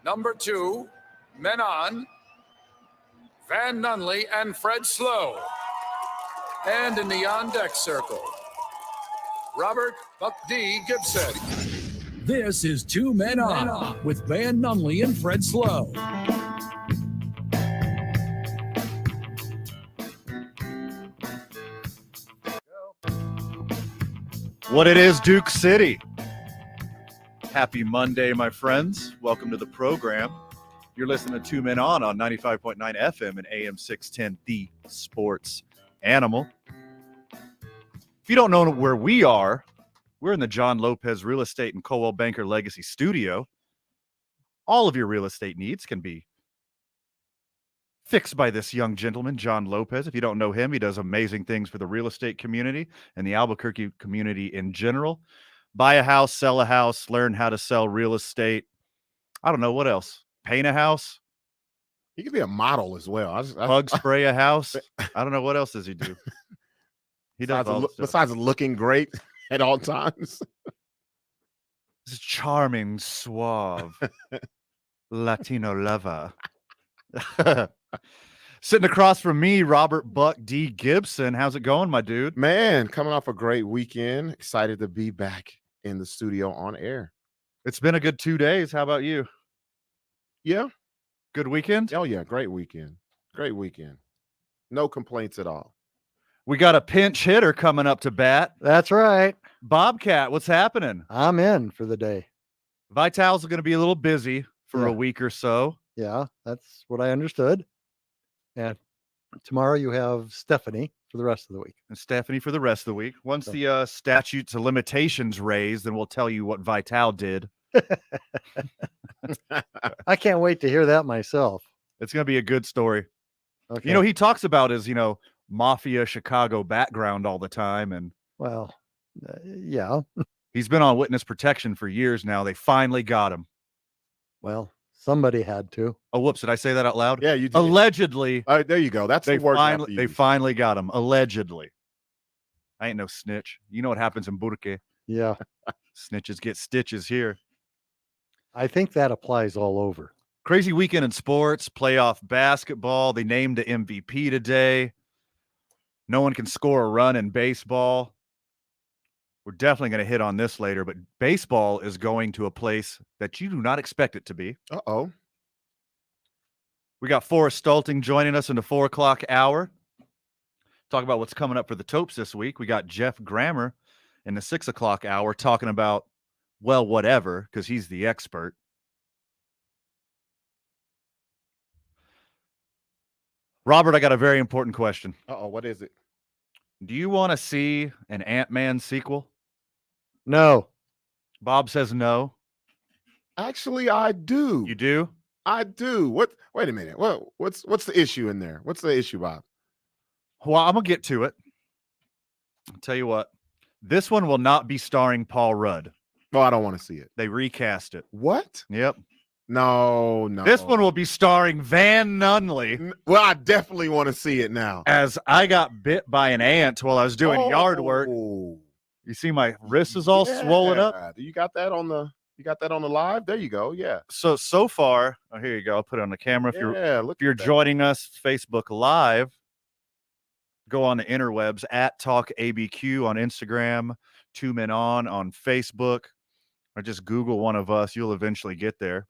Number 2, men on, Van Nunley and Fred Slow. And in the on-deck circle, Robert Buck D. Gibson. This is Two Men On with Van Nunley and Fred Slow. What it is, Duke City. Happy Monday, my friends. Welcome to the program. You're listening to Two Men On 95.9 FM and AM 610, The Sports Animal. If you don't know where we are, we're in the John Lopez Real Estate and Coldwell Banker Legacy Studio. All of your real estate needs can be fixed by this young gentleman, John Lopez. If you don't know him, he does amazing things for the real estate community and the Albuquerque community in general. Buy a house, sell a house, learn how to sell real estate. I don't know what else. Paint a house. He could be a model as well. Bug spray a house. I don't know what else does he do. He does besides looking great at all times. This charming, suave Latino lover. Sitting across from me, Robert Buck D. Gibson. How's it going, my dude? Man, coming off a great weekend. Excited to be back in the studio on air. It's been a good 2 days. How about you? Yeah. Good weekend? Oh, yeah. Great weekend. Great weekend. No complaints at all. We got a pinch hitter coming up to bat. That's right. Bobcat, what's happening? I'm in for the day. Vital's going to be a little busy for a week or so. Yeah, that's what I understood. And tomorrow you have Stephanie for the rest of the week. And Stephanie for the rest of the week. Once the statutes of limitations raised, then we'll tell you what Vital did. I can't wait to hear that myself. It's going to be a good story. Okay. You know, he talks about his, mafia Chicago background all the time. And well, yeah. He's been on witness protection for years now. They finally got him. Well, somebody had to. Oh, whoops. Did I say that out loud? Yeah, you did. Allegedly. There you go. That's the word. They finally got him. Allegedly. I ain't no snitch. You know what happens in Burke. Yeah. Snitches get stitches here. I think that applies all over. Crazy weekend in sports, playoff basketball. They named the MVP today. No one can score a run in baseball. We're definitely going to hit on this later, but baseball is going to a place that you do not expect it to be. Uh-oh. We got Forest Stulting joining us in the 4 o'clock hour. Talk about what's coming up for the Topes this week. We got Geoff Grammer in the 6 o'clock hour talking about, well, whatever, because he's the expert. Robert, I got a very important question. Uh-oh, what is it? Do you want to see an Ant-Man sequel? No. Bob says no. Actually, I do. You do? I do. Wait a minute. What's the issue in there? What's the issue, Bob? Well, I'm going to get to it. I'll tell you what. This one will not be starring Paul Rudd. Oh, I don't want to see it. They recast it. What? Yep. No. This one will be starring Van Nunley. Well, I definitely want to see it now. As I got bit by an ant while I was doing yard work. You see my wrist is all swollen up? You got that on the live? There you go. Yeah. So far, here you go. I'll put it on the camera. If you're joining us Facebook Live, go on the interwebs at Talk ABQ on Instagram, Two Men On Facebook, or just Google one of us. You'll eventually get there.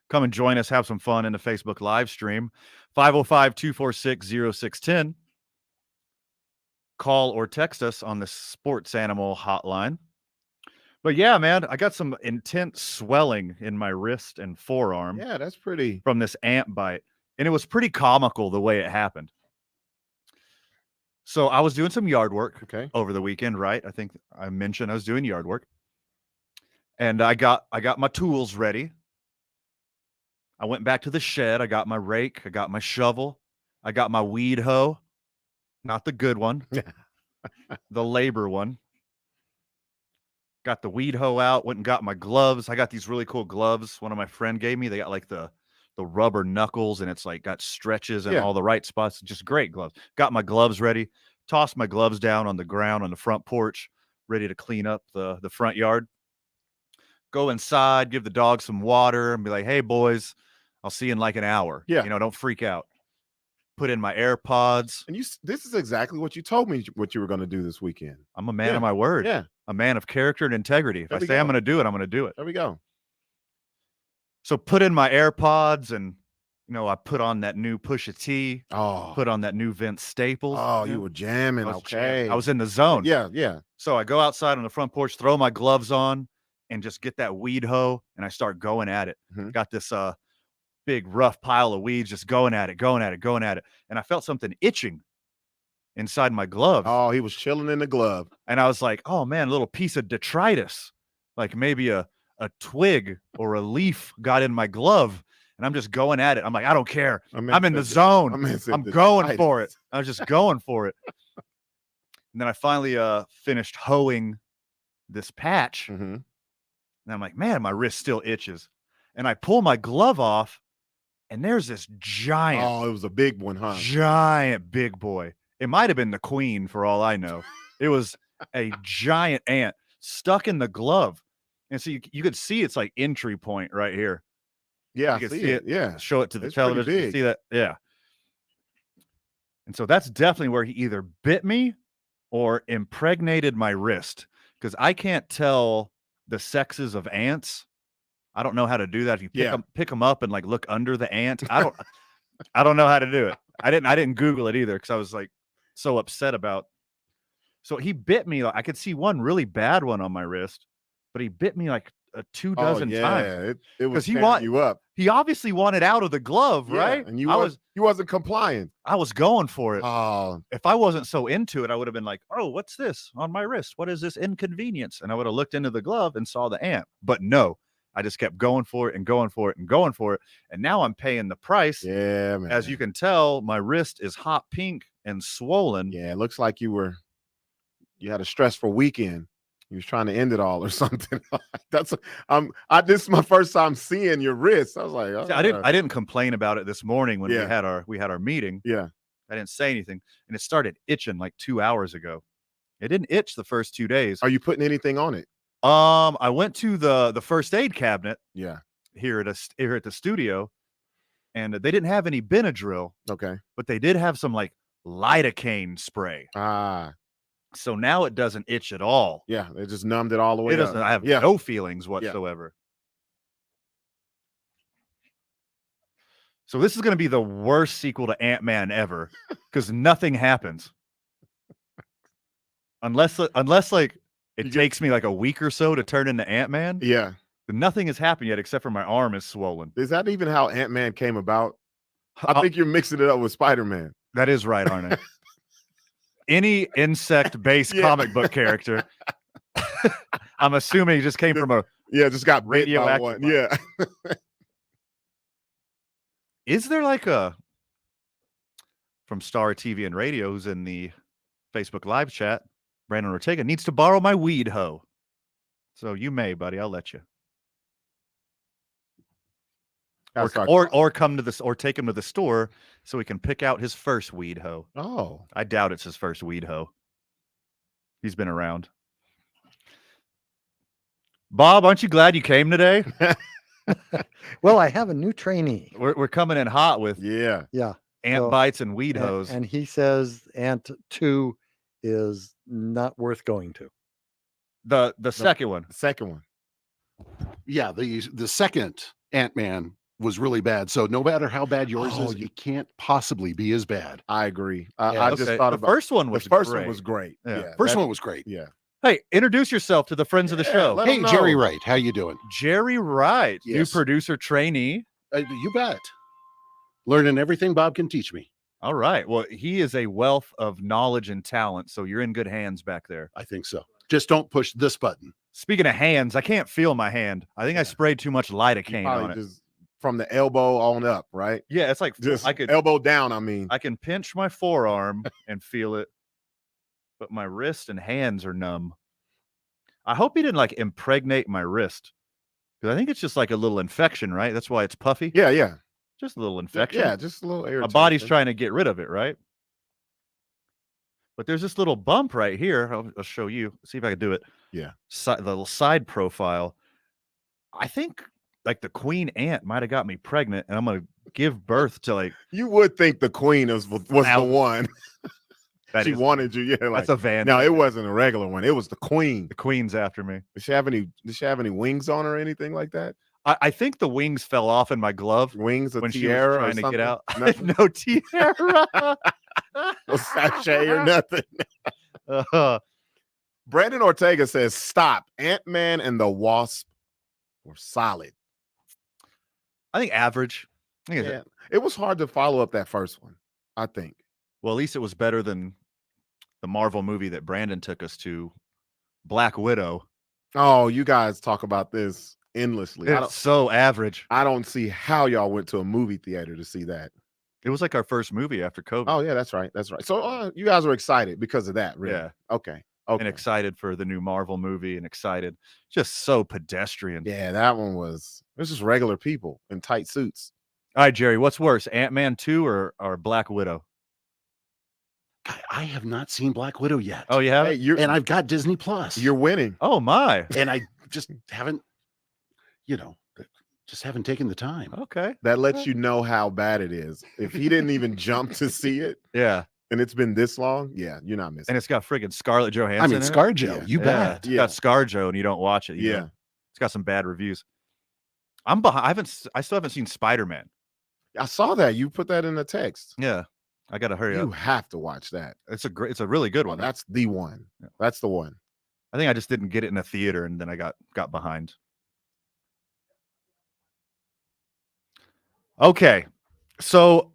Come and join us. Have some fun in the Facebook live stream. 505-246-0610. Call or text us on the Sports Animal hotline. But yeah, man, I got some intense swelling in my wrist and forearm. Yeah, that's pretty. From this ant bite. And it was pretty comical the way it happened. So I was doing some yard work over the weekend, right? I think I mentioned I was doing yard work. And I got my tools ready. I went back to the shed. I got my rake. I got my shovel. I got my weed hoe. Not the good one. The labor one. Got the weed hoe out. Went and got my gloves. I got these really cool gloves one of my friend gave me. They got like the rubber knuckles, and it's like got stretches in all the right spots. Just great gloves. Got my gloves ready. Tossed my gloves down on the ground on the front porch, ready to clean up the front yard. go inside, give the dog some water, and be like, "Hey, boys, I'll see you in like an hour." Yeah. Don't freak out. Put in my AirPods. And this is exactly what you told me what you were going to do this weekend. I'm a man of my word. Yeah. A man of character and integrity. If There I we say I'm go. going to do it, I'm going to do it. There we go. So put in my AirPods, and I put on that new Pusha T. Oh. Put on that new Vince Staples. Oh, you were jamming. Okay. I was in the zone. Yeah, yeah. So I go outside on the front porch, throw my gloves on, and just get that weed hoe, and I start going at it. Mhm. Got this big rough pile of weeds, just going at it. And I felt something itching inside my glove. Oh, he was chilling in the glove. And I was like, oh man, a little piece of detritus, like maybe a twig or a leaf got in my glove. And I'm just going at it. I'm like, I don't care. I'm in the zone. I'm going for it. I was just going for it. And then I finally finished hoeing this patch. Mm-hmm. And I'm like, man, my wrist still itches. And I pull my glove off, and there's this giant. Oh, it was a big one, huh? Giant big boy. It might have been the queen for all I know. It was a giant ant stuck in the glove. And so you could see it's like entry point right here. Yeah, You I can see see it. Yeah. Show it to the It's pretty television. You big. see that? Yeah. And so that's definitely where he either bit me or impregnated my wrist, because I can't tell the sexes of ants. I don't know how to do that. If you pick them up and like look under the ant, I don't know how to do it. I didn't Google it either, because I was like so upset about. So he bit me. I could see one really bad one on my wrist, but he bit me like 2 dozen times. It was tearing you up. He obviously wanted out of the glove, right? And he wasn't complying. I was going for it. Oh, If I wasn't so into it, I would have been like, oh, what's this on my wrist? What is this inconvenience? And I would have looked into the glove and saw the ant. But no, I just kept going for it and going for it and going for it. And now I'm paying the price. yeah, man. As you can tell, my wrist is hot pink and swollen. Yeah, it looks like you had a stressful weekend. You was trying to end it all or something. This is my first time seeing your wrist. I was like, See, I didn't complain about it this morning when we had our meeting. Yeah. I didn't say anything, and it started itching like 2 hours ago. It didn't itch the first 2 days. Are you putting anything on it? I went to the first aid cabinet. Yeah. Here at the studio, and they didn't have any Benadryl. Okay. But they did have some like lidocaine spray. Ah. So now it doesn't itch at all. Yeah, they just numbed it all the way. It doesn't. I have no feelings whatsoever. So this is going to be the worst sequel to Ant-Man ever, because nothing happens. Unless like it takes me like a week or so to turn into Ant-Man. Yeah. Nothing has happened yet except for my arm is swollen. Is that even how Ant-Man came about? I think you're mixing it up with Spider-Man. That is right, aren't I? Any insect-based comic book character. I'm assuming he just came from a just got radioactive one. Yeah. Is there like from Star TV and Radio, who's in the Facebook live chat, Brandon Ortega needs to borrow my weed hoe. So you may, buddy. I'll let you. Or come to this, or take him to the store so he can pick out his first weed hoe. Oh, I doubt it's his first weed hoe. He's been around. Bob, aren't you glad you came today? Well, I have a new trainee. We're coming in hot with ant bites and weed hoes. And he says Ant 2 is not worth going to. The second one. The second one. Yeah, the second Ant-Man was really bad. So no matter how bad yours is, it can't possibly be as bad. I agree. I just thought the first one was one was great. Yeah. First one was great. Yeah. Hey, introduce yourself to the friends of the show. Hey, Jerry Wright, how you doing? Jerry Wright, Yes. new producer trainee. You bet. Learning everything Bob can teach me. All right. Well, he is a wealth of knowledge and talent, so you're in good hands back there. I think so. Just don't push this button. Speaking of hands, I can't feel my hand. I think I sprayed too much lidocaine on it. Just from the elbow on up, right? Yeah, it's like Just I could elbow down. I mean, I can pinch my forearm and feel it, but my wrist and hands are numb. I hope he didn't like impregnate my wrist, because I think it's just like a little infection, right? That's why it's puffy. yeah. Just a little infection. Yeah, just a little irritation. My body's trying to get rid of it, right? But there's this little bump right here. I'll show you. See if I can do it. Yeah. The little side profile. I think like the queen ant might have got me pregnant, and I'm gonna give birth to like You would think the queen was the one. She wanted you. Yeah, like that's a van. No, it wasn't a regular one. It was the queen. The queen's after me. Did she have any wings on her or anything like that? I think the wings fell off in my glove Wings, a when tiara, she was trying to get out. Nothing? No tiara. No sachet or nothing. Brandon Ortega says, "Stop. Ant-Man and the Wasp were solid." I think average. Yeah, it was hard to follow up that first one, I think. Well, at least it was better than the Marvel movie that Brandon took us to, Black Widow. Oh, you guys talk about this endlessly. It's so average. I don't see how y'all went to a movie theater to see that. It was like our first movie after COVID. Oh, yeah, that's right. That's right. So you guys were excited because of that, really? Yeah. Okay. And excited for the new Marvel movie and excited. Just so pedestrian. Yeah, that one was just regular people in tight suits. All right, Jerry, what's worse, Ant-Man 2 or Black Widow? I have not seen Black Widow yet. Oh, you have? Hey, and I've got Disney Plus. You're winning. Oh, my. And I just haven't, just haven't taken the time. Okay. That lets you know how bad it is. If he didn't even jump to see it, yeah, and it's been this long, yeah, you're not missing. And it's got friggin' Scarlett Johansson. I mean, ScarJo, Yeah. you bet. It's got ScarJo, and you don't watch it. Yeah. It's got some bad reviews. I'm behind. I still haven't seen Spider-Man. I saw that. You put that in the text. Yeah. I got to hurry You up. have to watch that. It's a really good Oh, one. that's the one. Yeah. That's the one. I think I just didn't get it in a theater, and then I got behind. Okay, so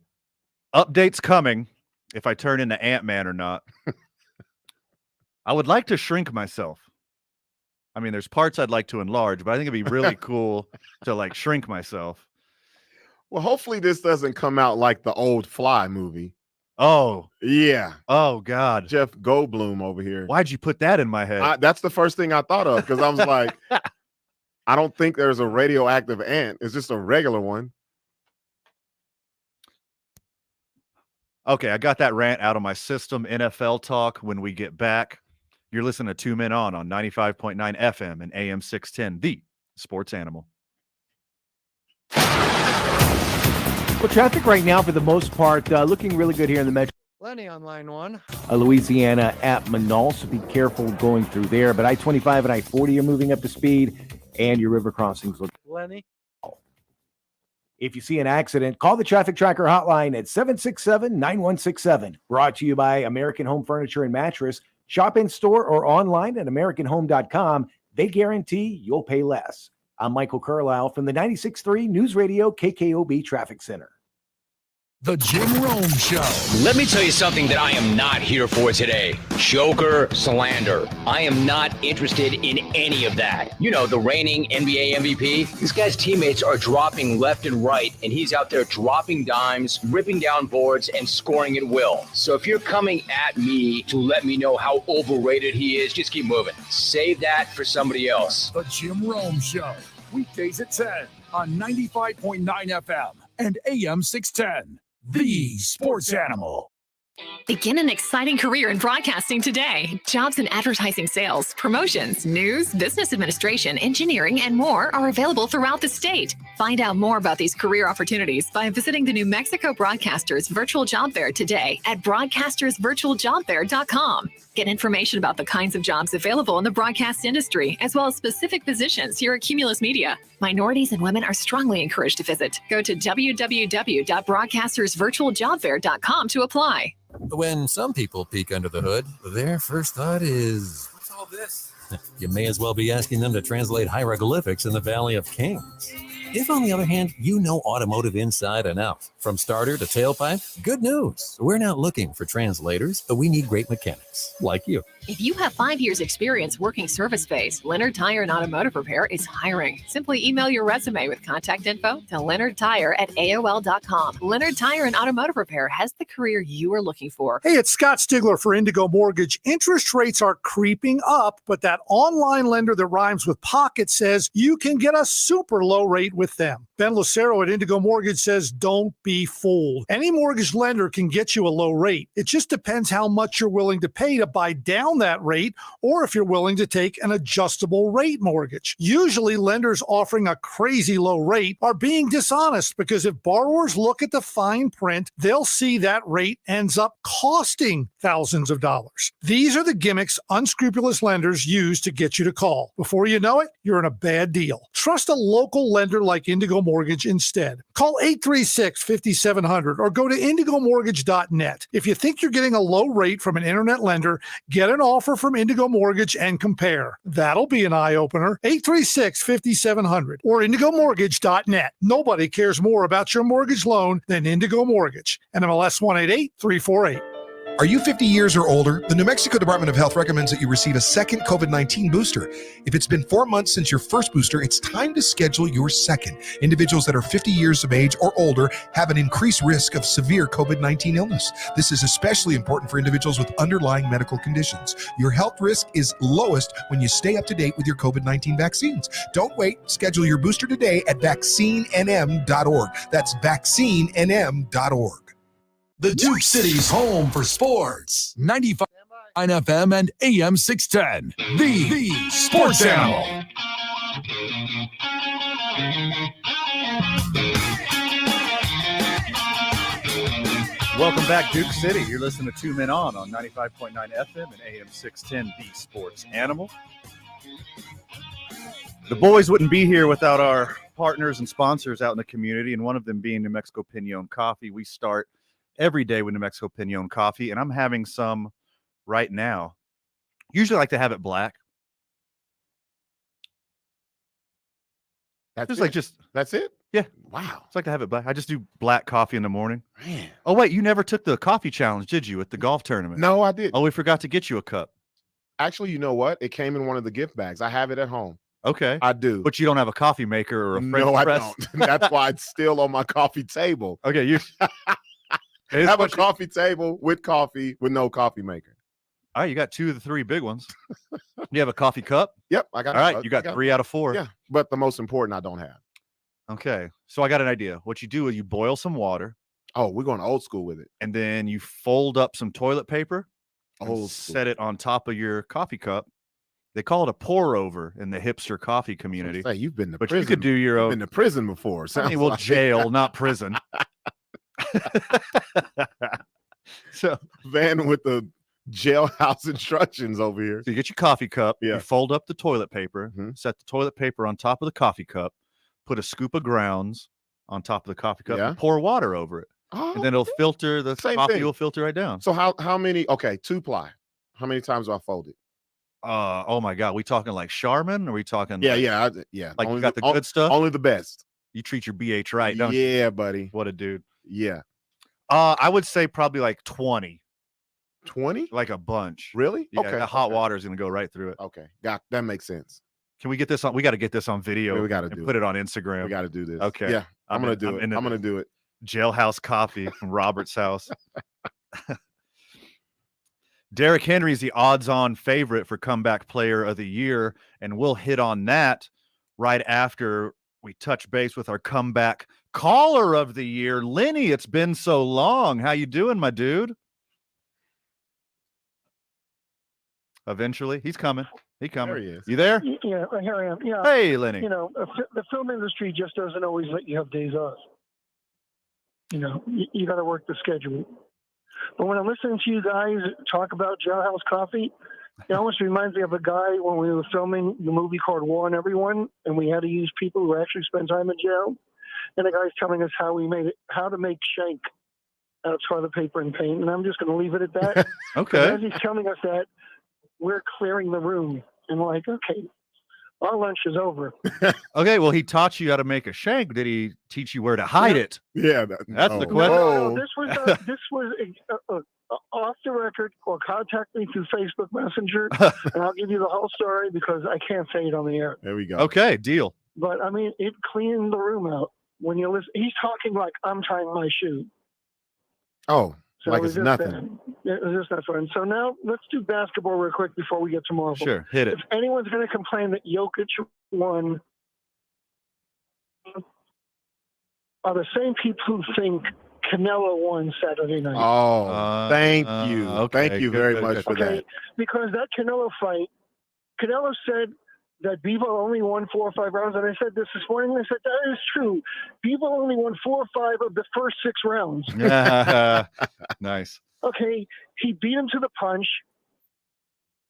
updates coming. If I turn into Ant-Man or not, I would like to shrink myself. I mean, there's parts I'd like to enlarge, but I think it'd be really cool to like shrink myself. Well, hopefully this doesn't come out like the old Fly movie. Oh, Yeah. oh God. Jeff Goldblum over here. Why'd you put that in my head? That's the first thing I thought of because I was like, I don't think there's a radioactive ant. It's just a regular one. Okay, I got that rant out of my system. NFL talk when we get back. You're listening to Two Men On 95.9 FM and AM 610, the sports animal. Well, traffic right now, for the most part, looking really good here in the metro. Lenny on line 1. Louisiana at Manal, so be careful going through there. But I-25 and I-40 are moving up to speed, and your river crossings look. Lenny. If you see an accident, call the Traffic Tracker hotline at 767-9167. Brought to you by American Home Furniture and Mattress. Shop in store or online at AmericanHome.com. They guarantee you'll pay less. I'm Michael Carlisle from the 96.3 News Radio KKOB Traffic Center. The Jim Rome Show. Let me tell you something that I am not here for today. Joker slander. I am not interested in any of that. You know, the reigning NBA MVP. This guy's teammates are dropping left and right, and he's out there dropping dimes, ripping down boards, and scoring at will. So if you're coming at me to let me know how overrated he is, just keep moving. Save that for somebody else. The Jim Rome Show. Weekdays at 10 on 95.9 FM and AM 610. The sports animal. Begin an exciting career in broadcasting today. Jobs in advertising sales, promotions, news, business administration, engineering, and more are available throughout the state. Find out more about these career opportunities by visiting the New Mexico Broadcasters Virtual Job Fair today at broadcastersvirtualjobfair.com. Get information about the kinds of jobs available in the broadcast industry, as well as specific positions here at Cumulus Media. Minorities and women are strongly encouraged to visit. Go to www.broadcastersvirtualjobfair.com to apply. When some people peek under the hood, their first thought is, what's all this? You may as well be asking them to translate hieroglyphics in the Valley of Kings. If, on the other hand, you know automotive inside and out, from starter to tailpipe, good news. We're not looking for translators, but we need great mechanics, like you. If you have 5 years experience working service space, Leonard Tire and Automotive Repair is hiring. Simply email your resume with contact info to leonardtire@aol.com. Leonard Tire and Automotive Repair has the career you are looking for. Hey, it's Scott Stigler for Indigo Mortgage. Interest rates are creeping up, but that online lender that rhymes with pocket says you can get a super low rate with them. Ben Lucero at Indigo Mortgage says don't be fooled. Any mortgage lender can get you a low rate. It just depends how much you're willing to pay to buy down that rate, or if you're willing to take an adjustable rate mortgage. Usually lenders offering a crazy low rate are being dishonest, because if borrowers look at the fine print, they'll see that rate ends up costing thousands of dollars. These are the gimmicks unscrupulous lenders use to get you to call. Before you know it, you're in a bad deal. Trust a local lender like Indigo Mortgage instead. Call 836-5700 or go to indigomortgage.net. If you think you're getting a low rate from an internet lender, get an offer from Indigo Mortgage and compare. That'll be an eye-opener. 836-5700 or indigomortgage.net. Nobody cares more about your mortgage loan than Indigo Mortgage. NMLS 188348. Are you 50 years or older? The New Mexico Department of Health recommends that you receive a second COVID-19 booster. If it's been 4 months since your first booster, it's time to schedule your second. Individuals that are 50 years of age or older have an increased risk of severe COVID-19 illness. This is especially important for individuals with underlying medical conditions. Your health risk is lowest when you stay up to date with your COVID-19 vaccines. Don't wait. Schedule your booster today at vaccinenm.org. That's vaccinenm.org. The Duke City's home for sports. 95 FM and AM 610. The Sports Animal. Welcome back, Duke City. You're listening to 2 Men On 95.9 FM and AM 610, The Sports Animal. The boys wouldn't be here without our partners and sponsors out in the community, and one of them being New Mexico Pinon Coffee. We start every day with New Mexico Pinon Coffee, and I'm having some right now. Usually I like to have it black. That's That's it? Yeah. Wow. It's like to have it black. I just do black coffee in the morning. Man. Oh, wait, you never took the coffee challenge, did you, at the golf tournament? No, I didn't. Oh, we forgot to get you a cup. Actually, you know what? It came in one of the gift bags. I have it at home. Okay. I do. But you don't have a coffee maker or a French No, I press? don't. That's why it's still on my coffee table. Okay, you have a coffee table with coffee with no coffee maker. All right, you got 2 of the 3 big ones. You have a coffee cup? Yep, I got. All right, you got 3 out of 4. Yeah, but the most important I don't have. Okay, so I got an idea. What you do is you boil some water. Oh, we're going old school with it. And then you fold up some toilet paper. Old set it on top of your coffee cup. They call it a pour over in the hipster coffee community. Say, you've been to but prison. You could do your own. Been to prison before. I mean, well, like jail, not prison. So Van with the jailhouse instructions over here. So you get your coffee cup, Yeah. you fold up the toilet paper, set the toilet paper on top of the coffee cup, put a scoop of grounds on top of the coffee cup, Yeah. and pour water over it. Oh, And then it'll filter, the Same coffee thing. will filter right down. So how many? Okay, 2-ply. How many times do I fold it? Oh my God, we talking like Charmin? Or are we talking? Yeah, like, yeah. Like Only you got the the- good stuff. Only the best. You treat your BH right, don't you? Yeah, buddy. What a dude. Yeah. I would say probably like 20, 20? like a bunch. Really? Yeah, Okay. the hot okay. water is gonna go right through it. Okay. That makes sense. Can we get this on? We got to get this on video. Yeah, we gotta and do put it. it on Instagram. We got to do this. Okay. Yeah. I'm gonna do it. into I'm gonna this. do it. Jailhouse coffee from Robert's house. Derrick Henry is the odds-on favorite for comeback player of the year, and we'll hit on that right after we touch base with our comeback caller of the year, Lenny. It's been so long. How you doing, my dude? Eventually, he's coming. He's coming. There he is. You there? Yeah, here I am. Yeah. Hey, Lenny. You know, the film industry just doesn't always let you have days off. You know, you got to work the schedule. But when I'm listening to you guys talk about Jailhouse Coffee, it almost reminds me of a guy when we were filming the movie called War on Everyone, and we had to use people who actually spent time in jail. And the guy's telling us how to make shank out of toilet paper and paint. And I'm just going to leave it at that. Okay. As he's telling us that, we're clearing the room. And we're like, okay, our lunch is over. Okay, well, he taught you how to make a shank. Did he teach you where to hide it? Yeah, that's the no. question. No, this was off the record, or contact me through Facebook Messenger, and I'll give you the whole story because I can't say it on the air. There we go. Okay, deal. But I mean, it cleaned the room out. When you listen, he's talking like I'm tying my shoe. Oh, So like it was it's just nothing. bad. It was just that fun. So now let's do basketball real quick before we get to Marvel. Sure, hit it. If anyone's going to complain that Jokic won, are the same people who think Canelo won Saturday night. Oh, thank you. Okay, Thank you good, very good, much good. for that. Because that Canelo fight, Canelo said that Bivol only won 4 or 5 rounds, and I said this morning. I said that is true. Bivol only won 4 or 5 of the first 6 rounds. Nice. Okay, he beat him to the punch.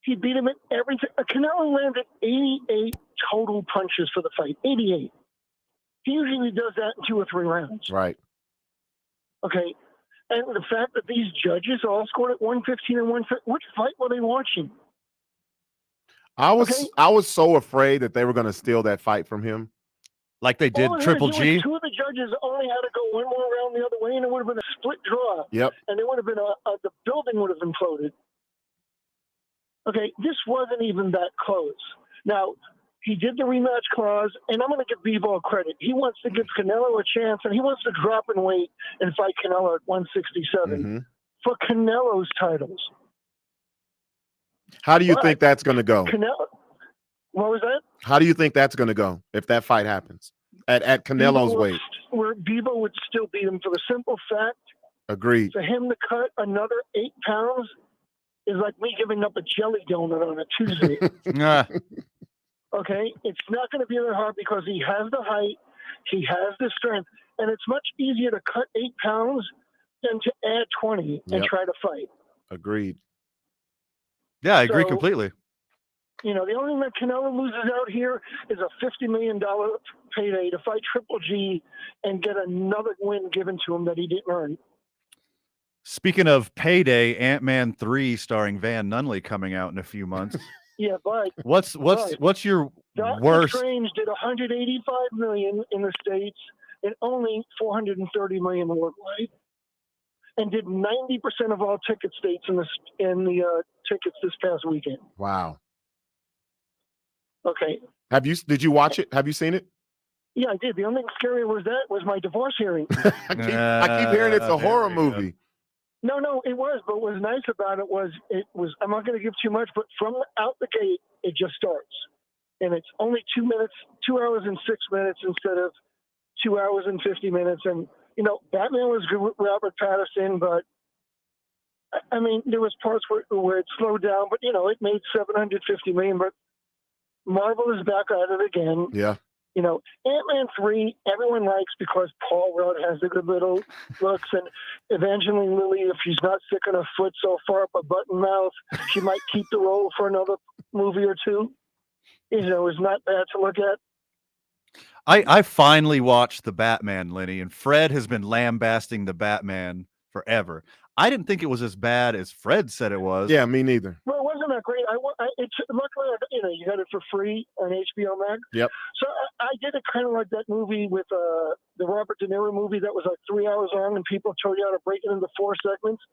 He beat him at everything. Canelo landed 88 total punches for the fight. 88. He usually does that in 2 or 3 rounds. Right. Okay, and the fact that these judges all scored at 115 and 115, which fight were they watching? I was so afraid that they were going to steal that fight from him. Like they did Triple G. 2 of the judges only had to go 1 more round the other way, and it would have been a split draw. Yep. And it would have been the building would have imploded. Okay, this wasn't even that close. Now, he did the rematch clause, and I'm going to give Bivol credit. He wants to give Canelo a chance, and he wants to drop in weight and fight Canelo at 167 for Canelo's titles. How do you think that's going to go? Canelo, what was that? How do you think that's going to go if that fight happens at Canelo's weight? Where Bivol would still beat him for the simple fact. Agreed. For him to cut another 8 pounds is like me giving up a jelly donut on a Tuesday. Okay, it's not going to be that hard because he has the height, he has the strength, and it's much easier to cut 8 pounds than to add 20 and try to fight. Agreed. Yeah, I agree completely. You know, the only thing that Canelo loses out here is a $50 million payday to fight Triple G and get another win given to him that he didn't earn. Speaking of payday, Ant-Man 3 starring Van Nunley coming out in a few months. Yeah, but what's your Doctor worst? Strange did 185 million in the States and only 430 million worldwide, and did 90% of all ticket states in the tickets this past weekend. Wow. Okay. Did you watch it? Have you seen it? Yeah, I did. The only thing scary was my divorce hearing. I keep hearing it's a horror movie. No, it was. But what was nice about it was, I'm not going to give too much, but from out the gate, it just starts. And it's only 2 hours and 6 minutes instead of 2 hours and 50 minutes. And, you know, Batman was good with Robert Pattinson, but I mean, there was parts where it slowed down, but, you know, it made $750 million, but Marvel is back at it again. Yeah. You know, Ant-Man 3, everyone likes because Paul Rudd has the good little looks, and Evangeline Lilly, if she's not sick on her foot so far up a button mouth, she might keep the role for another movie or two. You know, it's not bad to look at. I finally watched the Batman, Lenny, and Fred has been lambasting the Batman forever. I didn't think it was as bad as Fred said it was. Yeah, me neither. Well, it wasn't that great. It's luckily, you know, you got it for free on HBO Max. Yep. So I did it kind of like that movie with the Robert De Niro movie that was like 3 hours long, and people told you how to break it into 4 segments.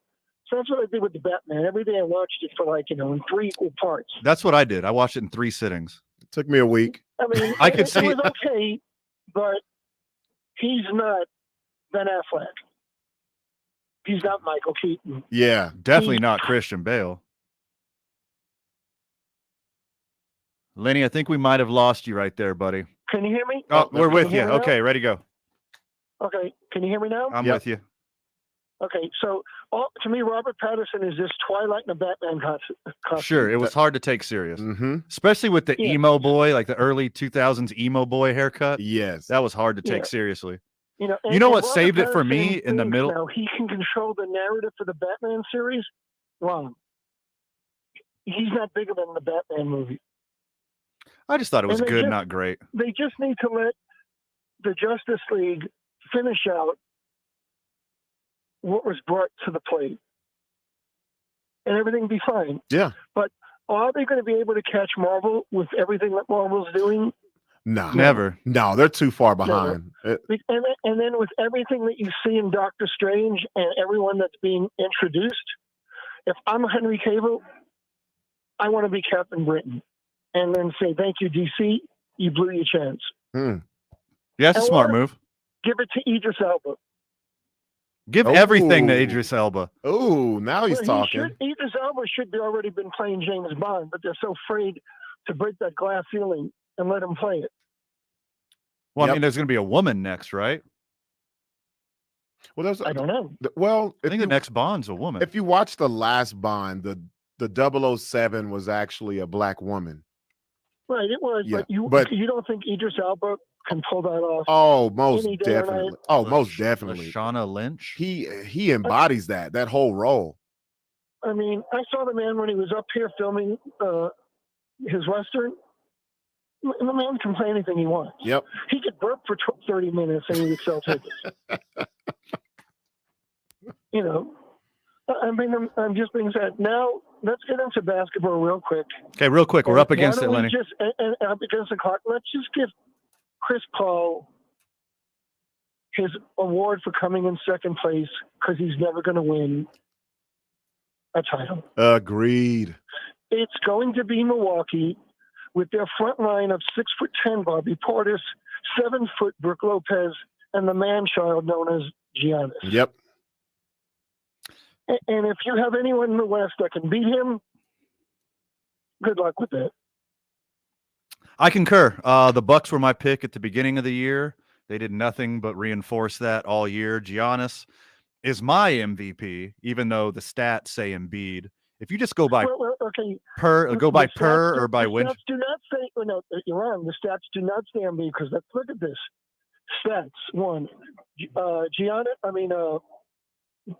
So that's what I did with the Batman. Every day I watched it for in 3 equal parts. That's what I did. I watched it in 3 sittings. It took me a week. I mean, I could it see was okay, but he's not Ben Affleck. He's not Michael Keaton. Yeah. Definitely not Christian Bale. Lenny, I think we might have lost you right there, buddy. Can you hear me? Oh, we're with Can you. hear me now? Okay, ready to go. Okay, can you hear me now? I'm with you. Okay, so to me, Robert Pattinson is this Twilight and a Batman costume. Sure, it was hard to take serious, Mm-hmm. especially with the emo boy, like the early 2000s emo boy haircut. Yes, that was hard to take Yeah. seriously. You know what Robert saved it for Pattinson me in the thinks middle? Now he can control the narrative for the Batman series. Wrong. He's not bigger than the Batman movie. I just thought it was And they good, just- not great. They just need to let the Justice League finish out what was brought to the plate, and everything be fine. Yeah. But are they going to be able to catch Marvel with everything that Marvel's doing? No. Never. No, they're too far behind. And then with everything that you see in Doctor Strange and everyone that's being introduced, if I'm Henry Cavill, I want to be Captain Britain and then say, thank you, DC. You blew your chance. Yeah, that's a smart move. Give it to Idris Elba. Give everything to Idris Elba. Oh, now he's talking. Idris Elba should be already been playing James Bond, but they're so afraid to break that glass ceiling and let him play it. Well, I mean, there's going to be a woman next, right? Well, I don't know. Well, I think the next Bond's a woman. If you watch the last Bond, the 007 was actually a black woman. Right, it was, Yeah, but you don't think Idris Elba can pull that off? Oh, most any day or night? definitely. Oh, most definitely. Shauna Lynch. He embodies that whole role. I mean, I saw the man when he was up here filming his Western. The man can play anything he wants. Yep. He could burp for 30 minutes and he would sell tickets. You know, I mean, I'm just being said. Now, let's get into basketball real quick. Okay, real quick. We're up against it, Why don't Lenny. we and up against the clock. Let's just give Chris Paul his award for coming in second place because he's never going to win a title. Agreed. It's going to be Milwaukee with their front line of 6'10" Bobby Portis, 7 foot Brook Lopez, and the man-child known as Giannis. Yep. And if you have anyone in the West that can beat him, good luck with it. I concur. The Bucks were my pick at the beginning of the year. They did nothing but reinforce that all year. Giannis is my MVP, even though the stats say Embiid. If you just go by okay. go by per or by win. The stats do not say. Oh, no, you're wrong. The stats do not say Embiid because let's look at this. Stats one.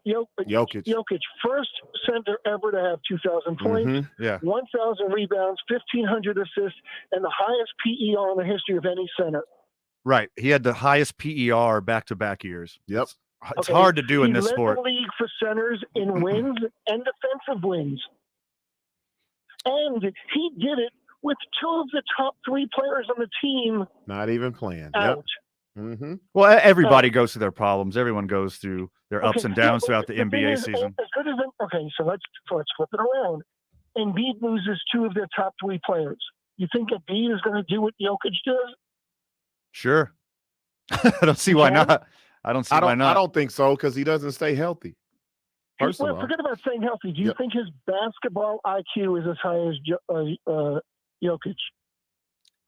Jokic, first center ever to have 2,000 points, Yeah. 1,000 rebounds, 1,500 assists, and the highest PER in the history of any center. Right. He had the highest PER back-to-back years. Yep. It's hard to do in this led sport. The league for centers in wins and defensive wins. And he did it with 2 of the top 3 players on the team Not even playing. out. Yep. Mm-hmm. Well, everybody goes through their problems. Everyone goes through their ups and downs throughout the NBA season. As good as so let's flip it around. Embiid loses 2 of their top 3 players. You think Embiid is going to do what Jokic does? Sure. I don't see why not. I don't see why not. I don't think so because he doesn't stay healthy. First of all, forget about staying healthy. Do you think his basketball IQ is as high as Jokic?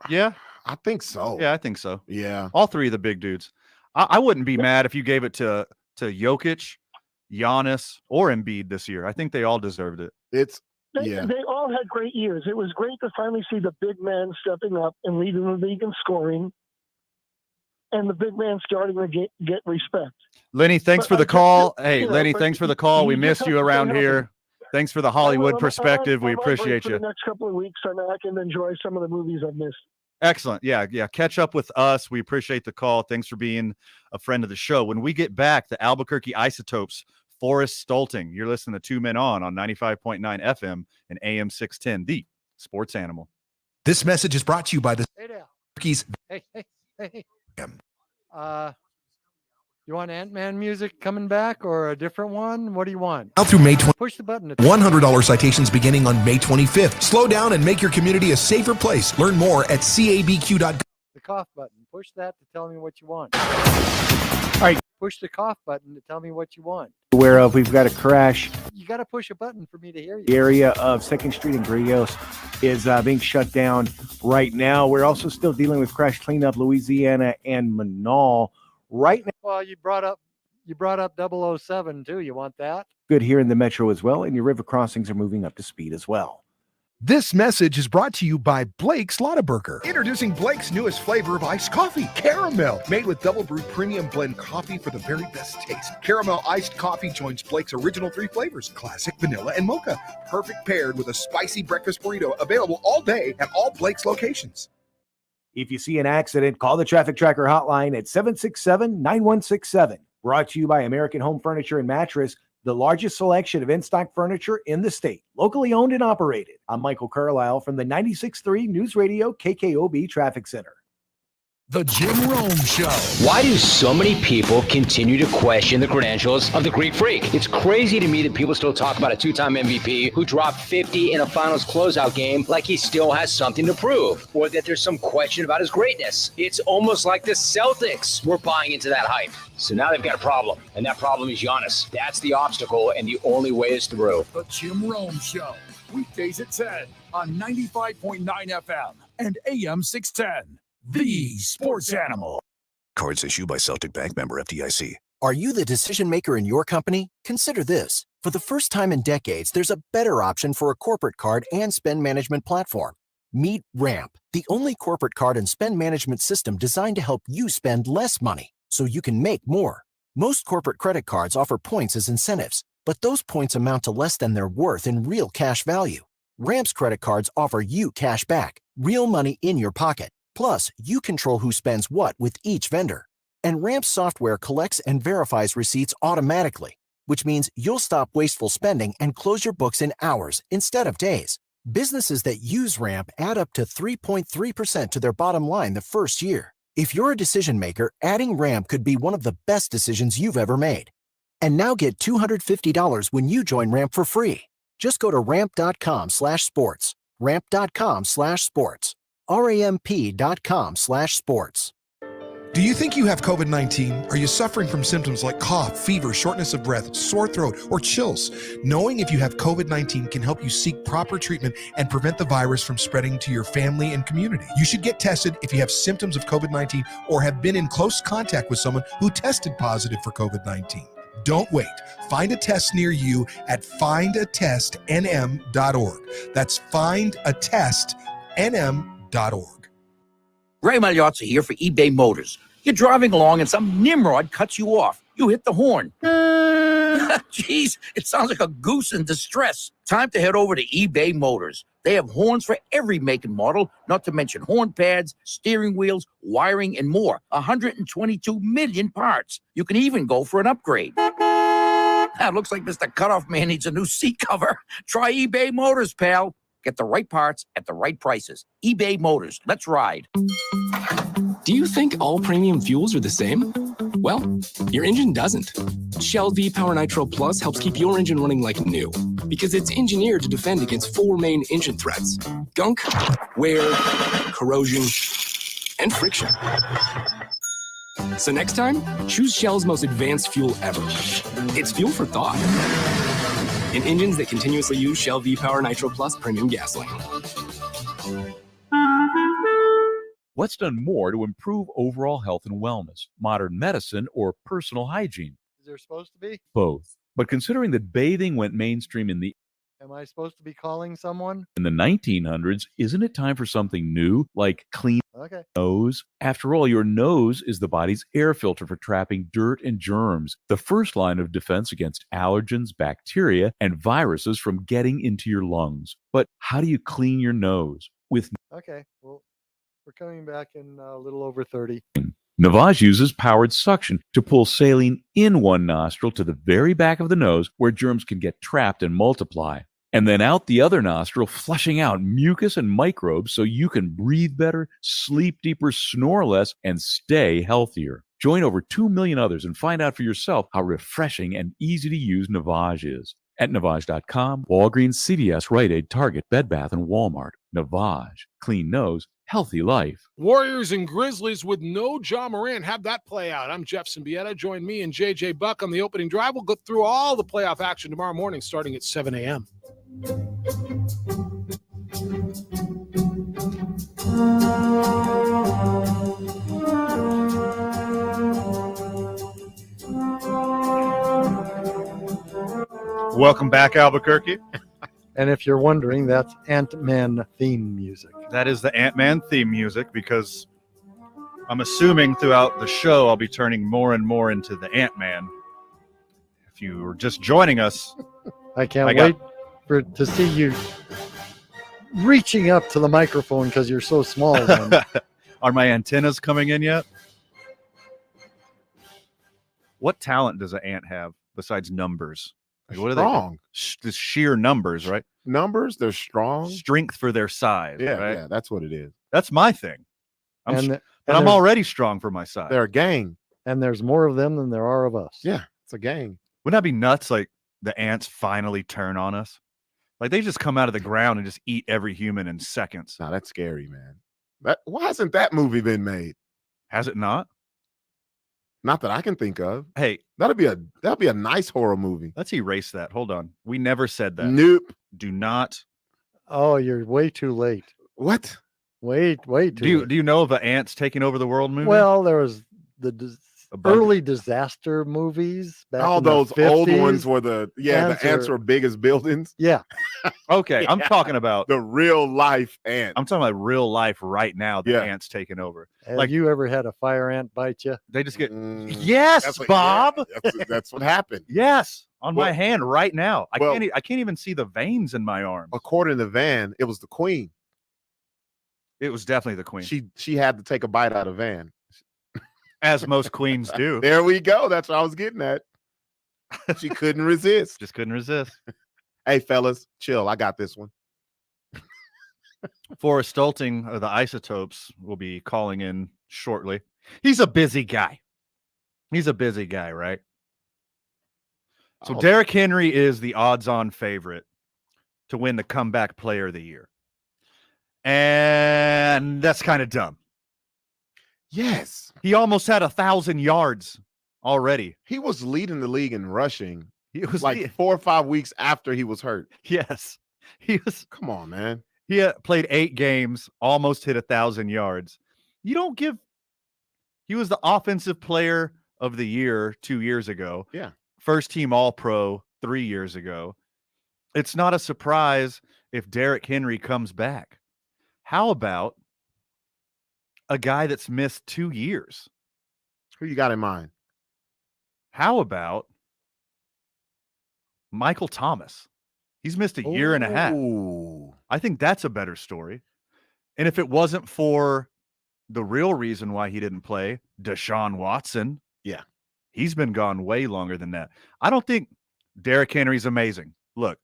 Yeah. I think so. Yeah, I think so. Yeah. All 3 of the big dudes. I wouldn't be mad if you gave it to Jokic, Giannis, or Embiid this year. I think they all deserved it. They all had great years. It was great to finally see the big man stepping up and leading the league in scoring, and the big man starting to get respect. Lenny, thanks for the call. Hey, Lenny, thanks for the call. We missed you around here. Thanks for the Hollywood perspective. We appreciate you. For the next couple of weeks, so I can enjoy some of the movies I've missed. Excellent. Yeah. Catch up with us. We appreciate the call. Thanks for being a friend of the show. When we get back, the Albuquerque Isotopes, Forest Stulting. You're listening to 2 Men On 95.9 FM and AM 610, the Sports Animal. This message is brought to you by the Albuquerque's. Hey. You want Ant-Man music coming back or a different one? What do you want? Now through May 20. Push the button. $100 citations beginning on May 25th. Slow down and make your community a safer place. Learn more at cabq.gov. The cough button. Push that to tell me what you want. All right. Push the cough button to tell me what you want. Aware of, we've got a crash. You got to push a button for me to hear you. The area of 2nd Street and Grillos is being shut down right now. We're also still dealing with crash cleanup, Louisiana and Manal. Right now. Well, you brought up 007 too. You want that? Good here in the metro as well, and your river crossings are moving up to speed as well. This message is brought to you by Blake's Lottaburger. Introducing Blake's newest flavor of iced coffee, caramel. Made with double brewed premium blend coffee for the very best taste. Caramel iced coffee joins Blake's original 3 flavors, classic, vanilla, and mocha. Perfect paired with a spicy breakfast burrito. Available all day at all Blake's locations. If you see an accident, call the Traffic Tracker hotline at 767-9167. Brought to you by American Home Furniture and Mattress, the largest selection of in-stock furniture in the state. Locally owned and operated. I'm Michael Carlisle from the 96.3 News Radio KKOB Traffic Center. The Jim Rome Show. Why do so many people continue to question the credentials of the Greek Freak? It's crazy to me that people still talk about a 2-time MVP who dropped 50 in a finals closeout game like he still has something to prove, or that there's some question about his greatness. It's almost like the Celtics were buying into that hype. So now they've got a problem, and that problem is Giannis. That's the obstacle, and the only way is through. The Jim Rome Show. Weekdays at 10 on 95.9 FM and AM 610. The Sports Animal. Cards issued by Celtic Bank, member FDIC. Are you the decision maker in your company? Consider this. For the first time in decades, there's a better option for a corporate card and spend management platform. Meet Ramp, the only corporate card and spend management system designed to help you spend less money so you can make more. Most corporate credit cards offer points as incentives, but those points amount to less than their worth in real cash value. Ramp's credit cards offer you cash back, real money in your pocket. Plus, you control who spends what with each vendor. And Ramp's software collects and verifies receipts automatically, which means you'll stop wasteful spending and close your books in hours instead of days. Businesses that use Ramp add up to 3.3% to their bottom line the first year. If you're a decision maker, adding Ramp could be one of the best decisions you've ever made. And now get $250 when you join Ramp for free. Just go to ramp.com/sports. Ramp.com/sports. ramp.com/sports. Do you think you have COVID-19? Are you suffering from symptoms like cough, fever, shortness of breath, sore throat, or chills? Knowing if you have COVID-19 can help you seek proper treatment and prevent the virus from spreading to your family and community. You should get tested if you have symptoms of COVID-19 or have been in close contact with someone who tested positive for COVID-19. Don't wait. Find a test near you at findatestnm.org. That's findatestnm.org. Ray Magliozzi here for eBay Motors. You're driving along and some nimrod cuts you off. You hit the horn. Jeez, it sounds like a goose in distress. Time to head over to eBay Motors. They have horns for every make and model, not to mention horn pads, steering wheels, wiring, and more. 122 million parts. You can even go for an upgrade. Looks like Mr. Cutoff Man needs a new seat cover. Try eBay Motors, pal. Get the right parts at the right prices. eBay Motors. Let's ride. Do you think all premium fuels are the same? Well, your engine doesn't. Shell V-Power Nitro Plus helps keep your engine running like new because it's engineered to defend against 4 main engine threats: gunk, wear, corrosion, and friction. So next time, choose Shell's most advanced fuel ever. It's fuel for thought. In engines that continuously use Shell V-Power Nitro Plus premium gasoline. What's done more to improve overall health and wellness, modern medicine or personal hygiene? Is there supposed to be? Both. But considering that bathing went mainstream in the Am I supposed to be calling someone? 1900s, isn't it time for something new, like clean Okay. nose? After all, your nose is the body's air filter for trapping dirt and germs, the first line of defense against allergens, bacteria, and viruses from getting into your lungs. But how do you clean your nose? With Okay. Well, we're coming back in a little over 30. Navage uses powered suction to pull saline in one nostril to the very back of the nose where germs can get trapped and multiply, and then out the other nostril, flushing out mucus and microbes so you can breathe better, sleep deeper, snore less, and stay healthier. Join over 2 million others and find out for yourself how refreshing and easy to use Navage is. At Navage.com, Walgreens, CVS, Rite Aid, Target, Bed Bath, and Walmart. Navage. Clean nose, healthy life. Warriors and Grizzlies with no Ja Morant. Have that play out. I'm Jeff Symbieta. Join me and JJ Buck on the opening drive. We'll go through all the playoff action tomorrow morning starting at 7 a.m. Welcome back, Albuquerque. And if you're wondering, that's Ant-Man theme music. That is the Ant-Man theme music, because I'm assuming throughout the show I'll be turning more and more into the Ant-Man. If you were just joining us, I can't wait to see you reaching up to the microphone because you're so small. Are my antennas coming in yet? What talent does an ant have besides numbers? Like, what Strong. are they? Just sheer numbers, right? Numbers, they're strong. Strength for their size. Yeah, right? yeah, that's what it is. That's my thing. I'm there's- already strong for my size. They're a gang. And there's more of them than there are of us. Yeah, it's a gang. Wouldn't that be nuts? Like the ants finally turn on us. Like they just come out of the ground and just eat every human in seconds. Now that's scary, man. Why hasn't that movie been made? Has it not? Not that I can think of. Hey, that'll be a nice horror movie. Let's erase that. Hold on. We never said that. Nope. Do not. Oh, you're way too late. What? Way too late. Do you know of the ants taking over the world movie? Well, there was the early disaster movies. Back All in the those old 50s. ones were the ants were big as buildings. Yeah. Okay, I'm talking about the real life ant. I'm talking about real life right now. The ants taking over. Have you ever had a fire ant bite you? They just get yes, Bob. That's what happened. Yes, on my Well- hand right now. I well- can't even see the veins in my arm. According to Van, it was the queen. It was definitely the queen. She had to take a bite out of Van. As most queens do. There we go. That's what I was getting at. She couldn't resist. Just couldn't resist. Hey, fellas, chill. I got this one. Forest Stulting of the Isotopes will be calling in shortly. He's a busy guy. Right? So Derrick Henry is the odds-on favorite to win the comeback player of the year. And that's kind of dumb. Yes. He almost had 1,000 yards already. He was leading the league in rushing. He was like 4 or 5 weeks after he was hurt. Yes. He was. Come on, man. He had played 8 games, almost hit 1,000 yards. You don't give. He was the offensive player of the year 2 years ago. Yeah. First team All-Pro 3 years ago. It's not a surprise if Derrick Henry comes back. How about a guy that's missed 2 years? Who you got in mind? How about Michael Thomas? He's missed a year and a half. I think that's a better story. And if it wasn't for the real reason why he didn't play, Deshaun Watson, yeah, he's been gone way longer than that. I don't think Derrick Henry's amazing. Look,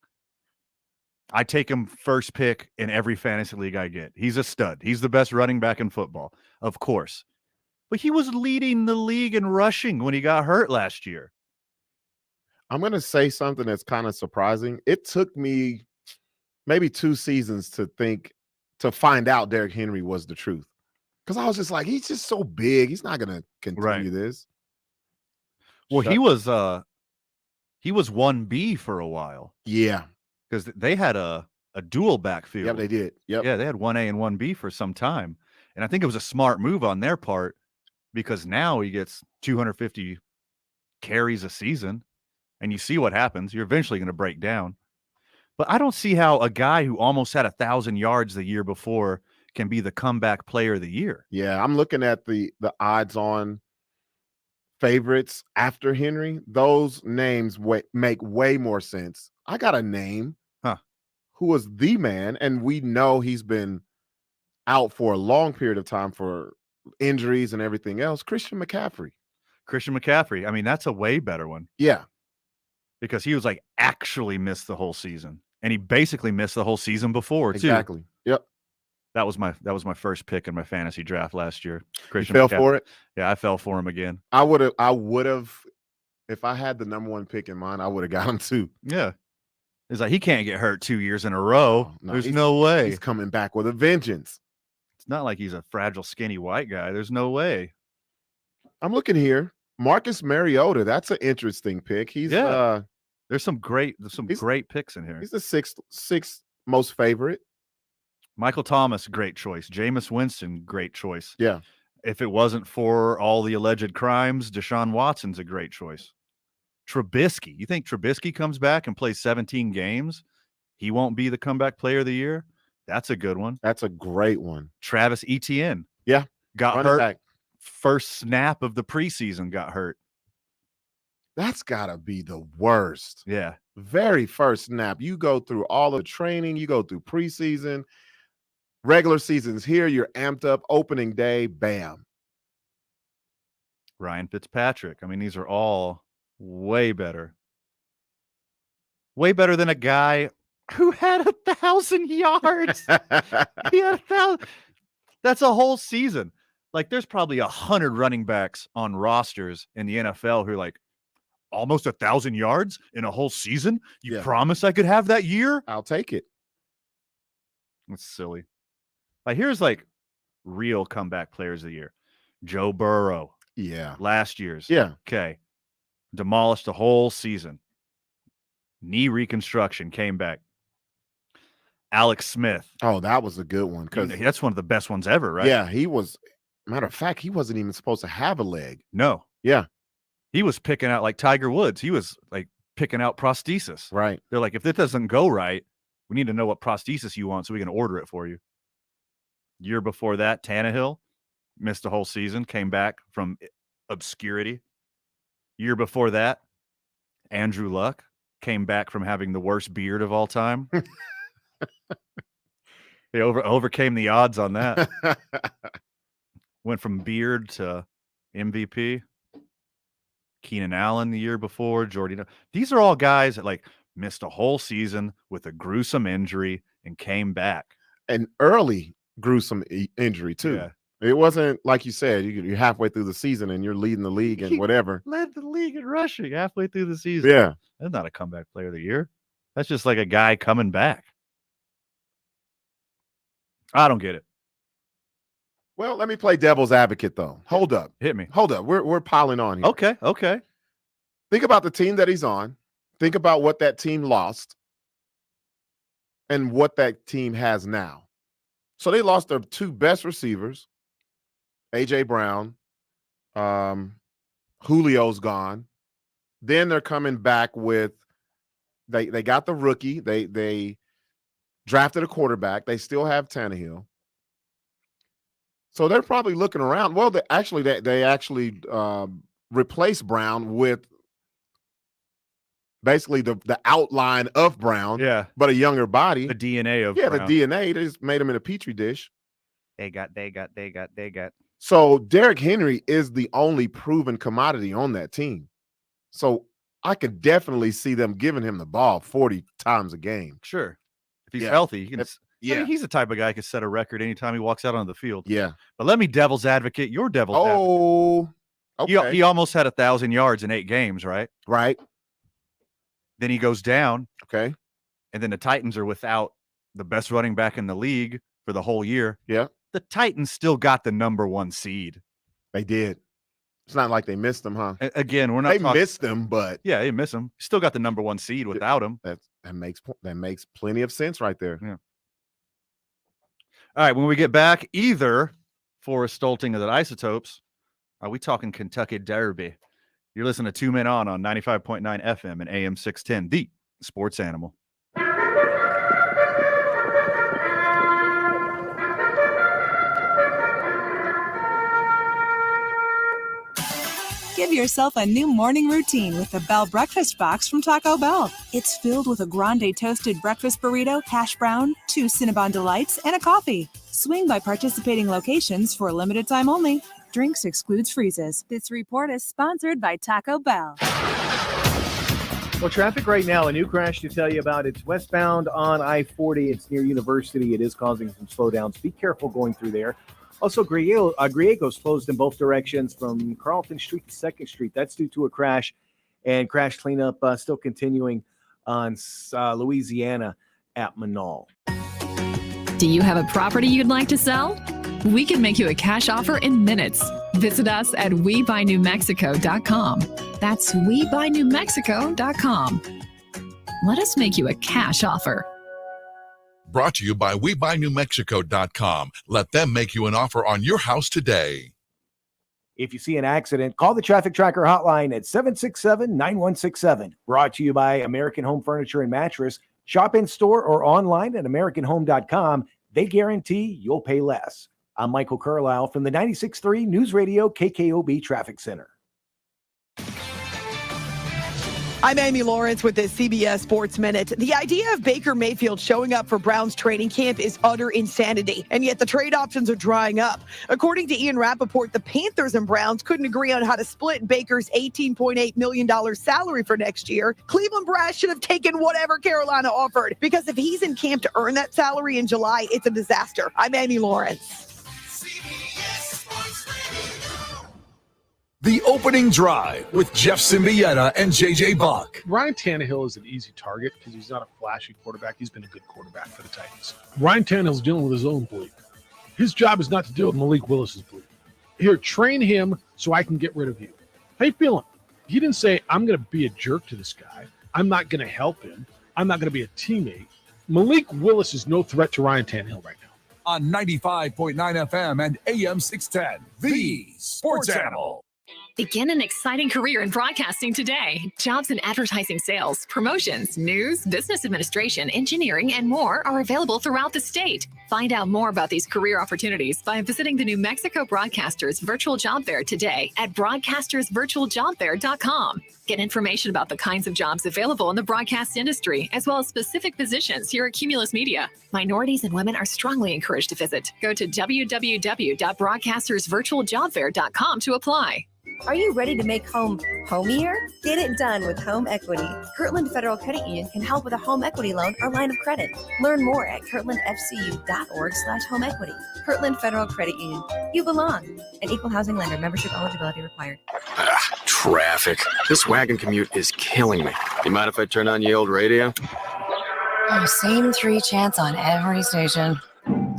I take him first pick in every fantasy league I get. He's a stud. He's the best running back in football, of course. But he was leading the league in rushing when he got hurt last year. I'm going to say something that's kind of surprising. It took me maybe 2 seasons to find out Derrick Henry was the truth. Because I was just like, he's just so big. He's not going to continue this. Well, he was 1B for a while. Yeah. Because they had a dual backfield. Yep, they did. Yep. Yeah, they had 1A and 1B for some time. And I think it was a smart move on their part because now he gets 250 carries a season. And you see what happens. You're eventually going to break down. But I don't see how a guy who almost had 1,000 yards the year before can be the comeback player of the year. Yeah, I'm looking at the odds-on favorites after Henry. Those names make way more sense. I got a name who was the man, and we know he's been out for a long period of time for injuries and everything else. Christian McCaffrey. I mean, that's a way better one. Yeah. Because he was like actually missed the whole season. And he basically missed the whole season before, too. Exactly. Yep. That was my first pick in my fantasy draft last year. Christian fell McCaffrey. for it? Yeah, I fell for him again. I would have, if I had the number 1 pick in mind, I would have got him too. Yeah. It's like he can't get hurt 2 years in a row. No, There's no way. He's coming back with a vengeance. It's not like he's a fragile, skinny white guy. There's no way. I'm looking here. Marcus Mariota. That's an interesting pick. He's there's some great picks in here. He's the sixth most favorite. Michael Thomas, great choice. Jameis Winston, great choice. Yeah. If it wasn't for all the alleged crimes, Deshaun Watson's a great choice. Trubisky. You think Trubisky comes back and plays 17 games? He won't be the comeback player of the year? That's a good one. That's a great one. Travis Etienne. Yeah. Got Running hurt. back. First snap of the preseason got hurt. That's got to be the worst. Yeah. Very first snap. You go through all of the training. You go through preseason. Regular season's here. You're amped up. Opening day. Bam. Ryan Fitzpatrick. I mean, these are all way better. Way better than a guy who had 1,000 yards. He had 1,000. That's a whole season. Like, there's probably 100 running backs on rosters in the NFL who are like, almost 1,000 yards in a whole season? You promise I could have that year? I'll take it. That's silly. Like, here's like real comeback players of the year. Joe Burrow. Yeah. Last year's. Yeah. Okay. Demolished the whole season. Knee reconstruction, came back. Alex Smith. Oh, that was a good one. Because that's one of the best ones ever, right? Yeah, he was. Matter of fact, he wasn't even supposed to have a leg. No. Yeah. He was picking out, like Tiger Woods, he was like picking out prosthesis. Right. They're like, if this doesn't go right, we need to know what prosthesis you want so we can order it for you. Year before that, Tannehill missed a whole season, came back from obscurity. Year before that, Andrew Luck came back from having the worst beard of all time. He overcame the odds on that. Went from beard to MVP. Keenan Allen the year before, Jordy. These are all guys that like missed a whole season with a gruesome injury and came back. An early gruesome injury too. Yeah. It wasn't like you said, you're halfway through the season and you're leading the league and whatever. Led the league in rushing halfway through the season. Yeah. That's not a comeback player of the year. That's just like a guy coming back. I don't get it. Well, let me play devil's advocate though. Hold up. Hit me. Hold up. We're piling on here. Okay. Think about the team that he's on. Think about what that team lost and what that team has now. So they lost their two best receivers, A.J. Brown. Julio's gone. Then they're coming back with they got the rookie. They drafted a quarterback. They still have Tannehill. So they're probably looking around. Well, they actually replaced Brown with basically the outline of Brown, but a younger body. The DNA of Brown. Brown. The DNA. They just made him in a petri dish. They got. So Derrick Henry is the only proven commodity on that team. So I could definitely see them giving him the ball 40 times a game. Sure. If he's healthy, he can. Yeah. I mean, he's the type of guy who can set a record anytime he walks out on the field. Yeah. But let me devil's advocate your devil's advocate. Okay. He almost had 1,000 yards in 8 games, right? Right. Then he goes down. Okay. And then the Titans are without the best running back in the league for the whole year. Yeah. The Titans still got the number 1 seed. They did. It's not like they missed them, huh? Again, we're not. They missed them, but yeah, they miss them. Still got the number 1 seed without him. That makes plenty of sense right there. Yeah. All right, when we get back, either Forest Stulting or the Isotopes, are we talking Kentucky Derby? You're listening to 2 Men On 95.9 FM and AM 610, the Sports Animal. Give yourself a new morning routine with the Bell Breakfast Box from Taco Bell. It's filled with a grande toasted breakfast burrito, hash brown, 2 Cinnabon Delights, and a coffee. Swing by participating locations for a limited time only. Drinks excludes freezes. This report is sponsored by Taco Bell. Well, traffic right now, a new crash to tell you about. It's westbound on I-40. It's near University. It is causing some slowdowns. Be careful going through there. Also, Griego's closed in both directions from Carlton Street to 2nd Street. That's due to a crash, and crash cleanup still continuing on Louisiana at Manal. Do you have a property you'd like to sell? We can make you a cash offer in minutes. Visit us at WeBuyNewMexico.com. That's WeBuyNewMexico.com. Let us make you a cash offer. Brought to you by WeBuyNewMexico.com. Let them make you an offer on your house today. If you see an accident, call the Traffic Tracker hotline at 767-9167. Brought to you by American Home Furniture and Mattress. Shop in store or online at AmericanHome.com. They guarantee you'll pay less. I'm Michael Carlisle from the 96.3 News Radio KKOB Traffic Center. I'm Amy Lawrence with the CBS Sports Minute. The idea of Baker Mayfield showing up for Browns training camp is utter insanity, and yet the trade options are drying up. According to Ian Rappaport, the Panthers and Browns couldn't agree on how to split Baker's $18.8 million salary for next year. Cleveland Brass should have taken whatever Carolina offered, because if he's in camp to earn that salary in July, it's a disaster. I'm Amy Lawrence. The Opening Drive with Jeff Symbieta and JJ Buck. Ryan Tannehill is an easy target because he's not a flashy quarterback. He's been a good quarterback for the Titans. Ryan Tannehill's dealing with his own bleep. His job is not to deal with Malik Willis's bleep. Here, train him so I can get rid of you. How you feeling? He didn't say, I'm going to be a jerk to this guy. I'm not going to help him. I'm not going to be a teammate. Malik Willis is no threat to Ryan Tannehill right now. On 95.9 FM and AM 610, the Sports Animal. Begin an exciting career in broadcasting today. Jobs in advertising sales, promotions, news, business administration, engineering, and more are available throughout the state. Find out more about these career opportunities by visiting the New Mexico Broadcasters Virtual Job Fair today at broadcastersvirtualjobfair.com. Get information about the kinds of jobs available in the broadcast industry, as well as specific positions here at Cumulus Media. Minorities and women are strongly encouraged to visit. Go to www.broadcastersvirtualjobfair.com to apply. Are you ready to make home homier? Get it done with home equity. Kirtland Federal Credit Union can help with a home equity loan or line of credit. Learn more at kirtlandfcu.org/home equity. Kirtland Federal Credit Union. You belong. An equal housing lender. Membership eligibility required. Traffic. This wagon commute is killing me. You mind if I turn on the old radio? Oh, same 3 chants on every station.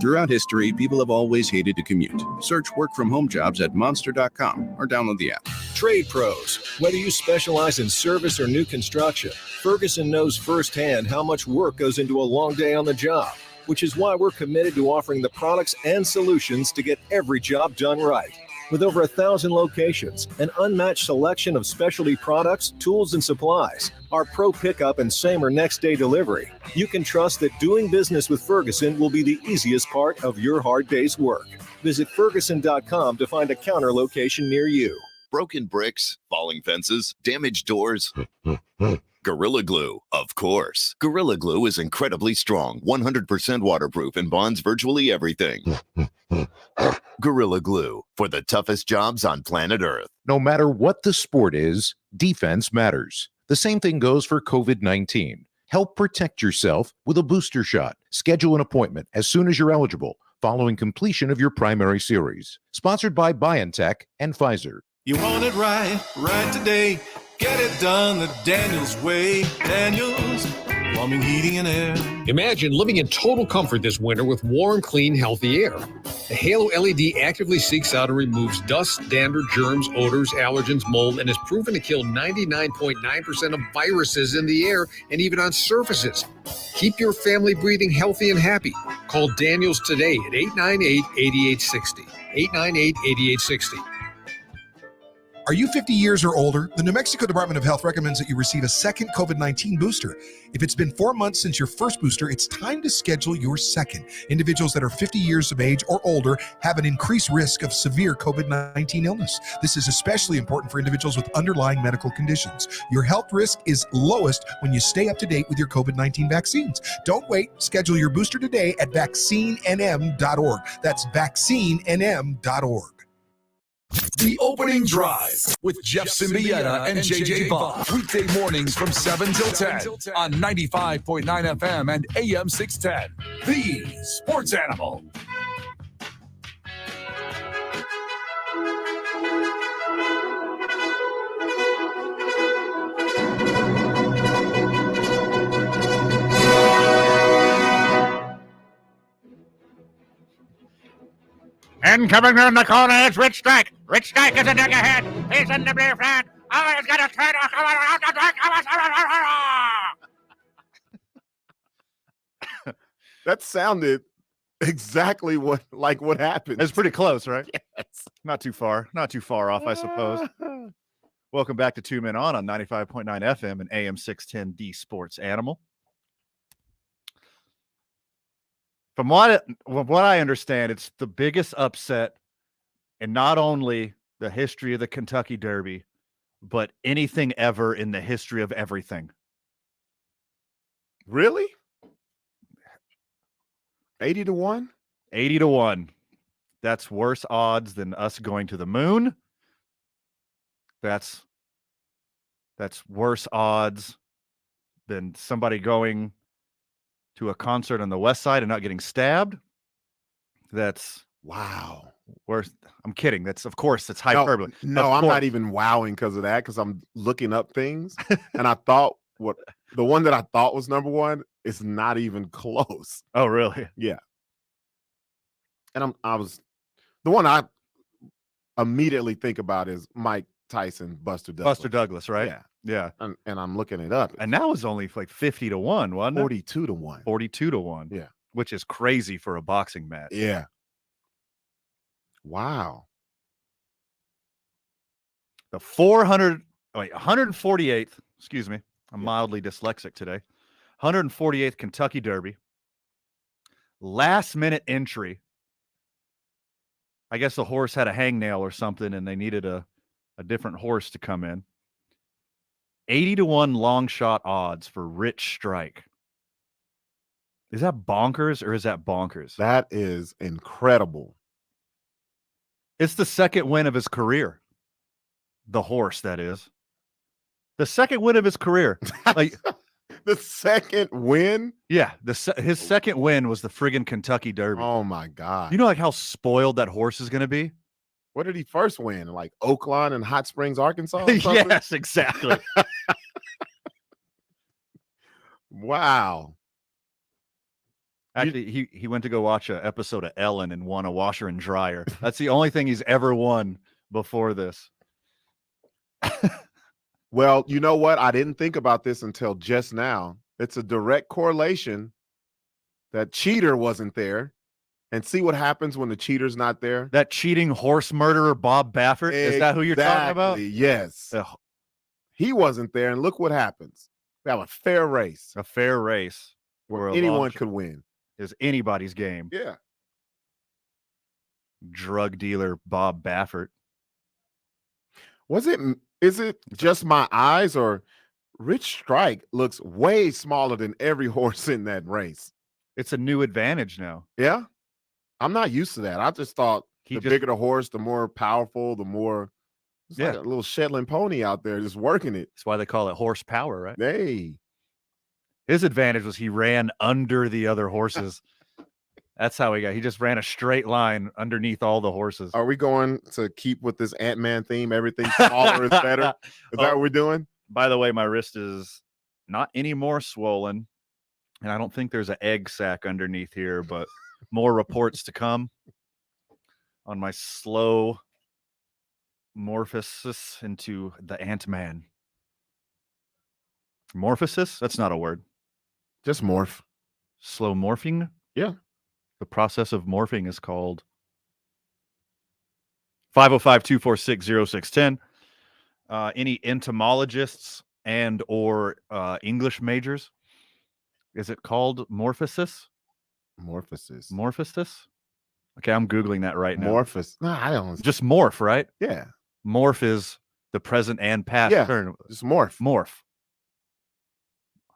Throughout history, people have always hated to commute. Search work from home jobs at monster.com or download the app. Trade pros. Whether you specialize in service or new construction, Ferguson knows firsthand how much work goes into a long day on the job, which is why we're committed to offering the products and solutions to get every job done right. With over 1,000 locations, an unmatched selection of specialty products, tools, and supplies, our pro pickup and same or next day delivery, you can trust that doing business with Ferguson will be the easiest part of your hard day's work. Visit Ferguson.com to find a counter location near you. Broken bricks, falling fences, damaged doors. Gorilla Glue, of course. Gorilla Glue is incredibly strong, 100% waterproof, and bonds virtually everything. Gorilla Glue, for the toughest jobs on planet Earth. No matter what the sport is, defense matters. The same thing goes for COVID-19. Help protect yourself with a booster shot. Schedule an appointment as soon as you're eligible, following completion of your primary series. Sponsored by BioNTech and Pfizer. You want it right today. Get it done the Daniels way. Daniels, plumbing, heating, and air. Imagine living in total comfort this winter with warm, clean, healthy air. The Halo LED actively seeks out and removes dust, dander, germs, odors, allergens, mold, and is proven to kill 99.9% of viruses in the air and even on surfaces. Keep your family breathing healthy and happy. Call Daniels today at 898-8860. 898-8860. Are you 50 years or older? The New Mexico Department of Health recommends that you receive a second COVID-19 booster. If it's been 4 months since your first booster, it's time to schedule your second. Individuals that are 50 years of age or older have an increased risk of severe COVID-19 illness. This is especially important for individuals with underlying medical conditions. Your health risk is lowest when you stay up to date with your COVID-19 vaccines. Don't wait. Schedule your booster today at vaccinenm.org. That's vaccinenm.org. The Opening Drive with Jeff Symbieta and JJ Bob. Weekday mornings from 7 till 10 on 95.9 FM and AM 610. The Sports Animal. And coming around the corner is Rich Strike. Rich Strike is a dig ahead. He's in the blue flag. Oh, he's got a turn. That sounded exactly what happened. It's pretty close, right? Yes. Not too far off, I suppose. Welcome back to 2 Men On 95.9 FM and AM 610 D Sports Animal. From what I understand, it's the biggest upset in not only the history of the Kentucky Derby, but anything ever in the history of everything. Really? 80-1? 80-1. That's worse odds than us going to the moon. That's worse odds than somebody going to a concert on the west side and not getting stabbed. That's wow. Worse. I'm kidding. That's hyperbole. No, I'm not even wowing because of that, because I'm looking up things and I thought the one that I thought was number one is not even close. Oh, really? Yeah. And the one I immediately think about is Mike Tyson, Buster Douglas. Buster Douglas, right? Yeah. And I'm looking it up. And now it's only like 50-1, wasn't it? 42-1. 42-1. Yeah. Which is crazy for a boxing match. Yeah. Wow. The 148th, excuse me, I'm mildly dyslexic today. 148th Kentucky Derby. Last minute entry. I guess the horse had a hangnail or something and they needed a different horse to come in. 80-1 long shot odds for Rich Strike. Is that bonkers or is that bonkers? That is incredible. It's the second win of his career. The horse, that is. The second win of his career. Like the second win? Yeah, his second win was the friggin' Kentucky Derby. Oh my God. You know like how spoiled that horse is going to be? What did he first win? Like Oaklawn and Hot Springs, Arkansas? Or something? Yes, exactly. Wow. Actually, he went to go watch an episode of Ellen and won a washer and dryer. That's the only thing he's ever won before this. Well, you know what? I didn't think about this until just now. It's a direct correlation that Cheater wasn't there. And see what happens when the cheater's not there? That cheating horse murderer, Bob Baffert? Is that who you're talking about? Yes. He wasn't there, and look what happens. We have a fair race. A fair race. Where anyone could win. Is anybody's game. Yeah. Drug dealer Bob Baffert. Is it just my eyes, or Rich Strike looks way smaller than every horse in that race? It's a new advantage now. Yeah. I'm not used to that. I just thought bigger the horse, the more powerful, the more like a little Shetland pony out there just working it. That's why they call it horsepower, right? Hey. His advantage was he ran under the other horses. That's how he just ran a straight line underneath all the horses. Are we going to keep with this Ant-Man theme? Everything smaller is better? Is that what we're doing? By the way, my wrist is not any more swollen. And I don't think there's an egg sac underneath here, but more reports to come on my slow morphosis into the Ant-Man. Morphosis? That's not a word. Just morph. Slow morphing? Yeah. The process of morphing is called 505-246-0610. Any entomologists and or English majors? Is it called morphosis? Morphosis? Okay, I'm Googling that right now. No, I don't. Just morph, right? Yeah. Morph is the present and past term. Just morph. Morph.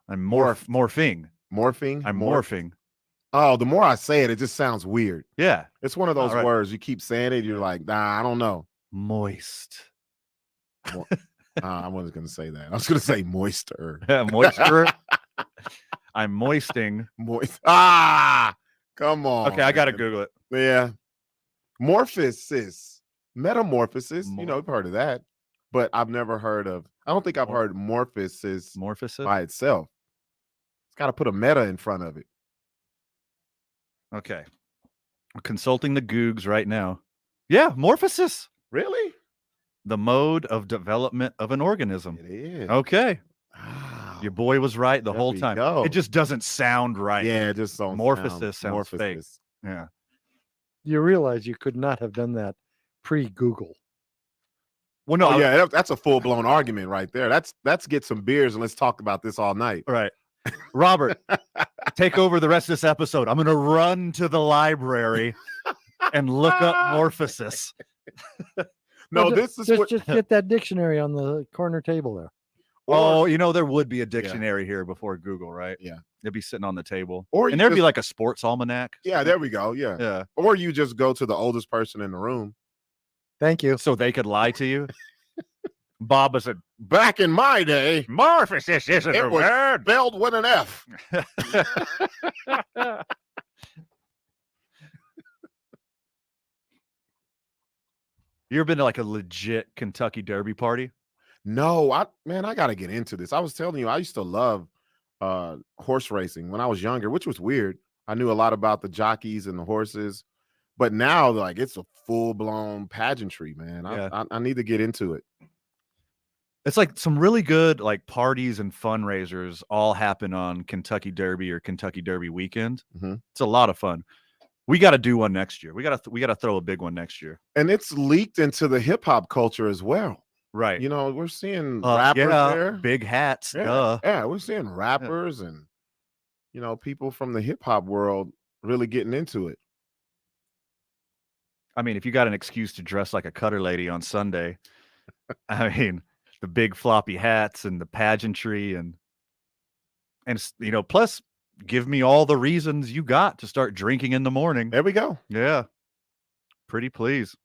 I'm morphing. Morphing? I'm morphing. Oh, the more I say it, it just sounds weird. Yeah. It's one of those words. You keep saying it, you're like, nah, I don't know. Moist. I wasn't going to say that. I was going to say moister. Moisture. I'm moisting. Moist. Ah, come on. Okay, I got to Google it. Yeah. Morphosis. Metamorphosis. You know, I've heard of that. But I've never heard of, I don't think I've heard morphosis by itself. It's got to put a meta in front of it. Okay. We're consulting the Googs right now. Yeah, morphosis. Really? The mode of development of an organism. It is. Okay. Wow. Your boy was right the whole time. Go. It just doesn't sound right. Yeah, it just sounds sounds fake. Yeah. You realize you could not have done that pre-Google. Well, no. That's a full-blown argument right there. Let's get some beers and let's talk about this all night. Right. Robert, take over the rest of this episode. I'm going to run to the library and look up morphosis. No, just get that dictionary on the corner table there. Oh, there would be a dictionary here before Google, right? Yeah. It'd be sitting on the table. And there'd be like a sports almanac. Yeah, there we go. Yeah. Yeah. Or you just go to the oldest person in the room. Thank you. So they could lie to you. Bob is back in my day. Morphosis isn't a word. Spelled with an F. You ever been to like a legit Kentucky Derby party? No, I got to get into this. I was telling you, I used to love horse racing when I was younger, which was weird. I knew a lot about the jockeys and the horses, but now like it's a full-blown pageantry, man. I need to get into it. It's like some really good like parties and fundraisers all happen on Kentucky Derby or Kentucky Derby weekend. Mm-hmm. It's a lot of fun. We got to do one next year. We got to throw a big one next year. And it's leaked into the hip hop culture as well. Right. You know, we're seeing rappers there. Big hats. Yeah, we're seeing rappers and, you know, people from the hip hop world really getting into it. I mean, if you got an excuse to dress like a cutter lady on Sunday, I mean, the big floppy hats and the pageantry and you know, plus give me all the reasons you got to start drinking in the morning. There we go. Yeah. Pretty please.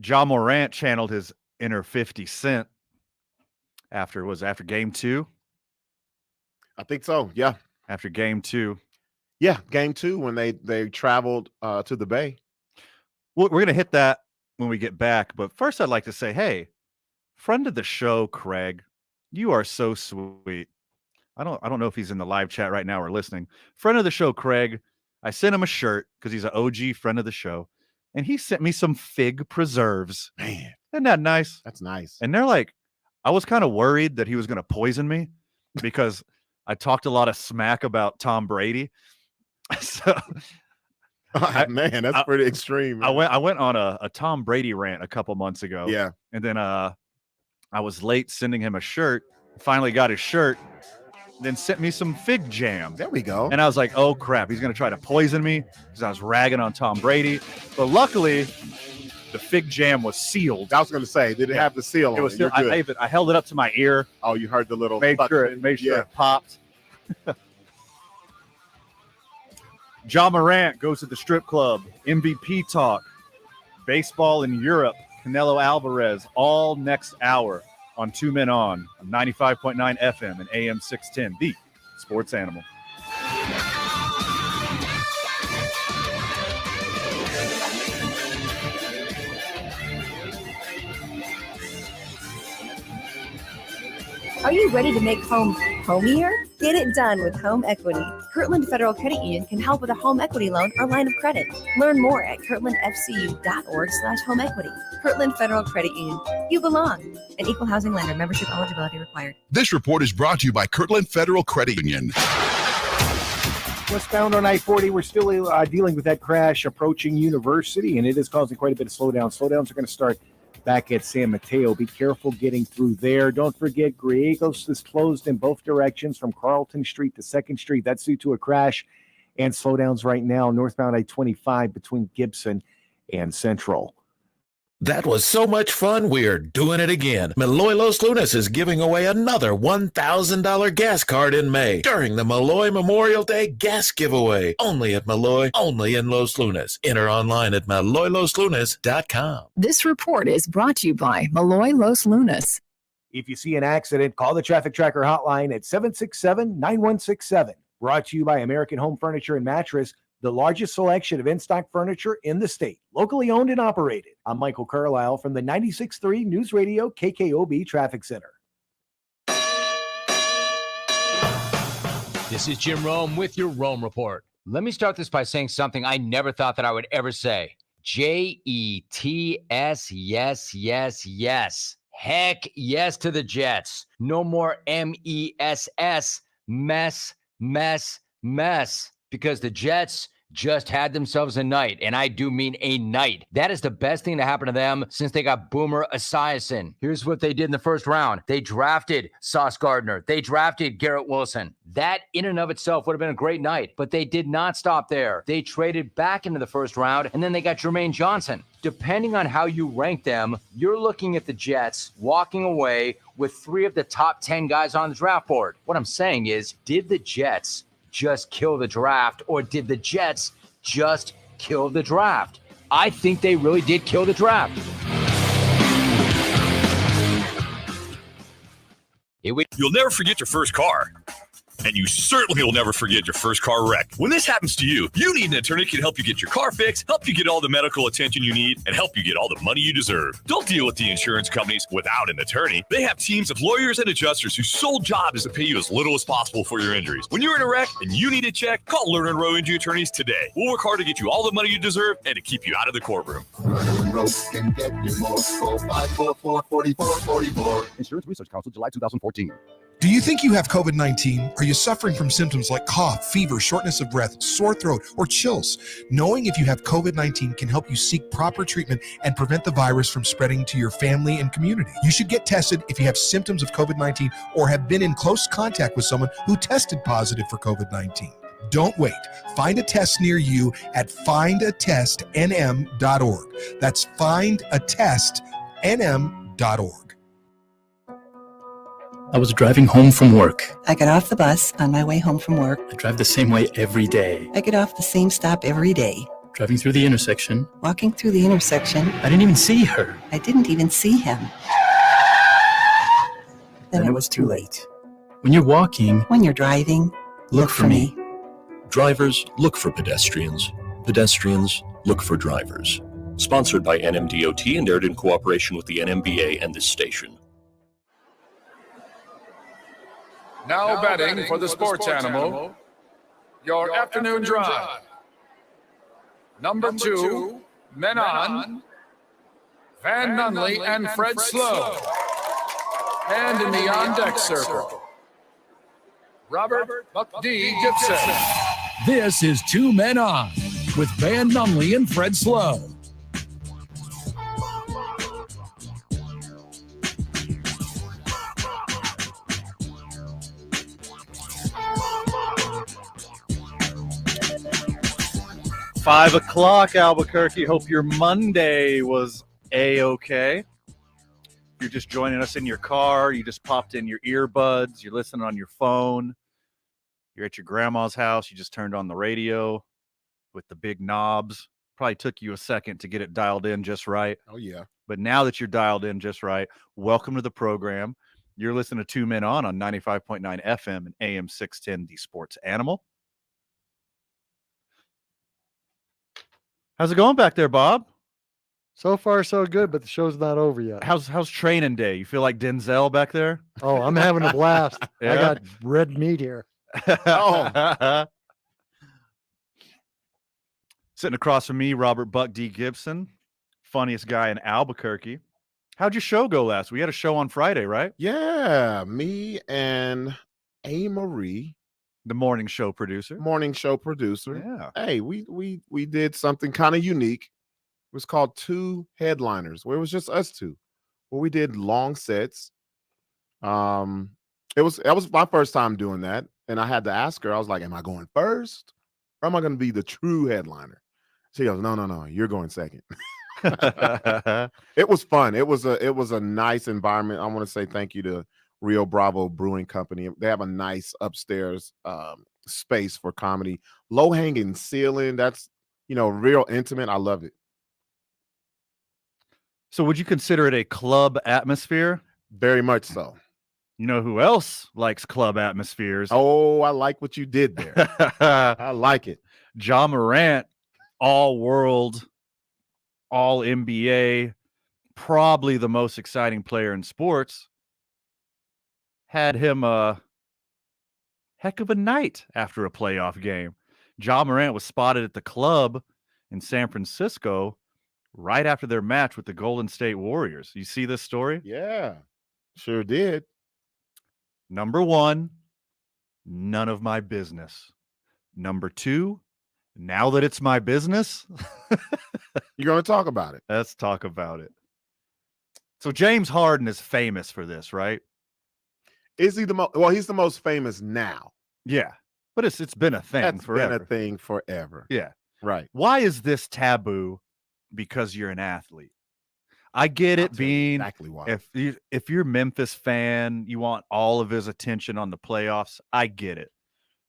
Ja Morant channeled his inner 50 Cent after game 2. I think so. Yeah. After game 2. Yeah, game 2 when they traveled to the Bay. Well, we're gonna hit that when we get back, but first I'd like to say, hey, friend of the show, Craig, you are so sweet. I don't know if he's in the live chat right now or listening. Friend of the show, Craig. I sent him a shirt because he's an OG friend of the show, and he sent me some fig preserves. Man, isn't that nice? That's nice. And they're like, I was kind of worried that he was gonna poison me because I talked a lot of smack about Tom Brady. So, man, that's pretty extreme. Man. I went on a Tom Brady rant a couple months ago. Yeah, and then I was late sending him a shirt. Finally got his shirt. Then sent me some fig jam. There we go. And I was like, oh crap, he's gonna try to poison me because I was ragging on Tom Brady. But luckily, the fig jam was sealed. I was gonna say, did it have the seal on it? Was it? still, I held it up to my ear. Oh, you heard the little. Made sure it popped. Ja Morant goes to the strip club. MVP talk. Baseball in Europe. Canelo Alvarez. All next hour on 2 Men On 95.9 FM and AM 610. The Sports Animal. Are you ready to make home homier? Get it done with home equity. Kirtland Federal Credit Union can help with a home equity loan or line of credit. Learn more at kirtlandfcu.org/home equity. Kirtland Federal Credit Union. You belong. An equal housing lender. Membership eligibility required. This report is brought to you by Kirtland Federal Credit Union. Westbound on I-40, we're still dealing with that crash approaching University, and it is causing quite a bit of slowdown. Slowdowns are going to start back at San Mateo. Be careful getting through there. Don't forget, Griegos is closed in both directions from Carlton Street to 2nd Street. That's due to a crash and slowdowns right now. Northbound I-25 between Gibson and Central. That was so much fun, we're doing it again. Malloy Los Lunas is giving away another $1,000 gas card in May during the Malloy Memorial Day gas giveaway. Only at Malloy, only in Los Lunas. Enter online at MalloyLosLunas.com. This report is brought to you by Malloy Los Lunas. If you see an accident, call the Traffic Tracker hotline at 767-9167. Brought to you by American Home Furniture and Mattress, the largest selection of in-stock furniture in the state, locally owned and operated. I'm Michael Carlisle from the 96.3 News Radio KKOB Traffic Center. This is Jim Rome with your Rome Report. Let me start this by saying something I never thought that I would ever say. Jets, yes, yes, yes. Heck yes to the Jets. No more MESS, mess, mess, mess. Because the Jets just had themselves a night, and I do mean a night. That is the best thing to happen to them since they got Boomer Esiason. Here's what they did in the first round. They drafted Sauce Gardner. They drafted Garrett Wilson. That in and of itself would have been a great night, but they did not stop there. They traded back into the first round, and then they got Jermaine Johnson. Depending on how you rank them, you're looking at the Jets walking away with 3 of the top 10 guys on the draft board. What I'm saying is, did the Jets just kill the draft, or did the Jets just kill the draft? I think they really did kill the draft. You'll never forget your first car. And you certainly will never forget your first car wreck. When this happens to you, you need an attorney who can help you get your car fixed, help you get all the medical attention you need, and help you get all the money you deserve. Don't deal with the insurance companies without an attorney. They have teams of lawyers and adjusters whose sole job is to pay you as little as possible for your injuries. When you're in a wreck and you need a check, call Lerner and Rowe Injury Attorneys today. We'll work hard to get you all the money you deserve and to keep you out of the courtroom. Can get you more. 454-4444. Insurance Research Council, July 2014. Do you think you have COVID-19? Are you suffering from symptoms like cough, fever, shortness of breath, sore throat, or chills? Knowing if you have COVID-19 can help you seek proper treatment and prevent the virus from spreading to your family and community. You should get tested if you have symptoms of COVID-19 or have been in close contact with someone who tested positive for COVID-19. Don't wait. Find a test near you at findatestnm.org. That's findatestnm.org. I was driving home from work. I got off the bus on my way home from work. I drive the same way every day. I get off the same stop every day. Driving through the intersection. Walking through the intersection. I didn't even see her. I didn't even see him. Then it was too late. When you're walking, when you're driving, look for me. Drivers, look for pedestrians. Pedestrians, look for drivers. Sponsored by NMDOT and aired in cooperation with the NMBA and this station. Now betting for the sports animal, your afternoon drive. Number 2, men on, Van Nunley and Fred Slow. And in the on-deck circle, Robert Buck D. Gibson. This is 2 Men On with Van Nunley and Fred Slow. Five o'clock, Albuquerque. Hope your Monday was A-okay. If you're just joining us in your car, you just popped in your earbuds, you're listening on your phone, you're at your grandma's house, you just turned on the radio with the big knobs. Probably took you a second to get it dialed in just right. Oh, yeah. But now that you're dialed in just right, welcome to the program. You're listening to 2 Men On 95.9 FM and AM 610, the Sports Animal. How's it going back there, Bob? So far, so good, but the show's not over yet. How's training day? You feel like Denzel back there? Oh, I'm having a blast. Yeah? I got red meat here. Oh. Sitting across from me, Robert Buck D. Gibson, funniest guy in Albuquerque. How'd your show go last? We had a show on Friday, right? Yeah, me and A. Marie, the morning show producer. Yeah. Hey, we did something kind of unique. It was called 2 Headliners, where it was just us two. Where we did long sets. That was my first time doing that, and I had to ask her. I was like, "Am I going first, or am I going to be the true headliner?" She goes, "No, you're going second." It was fun. It was a nice environment. I want to say thank you to Rio Bravo Brewing Company. They have a nice upstairs space for comedy. Low hanging ceiling. That's real intimate. I love it. So would you consider it a club atmosphere? Very much so. You know who else likes club atmospheres? Oh, I like what you did there. I like it. Ja Morant, all-world, all-NBA, probably the most exciting player in sports, had him a heck of a night after a playoff game. Ja Morant was spotted at the club in San Francisco right after their match with the Golden State Warriors. You see this story? Yeah, sure did. Number 1, none of my business. Number 2, now that it's my business. You're going to talk about it. Let's talk about it. So James Harden is famous for this, right? Is he the most? Well, he's the most famous now. Yeah, but it's been a thing That's forever. been a thing forever. Yeah. Right. Why is this taboo? Because you're an athlete. I get it being exactly why. If you're a Memphis fan, you want all of his attention on the playoffs. I get it.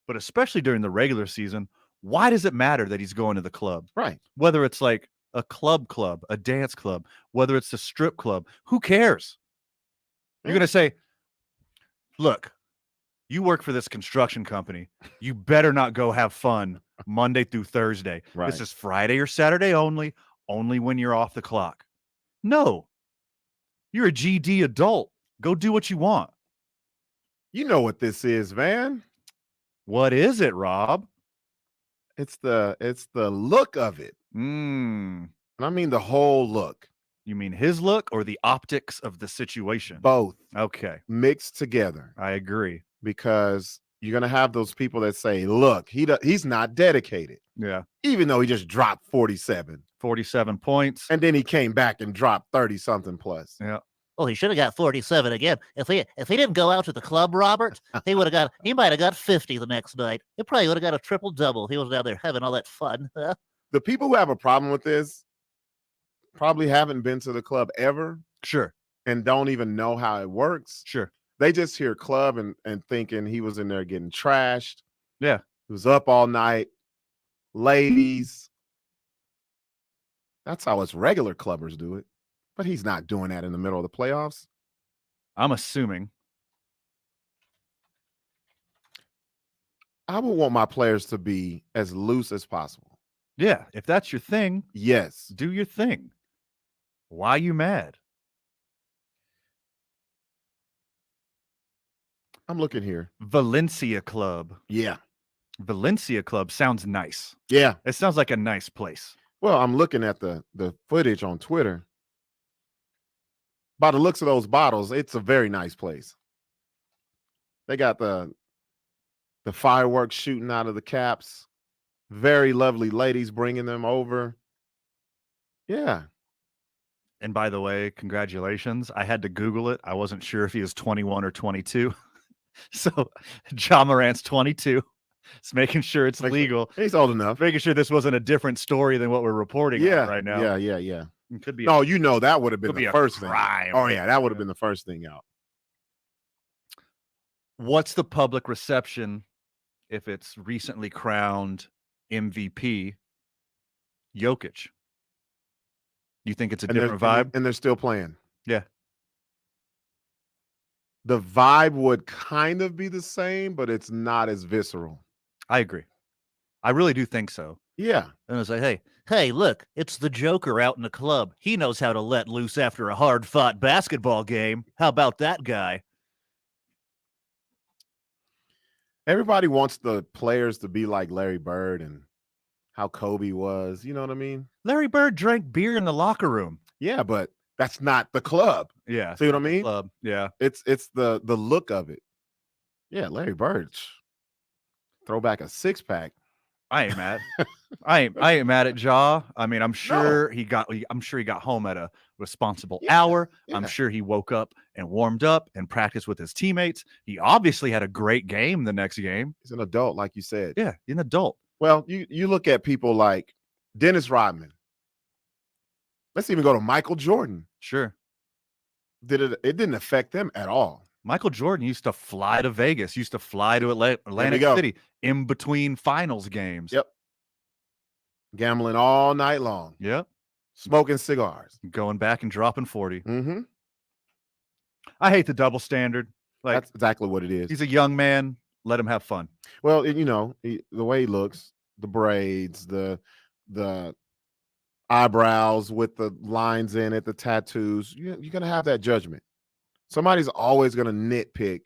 But especially during the regular season, why does it matter that he's going to the club? Right. Whether it's like a club, a dance club, whether it's a strip club, who cares? You're going to say, look, you work for this construction company. You better not go have fun Monday through Thursday. Right. This is Friday or Saturday only when you're off the clock. No, you're a GD adult. Go do what you want. You know what this is, Van. What is it, Rob? It's the look of it. And I mean the whole look. You mean his look or the optics of the situation? Both. Okay. Mixed together. I agree. Because you're going to have those people that say, look, he's not dedicated. Yeah. Even though he just dropped 47. 47 points. And then he came back and dropped 30-something plus. Yeah. Well, he should have got 47 again. If he didn't go out to the club, Robert, he might have got 50 the next night. He probably would have got a triple-double. He was down there having all that fun. The people who have a problem with this probably haven't been to the club ever. Sure. And don't even know how it works. Sure. They just hear club and thinking he was in there getting trashed. Yeah. He was up all night. Ladies. That's how us regular clubbers do it. But he's not doing that in the middle of the playoffs. I'm assuming. I would want my players to be as loose as possible. Yeah. If that's your thing, yes, do your thing. Why you mad? I'm looking here. Valencia Club. Yeah. Valencia Club sounds nice. Yeah. It sounds like a nice place. Well, I'm looking at the footage on Twitter. By the looks of those bottles, it's a very nice place. They got the fireworks shooting out of the caps. Very lovely ladies bringing them over. Yeah. And by the way, congratulations. I had to Google it. I wasn't sure if he was 21 or 22. So Ja Morant's 22. It's making sure it's legal. He's old enough. Making sure this wasn't a different story than what we're reporting on right now. Yeah. It could be. No, that would have been the first thing. Crime. Oh, yeah, that would have been the first thing out. What's the public reception if it's recently crowned MVP Jokic? You think it's a different vibe? And they're still playing. Yeah. The vibe would kind of be the same, but it's not as visceral. I agree. I really do think so. Yeah. And it's like, hey, look, it's the Joker out in the club. He knows how to let loose after a hard-fought basketball game. How about that guy? Everybody wants the players to be like Larry Bird and how Kobe was. You know what I mean? Larry Bird drank beer in the locker room. Yeah, but that's not the club. Yeah. See what I mean? Club. Yeah. It's the look of it. Yeah, Larry Bird. Throw back a six-pack. I ain't mad. I ain't mad at Ja. I mean, I'm sure he got home at a responsible hour. Yeah. I'm sure he woke up and warmed up and practiced with his teammates. He obviously had a great game the next game. He's an adult, like you said. Yeah, he's an adult. Well, you look at people like Dennis Rodman. Let's even go to Michael Jordan. Sure. It didn't affect them at all. Michael Jordan used to fly to Vegas, used to fly to Atlantic City in between finals games. Yep. Gambling all night long. Yep. Smoking cigars. Going back and dropping 40. Mm-hmm. I hate the double standard. Like, that's exactly what it is. He's a young man. Let him have fun. Well, the way he looks, the braids, the eyebrows with the lines in it, the tattoos, you're going to have that judgment. Somebody's always going to nitpick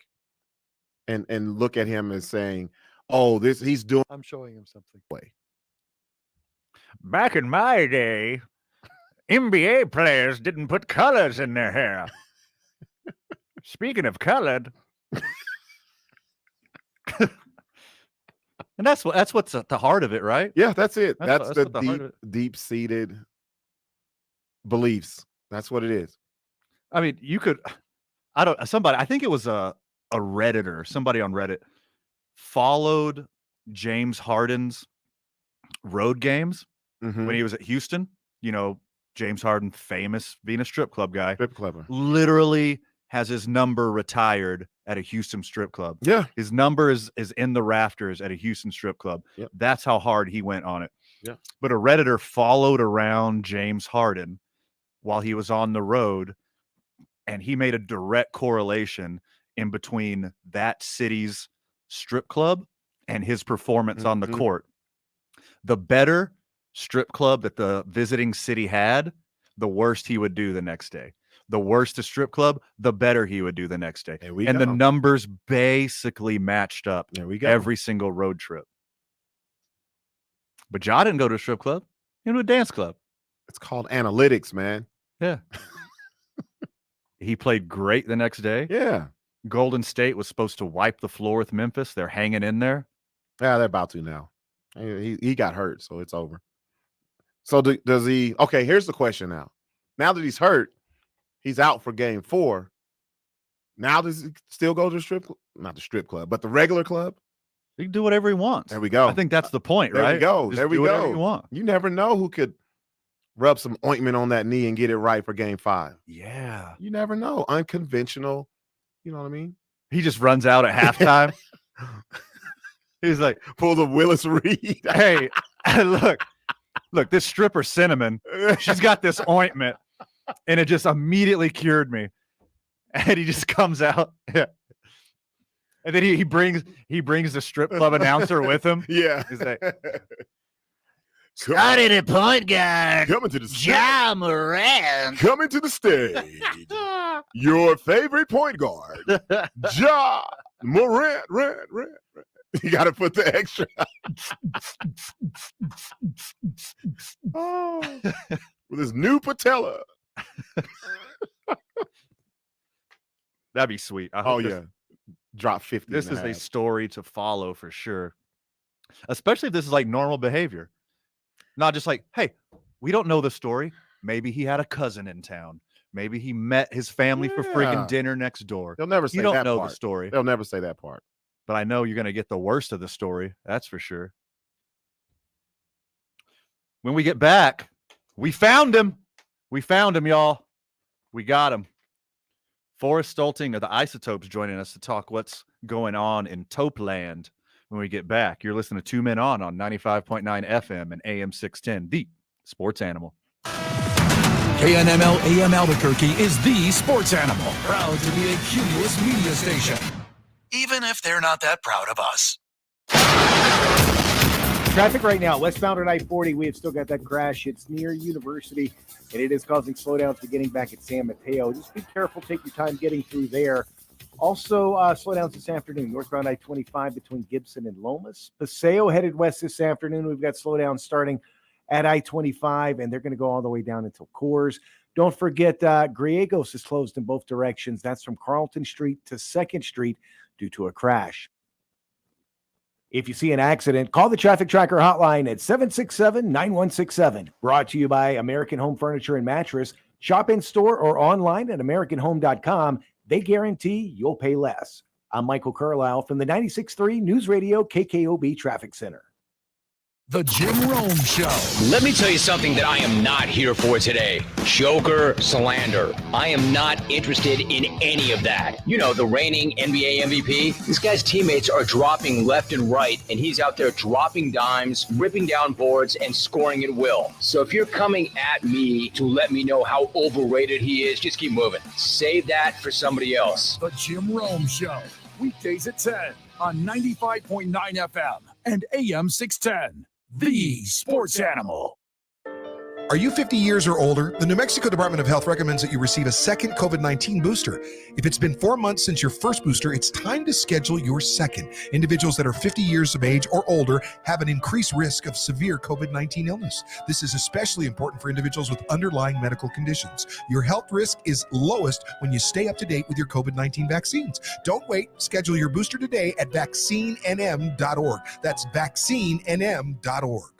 and look at him as saying, oh, he's doing. I'm showing him something. Back in my day, NBA players didn't put colors in their hair. Speaking of colored. And that's what's at the heart of it, right? Yeah, that's it. That's the deep-seated beliefs. That's what it is. I mean, I think it was a Redditor, somebody on Reddit followed James Harden's road games when he was at Houston. James Harden, famous being a strip club guy. Strip clubber. Literally has his number retired at a Houston strip club. Yeah. His number is in the rafters at a Houston strip club. Yep. That's how hard he went on it. Yeah. But a Redditor followed around James Harden while he was on the road, and he made a direct correlation in between that city's strip club and his performance on the court. The better strip club that the visiting city had, the worse he would do the next day. The worse the strip club, the better he would do the next day. And the numbers basically matched up every single road trip. But Ja didn't go to a strip club. He went to a dance club. It's called analytics, man. Yeah. He played great the next day. Yeah. Golden State was supposed to wipe the floor with Memphis. They're hanging in there. Yeah, they're about to now. He got hurt, so it's over. So does he? Okay, here's the question now. Now that he's hurt, he's out for game 4. Now does he still go to the strip club? Not the strip club, but the regular club? He can do whatever he wants. There we go. I think that's the point, There right? we go. Just There we do whatever go. you want. You never know who could rub some ointment on that knee and get it right for game 5. Yeah. You never know. Unconventional. You know what I mean? He just runs out at halftime. He's like, pull the Willis Reed. Hey, look, this stripper Cinnamon, she's got this ointment, and it just immediately cured me. And he just comes out. Yeah. And then he brings the strip club announcer with him. Yeah. He's like, Starting at point guard, coming to the stage. Ja Morant. Coming to the stage. Your favorite point guard, Ja Morant. You got to put the extra. Oh, with his new patella. that'd be sweet. I Oh hope yeah, drop 50. This is a story to follow for sure. Especially if this is like normal behavior. Not just like, hey, we don't know the story. Maybe he had a cousin in town. Maybe he met his family for friggin' dinner next door. They'll never say you don't that know part. the story. They'll never say that part. But I know you're going to get the worst of the story. That's for sure. When we get back, we found him. We found him, y'all. We got him. Forest Stulting of the Isotopes joining us to talk what's going on in Tope Land when we get back. You're listening to 2 Men On 95.9 FM and AM 610, the sports animal. KNML AM Albuquerque is the sports animal. Proud to be a Cumulus media station. Even if they're not that proud of us. Traffic right now, westbound on I-40. We have still got that crash. It's near University, and it is causing slowdowns beginning back at San Mateo. Just be careful. Take your time getting through there. Also, slowdowns this afternoon. Northbound I-25 between Gibson and Lomas. Paseo headed west this afternoon. We've got slowdowns starting at I-25, and they're going to go all the way down until Coors. Don't forget, Griegos is closed in both directions. That's from Carlton Street to 2nd Street due to a crash. If you see an accident, call the Traffic Tracker hotline at 767-9167. Brought to you by American Home Furniture and Mattress. Shop in store or online at AmericanHome.com. They guarantee you'll pay less. I'm Michael Carlisle from the 96.3 News Radio KKOB Traffic Center. The Jim Rome Show. Let me tell you something that I am not here for today. Joker slander. I am not interested in any of that. You know, the reigning NBA MVP. This guy's teammates are dropping left and right, and he's out there dropping dimes, ripping down boards, and scoring at will. So if you're coming at me to let me know how overrated he is, just keep moving. Save that for somebody else. The Jim Rome Show. Weekdays at 10 on 95.9 FM and AM 610. The sports animal. Are you 50 years or older? The New Mexico Department of Health recommends that you receive a second COVID-19 booster. If it's been 4 months since your first booster, it's time to schedule your second. Individuals that are 50 years of age or older have an increased risk of severe COVID-19 illness. This is especially important for individuals with underlying medical conditions. Your health risk is lowest when you stay up to date with your COVID-19 vaccines. Don't wait. Schedule your booster today at vaccinenm.org. That's vaccinenm.org.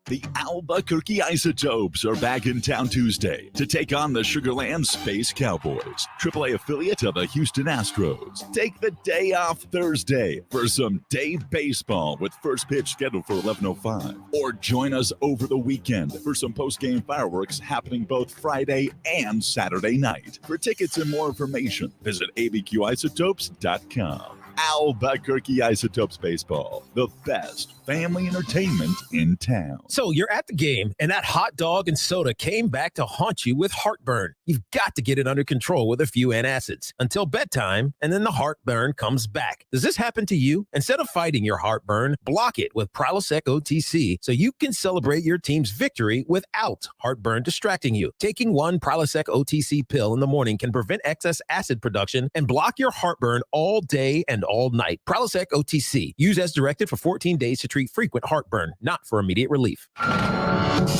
The Albuquerque Isotopes are back in town Tuesday to take on the Sugar Land Space Cowboys, AAA affiliate of the Houston Astros. Take the day off Thursday for some day baseball with first pitch scheduled for 11:05. Or join us over the weekend for some post-game fireworks happening both Friday and Saturday night. For tickets and more information, visit abqisotopes.com. Albuquerque Isotopes Baseball, the best family entertainment in town. So you're at the game, and that hot dog and soda came back to haunt you with heartburn. You've got to get it under control with a few antacids until bedtime, and then the heartburn comes back. Does this happen to you? Instead of fighting your heartburn, block it with Prilosec OTC so you can celebrate your team's victory without heartburn distracting you. Taking one Prilosec OTC pill in the morning can prevent excess acid production and block your heartburn all day and all night. Prilosec OTC. Use as directed for 14 days to treat treat frequent heartburn, not for immediate relief.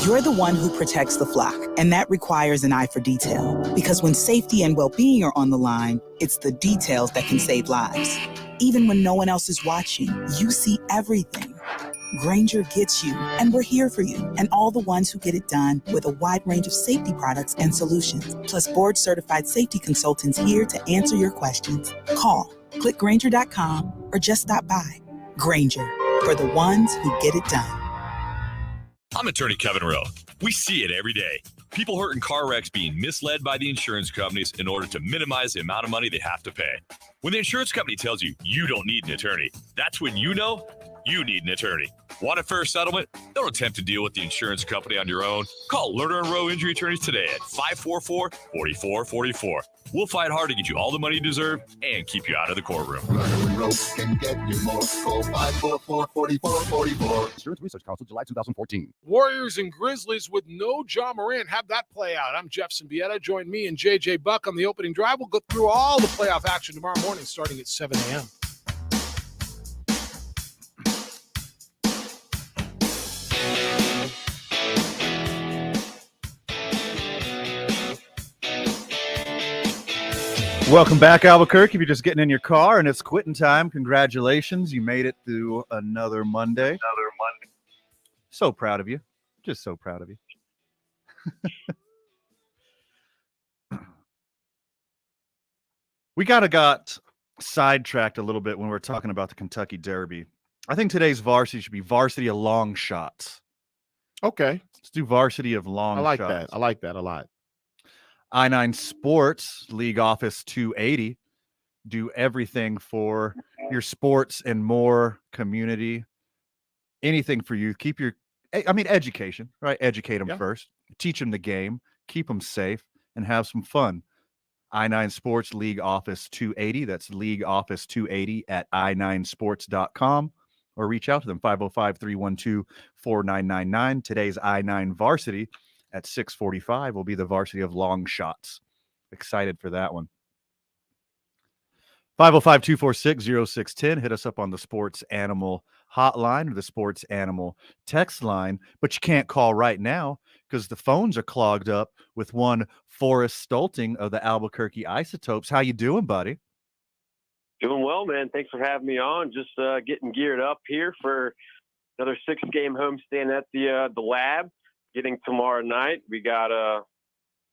You're the one who protects the flock, and that requires an eye for detail. Because when safety and well-being are on the line, it's the details that can save lives. Even when no one else is watching, you see everything. Grainger gets you, and we're here for you, and all the ones who get it done with a wide range of safety products and solutions, plus board-certified safety consultants here to answer your questions. Call, click Grainger.com, or just stop by. Grainger, for the ones who get it done. I'm attorney Kevin Rowe. We see it every day. People hurt in car wrecks being misled by the insurance companies in order to minimize the amount of money they have to pay. When the insurance company tells you you don't need an attorney, that's when you know you need an attorney. Want a fair settlement? Don't attempt to deal with the insurance company on your own. Call Lerner & Rowe Injury Attorneys today at 544-4444. We'll fight hard to get you all the money you deserve and keep you out of the courtroom. Can get you more. Call 544-4444. Insurance Research Council, July 2014. Warriors and Grizzlies with no Ja Morant. Have that play out. I'm Jeff Symbieta. Join me and JJ Buck on the opening drive. We'll go through all the playoff action tomorrow morning starting at 7 a.m. Welcome back, Albuquerque. If you're just getting in your car and it's quitting time, congratulations. You made it through another Monday. So proud of you. Just so proud of you. We got sidetracked a little bit when we were talking about the Kentucky Derby. I think today's varsity should be varsity of long shots. Okay. Let's do varsity of long shots. I like that a lot. I9 Sports League Office 280. Do everything for your sports and more community. Anything for you. Keep your, education, right? Educate them first. Teach them the game. Keep them safe and have some fun. I9 Sports League Office 280. That's League Office 280 at i9sports.com or reach out to them 505-312-4999. Today's I9 Varsity at 6:45 will be the varsity of long shots. Excited for that one. 505-246-0610. Hit us up on the Sports Animal hotline or the Sports Animal text line. But you can't call right now because the phones are clogged up with one Forest Stulting of the Albuquerque Isotopes. How you doing, buddy? Doing well, man. Thanks for having me on. Just getting geared up here for another 6-game homestand at the lab. Getting tomorrow night. We got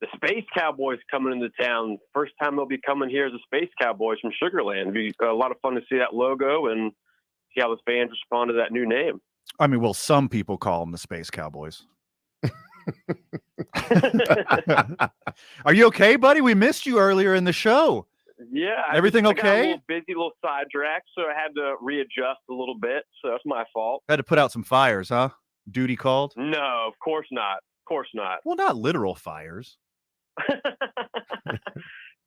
the Space Cowboys coming into town. First time they'll be coming here as the Space Cowboys from Sugar Land. It'll be a lot of fun to see that logo and see how the fans respond to that new name. I mean, well, some people call them the Space Cowboys. Are you okay, buddy? We missed you earlier in the show. Yeah. Everything I okay? got a little busy, little sidetrack, so I had to readjust a little bit. So that's my fault. Had to put out some fires, huh? Duty called? No, of course not. Of course not. Well, not literal fires.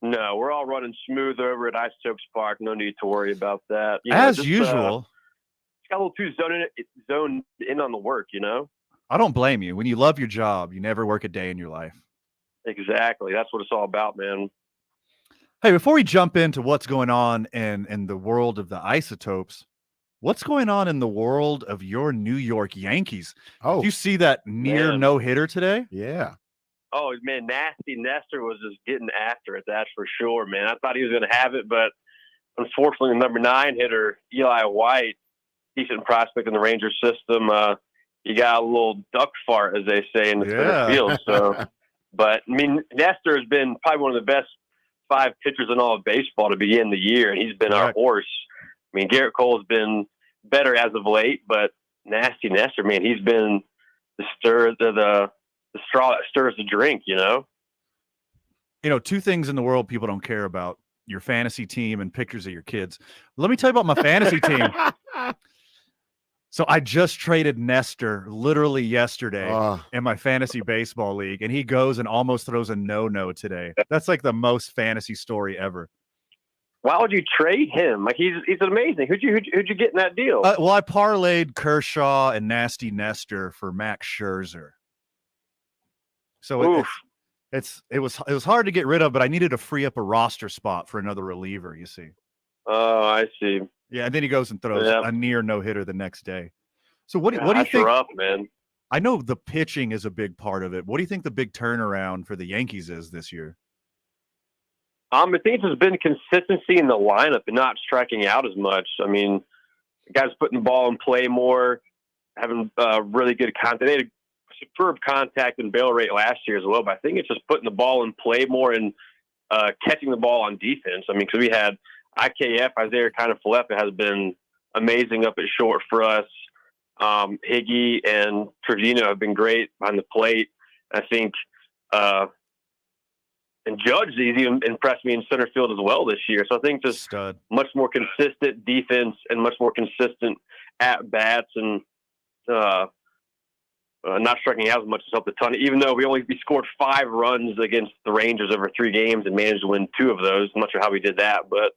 No, we're all running smooth over at Isotopes Park. No need to worry about that. As usual. It's got a little too zoned in on the work, you know? I don't blame you. When you love your job, you never work a day in your life. Exactly. That's what it's all about, man. Hey, before we jump into what's going on in the world of the Isotopes, what's going on in the world of your New York Yankees? Oh, did you see that near no-hitter today? Yeah. Oh, man, Nasty Nestor was just getting after it, that's for sure, man. I thought he was going to have it, but unfortunately, the number 9 hitter, Eli White, decent prospect in the Ranger system, he got a little duck fart, as they say, in the center field. So, but, I mean, Nestor has been probably one of the best 5 pitchers in all of baseball to begin the year, and he's been our horse. I mean, Garrett Cole's been better as of late, but Nasty Nestor, man, he's been the straw that stirs the drink, you know? You know, 2 things in the world people don't care about: your fantasy team and pictures of your kids. Let me tell you about my fantasy team. So I just traded Nestor literally yesterday in my fantasy baseball league, and he goes and almost throws a no-no today. That's like the most fantasy story ever. Why would you trade him? Like he's amazing. Who'd you get in that deal? Well, I parlayed Kershaw and Nasty Nestor for Max Scherzer. So it was hard to get rid of, but I needed to free up a roster spot for another reliever. You see? Oh, I see. Yeah, and then he goes and throws a near no hitter the next day. So what do you That's think? rough, man. I know the pitching is a big part of it. What do you think the big turnaround for the Yankees is this year? I think there's been consistency in the lineup and not striking out as much. I mean, the guys putting the ball in play more, having really good contact. They had a superb contact and barrel rate last year as well, but I think it's just putting the ball in play more and catching the ball on defense. I mean, because we had IKF, Isaiah kind of Falefa has been amazing up at short for us. Higgy and Trevino have been great behind the plate. I think and Judge even impressed me in center field as well this year. So I think just much more consistent defense and much more consistent at bats and not striking out as much has helped a ton. Even though we scored 5 runs against the Rangers over 3 games and managed to win 2 of those. I'm not sure how we did that, but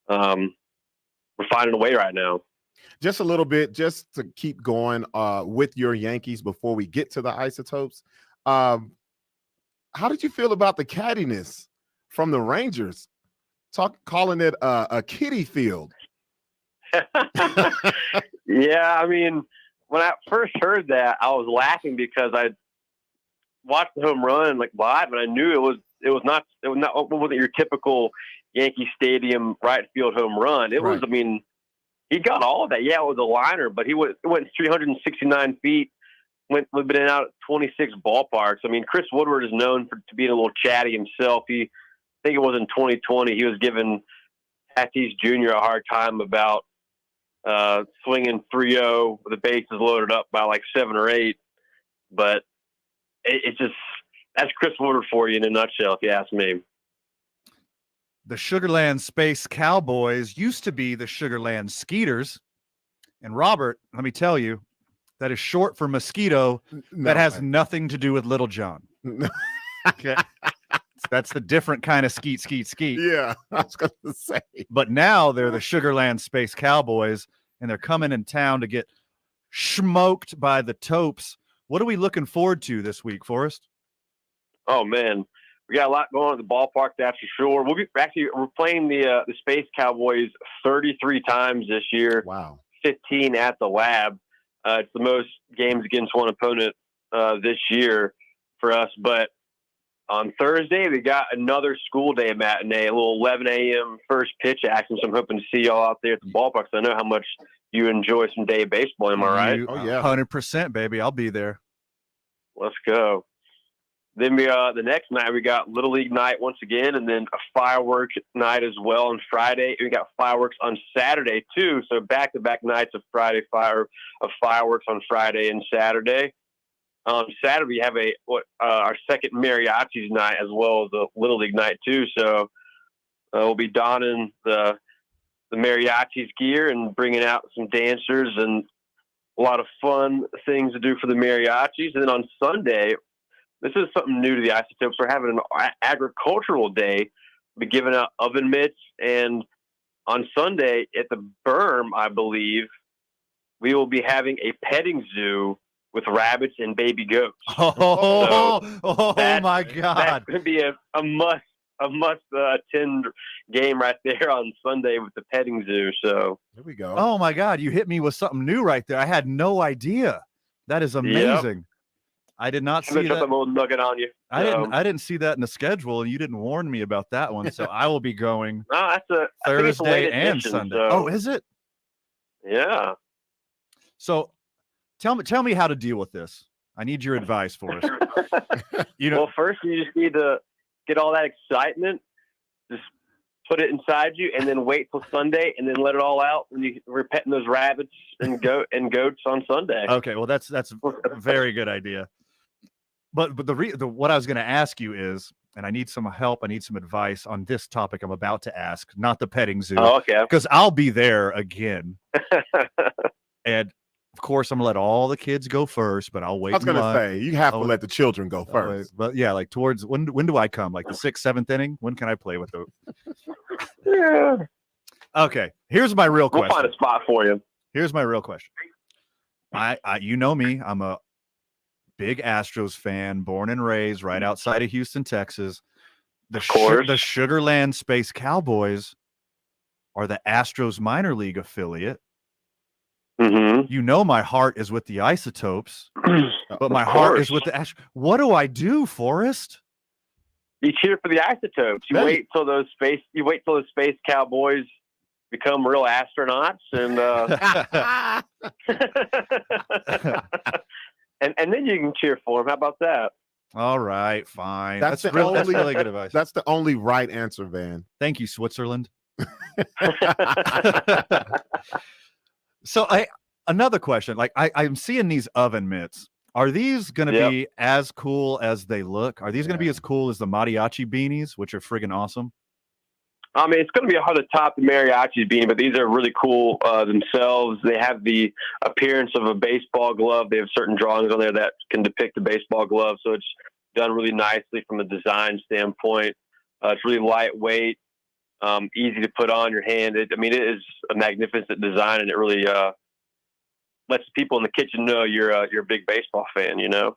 we're finding a way right now. Just a little bit, just to keep going with your Yankees before we get to the Isotopes. How did you feel about the cattiness from the Rangers? Calling it a kiddie field. Yeah, I mean, when I first heard that, I was laughing because I watched the home run live, and I knew it wasn't your typical Yankee Stadium right field home run. It was, I mean, he got all of that. Yeah, it was a liner, but it went 369 feet. Been in and out at 26 ballparks. I mean, Chris Woodward is known to being a little chatty himself. I think it was in 2020, he was giving Tatis Jr. a hard time about swinging 3-0 with the bases loaded up by like 7 or 8. But it's just, that's Chris Woodward for you in a nutshell, if you ask me. The Sugarland Space Cowboys used to be the Sugarland Skeeters. And Robert, let me tell you, that is short for mosquito. That has nothing to do with Little John. Okay. That's the different kind of skeet. Yeah, I was going to say. But now they're the Sugarland Space Cowboys, and they're coming in town to get smoked by the Topes. What are we looking forward to this week, Forrest? Oh, man. We got a lot going on at the ballpark, that's for sure. We're playing the Space Cowboys 33 times this year. Wow. 15 at the Lab. It's the most games against one opponent this year for us. But on Thursday, we got another school day matinee, a little 11 a.m. first pitch action. So I'm hoping to see y'all out there at the ballpark. So I know how much you enjoy some day baseball. Am I right? Oh, yeah. 100%, baby. I'll be there. Let's go. Then the next night we got Little League night once again, and then a fireworks night as well on Friday. We got fireworks on Saturday too, so back-to-back nights of fireworks on Friday and Saturday. On Saturday we have our second mariachis night as well as the Little League night too. So we'll be donning the mariachis gear and bringing out some dancers and a lot of fun things to do for the mariachis. And then on Sunday, this is something new to the Isotopes. We're having an agricultural day. We'll be giving out oven mitts. And on Sunday at the berm, I believe, we will be having a petting zoo with rabbits and baby goats. Oh my God. That's going to be a must attend game right there on Sunday with the petting zoo. So there we go. Oh my God. You hit me with something new right there. I had no idea. That is amazing. Yep. I did not see that. A little nugget on you. I didn't see that in the schedule, and you didn't warn me about that one. So I will be going Thursday and Sunday. So. Oh, is it? Yeah. So tell me how to deal with this. I need your advice for us. Well, first you just need to get all that excitement, just put it inside you, and then wait till Sunday, and then let it all out when we're petting those rabbits and goats on Sunday. Okay, well that's a very good idea. But what I was going to ask you is, and I need some help, I need some advice on this topic I'm about to ask, not the petting zoo. Oh, okay. Because I'll be there again. And of course, I'm going to let all the kids go first, but I'll wait. I was going to say, you have to let the children go first. But yeah, like towards when do I come? Like the 6th, 7th inning? When can I play with those? Yeah. Okay, here's my real question. We'll find a spot for you. Here's my real question. You know me, I'm a big Astros fan, born and raised right outside of Houston, Texas. The Sugarland Space Cowboys are the Astros minor league affiliate. Mm-hmm. You know my heart is with the Isotopes, but my heart is with the Ash. What do I do, Forrest? You cheer for the Isotopes. You wait till those space cowboys become real astronauts, and and then you can cheer for them. How about that? All right, fine. That's really good advice. That's the only right answer, Van. Thank you, Switzerland. So another question. Like I'm seeing these oven mitts. Are these going to be as cool as they look? Are these going to be as cool as the mariachi beanies, which are friggin' awesome? I mean, it's going to be hard to top the mariachi beanie, but these are really cool themselves. They have the appearance of a baseball glove. They have certain drawings on there that can depict a baseball glove, so it's done really nicely from a design standpoint. It's really lightweight, easy to put on your hand. It is a magnificent design, and it really lets people in the kitchen know you're a big baseball fan, you know?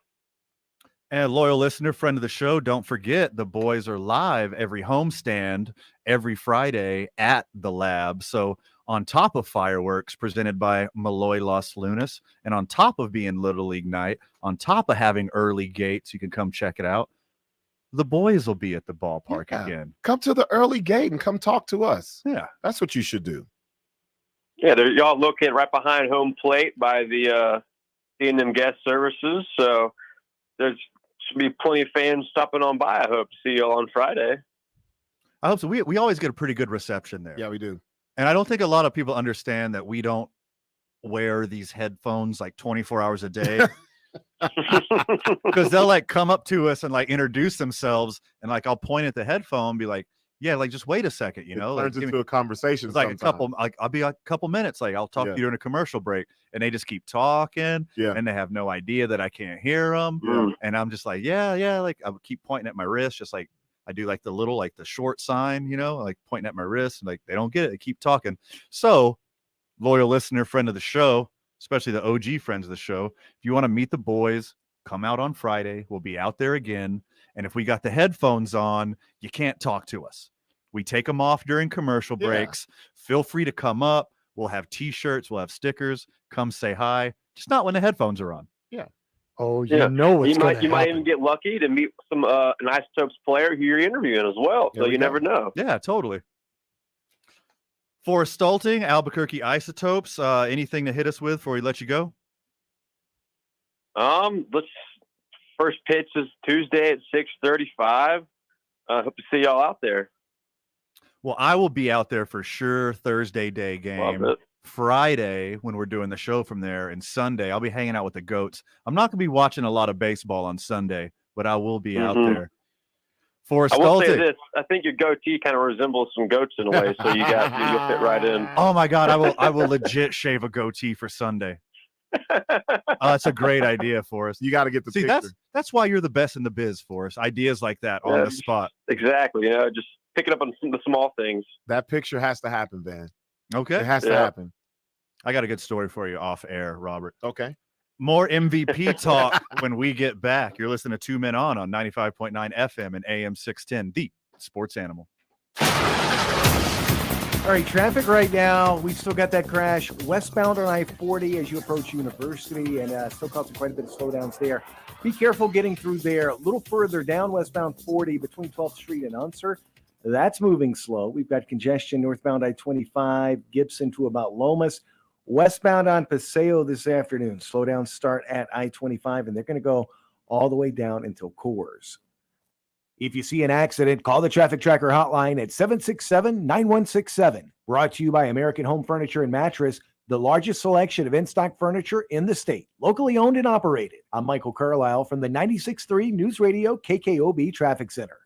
And loyal listener, friend of the show, don't forget the boys are live every homestand every Friday at the lab. So on top of fireworks presented by Malloy Los Lunas, and on top of being Little League night, on top of having early gates, you can come check it out. The boys will be at the ballpark again. Come to the early gate and come talk to us. Yeah. That's what you should do. Yeah, y'all located right behind home plate by the C&M guest services. So there should be plenty of fans stopping on by. I hope to see y'all on Friday. I hope so. We always get a pretty good reception there. Yeah, we do. And I don't think a lot of people understand that we don't wear these headphones like 24 hours a day. Because they'll like come up to us and like introduce themselves, and like I'll point at the headphone and be like, yeah, like just wait a second, you know. It turns like, into a conversation. It's like a couple, like I'll be like a couple minutes, like I'll talk to you during a commercial break, and they just keep talking, and they have no idea that I can't hear them, and I'm just like, yeah, like I would keep pointing at my wrist, just like I do, like the little, like the short sign, you know, like pointing at my wrist, and like they don't get it, they keep talking. So, loyal listener, friend of the show, especially the OG friends of the show, if you want to meet the boys, come out on Friday. We'll be out there again. And if we got the headphones on, you can't talk to us. We take them off during commercial breaks. Feel free to come up. We'll have T-shirts. We'll have stickers. Come say hi. Just not when the headphones are on. Yeah. Oh, you know what's going to happen. You might even get lucky to meet some an Isotopes player who you're interviewing as well. So you never know. Yeah, totally. Forest Stulting, Albuquerque Isotopes. Anything to hit us with before we let you go? First pitch is Tuesday at 6:35. Hope to see y'all out there. Well, I will be out there for sure. Thursday day game, Friday when we're doing the show from there, and Sunday I'll be hanging out with the goats. I'm not going to be watching a lot of baseball on Sunday, but I will be out there. Forrest I will say Stulting. this: I think your goatee kind of resembles some goats in a way, so you'll fit right in. Oh my God, I will legit shave a goatee for Sunday. That's a great idea, Forrest. You got to get the picture. That's why you're the best in the biz, Forrest. Ideas like that on the spot. Exactly. You know, just picking up on the small things. That picture has to happen, Van. Okay. It has to happen. I got a good story for you off air, Robert. Okay. More MVP talk when we get back. You're listening to Two Men On 95.9 FM and AM 610, the sports animal. All right, traffic right now. We've still got that crash westbound on I-40 as you approach University, and still causing quite a bit of slowdowns there. Be careful getting through there. A little further down westbound 40 between 12th Street and Unser. That's moving slow. We've got congestion northbound I-25, Gibson to about Lomas. Westbound on Paseo this afternoon. Slowdowns start at I-25, and they're going to go all the way down until Coors. If you see an accident, call the Traffic Tracker hotline at 767-9167. Brought to you by American Home Furniture and Mattress, the largest selection of in-stock furniture in the state. Locally owned and operated. I'm Michael Carlisle from the 96.3 News Radio KKOB Traffic Center.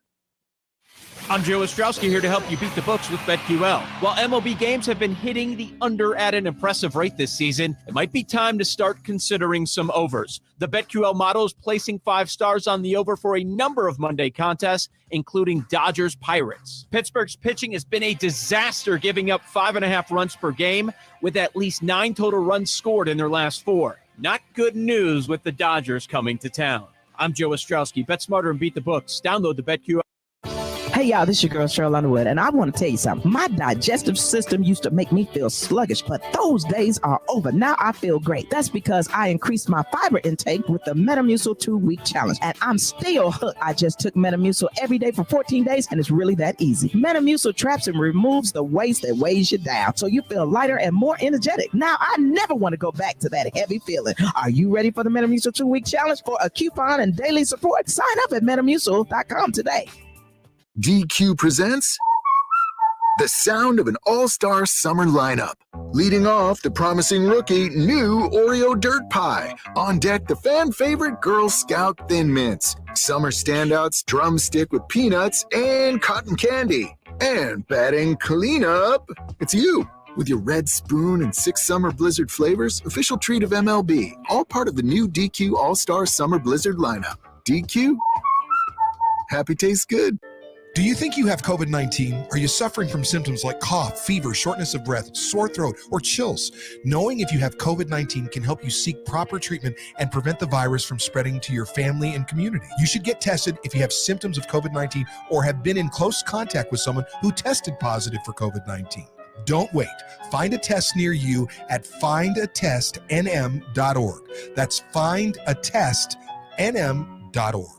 I'm Joe Ostrowski here to help you beat the books with BetQL. While MLB games have been hitting the under at an impressive rate this season, it might be time to start considering some overs. The BetQL model is placing 5 stars on the over for a number of Monday contests, including Dodgers-Pirates. Pittsburgh's pitching has been a disaster, giving up 5.5 runs per game, with at least 9 total runs scored in their last 4. Not good news with the Dodgers coming to town. I'm Joe Ostrowski. Bet smarter and beat the books. Download the BetQL. Hey y'all, this is your girl Cheryl Underwood, and I want to tell you something. My digestive system used to make me feel sluggish, but those days are over. Now I feel great. That's because I increased my fiber intake with the Metamucil 2-week challenge, and I'm still hooked. I just took Metamucil every day for 14 days, and it's really that easy. Metamucil traps and removes the waste that weighs you down, so you feel lighter and more energetic. Now I never want to go back to that heavy feeling. Are you ready for the Metamucil 2-week challenge for a coupon and daily support? Sign up at Metamucil.com today. DQ presents the sound of an all-star summer lineup. Leading off, the promising rookie, new Oreo Dirt Pie. On deck, the fan-favorite Girl Scout Thin Mints. Summer standouts, Drumstick with peanuts and cotton candy. And batting cleanup, it's you. With your red spoon and 6 summer blizzard flavors, official treat of MLB. All part of the new DQ All-Star Summer Blizzard lineup. DQ? Happy tastes good. Do you think you have COVID-19? Are you suffering from symptoms like cough, fever, shortness of breath, sore throat, or chills? Knowing if you have COVID-19 can help you seek proper treatment and prevent the virus from spreading to your family and community. You should get tested if you have symptoms of COVID-19 or have been in close contact with someone who tested positive for COVID-19. Don't wait. Find a test near you at findatestnm.org. That's findatestnm.org.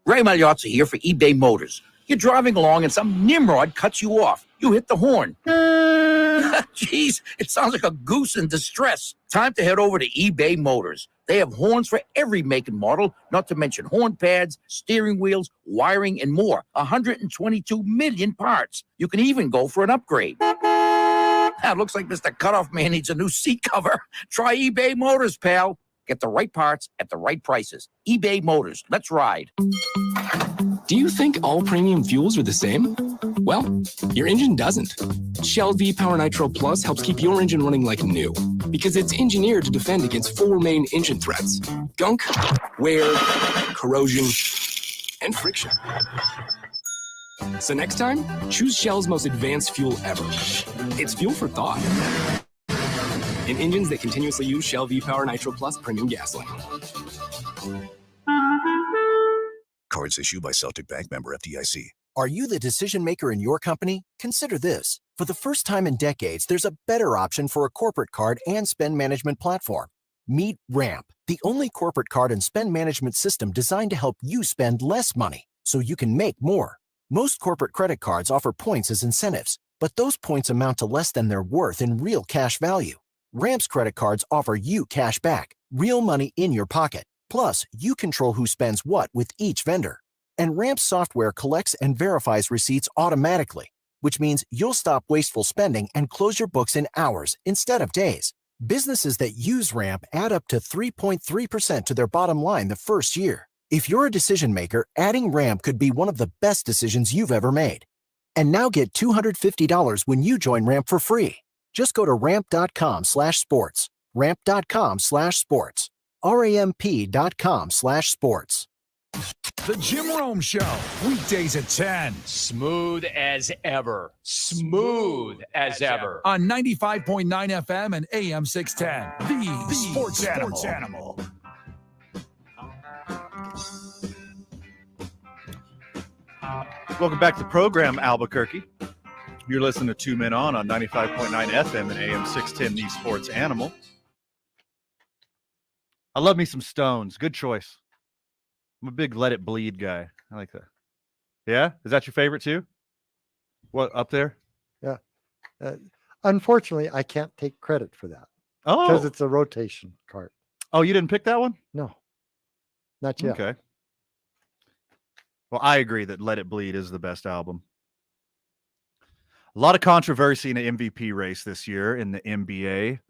Ray Magliozzi here for eBay Motors. You're driving along and some nimrod cuts you off. You hit the horn. Jeez, it sounds like a goose in distress. Time to head over to eBay Motors. They have horns for every make and model, not to mention horn pads, steering wheels, wiring, and more. 122 million parts. You can even go for an upgrade. Looks like Mr. Cutoff Man needs a new seat cover. Try eBay Motors, pal. Get the right parts at the right prices. eBay Motors. Let's ride. Do you think all premium fuels are the same? Well, your engine doesn't. Shell V-Power Nitro Plus helps keep your engine running like new because it's engineered to defend against 4 main engine threats: gunk, wear, corrosion, and friction. So next time, choose Shell's most advanced fuel ever. It's fuel for thought. In engines that continuously use Shell V-Power Nitro Plus premium gasoline. Cards issued by Celtic Bank, member FDIC. Are you the decision maker in your company? Consider this. For the first time in decades, there's a better option for a corporate card and spend management platform. Meet Ramp, the only corporate card and spend management system designed to help you spend less money so you can make more. Most corporate credit cards offer points as incentives, but those points amount to less than their worth in real cash value. Ramp's credit cards offer you cash back, real money in your pocket. Plus, you control who spends what with each vendor. And Ramp's software collects and verifies receipts automatically, which means you'll stop wasteful spending and close your books in hours instead of days. Businesses that use Ramp add up to 3.3% to their bottom line the first year. If you're a decision maker, adding Ramp could be one of the best decisions you've ever made. And now get $250 when you join Ramp for free. Just go to ramp.com/sports. Ramp.com/sports. ramp.com/sports. The Jim Rome Show, weekdays at 10. Smooth as ever. Smooth as ever. On 95.9 FM and AM 610. The Sports Animal. Welcome back to the program, Albuquerque. You're listening to 2 Men on 95.9 FM and AM 610, The Sports Animal. I love me some Stones. Good choice. I'm a big Let It Bleed guy. I like that. Yeah? Is that your favorite too? What, up there? Yeah. Unfortunately, I can't take credit for that. Oh. Because it's a rotation card. Oh, you didn't pick that one? No. Not yet. Okay. Well, I agree that Let It Bleed is the best album. A lot of controversy in the MVP race this year in the NBA.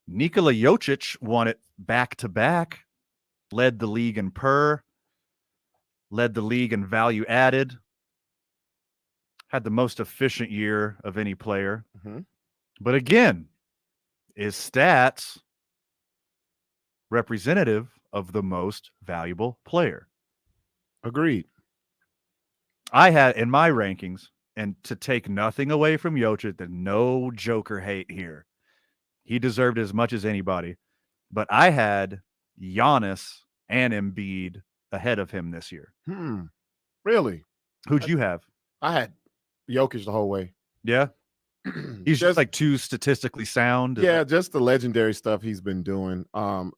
Nikola Jokic won it back-to-back, led the league in led the league in value added, had the most efficient year of any player. Mm-hmm. But again, is stats representative of the most valuable player? Agreed. I had in my rankings, and to take nothing away from Jokic, there's no Joker hate here. He deserved as much as anybody. But I had Giannis and Embiid ahead of him this year. Really? Who'd you have? I had Jokic the whole way. Yeah. He's just like too statistically sound. Yeah, just the legendary stuff he's been doing.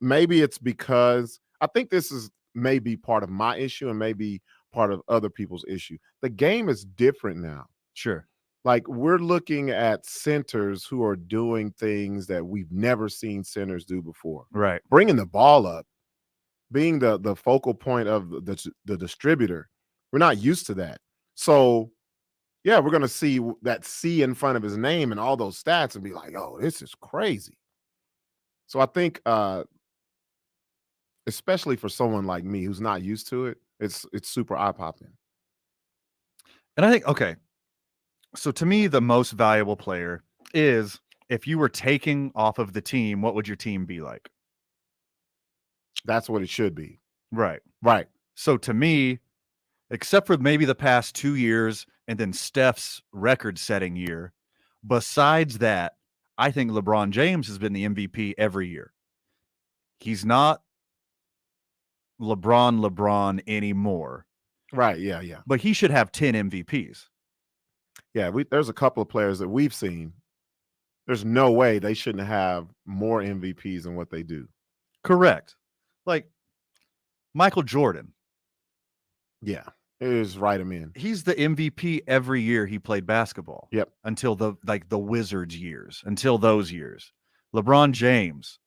Maybe it's because I think this is maybe part of my issue and maybe part of other people's issue. The game is different now. Sure. Like we're looking at centers who are doing things that we've never seen centers do before. Right. Bringing the ball up, being the focal point of the distributor. We're not used to that. So yeah, we're going to see that C in front of his name and all those stats and be like, oh, this is crazy. So I think, especially for someone like me who's not used to it, it's super eye-popping. And I think, okay, so to me, the most valuable player is if you were taking off of the team, what would your team be like? That's what it should be. Right. Right. So to me, except for maybe the past 2 years and then Steph's record-setting year, besides that, I think LeBron James has been the MVP every year. He's not LeBron anymore. Right, yeah. But he should have 10 MVPs. Yeah, there's a couple of players that we've seen. There's no way they shouldn't have more MVPs than what they do. Correct. Like Michael Jordan. Yeah, it is right him in. He's the MVP every year he played basketball. Yep. Until the Wizards years, until those years. LeBron James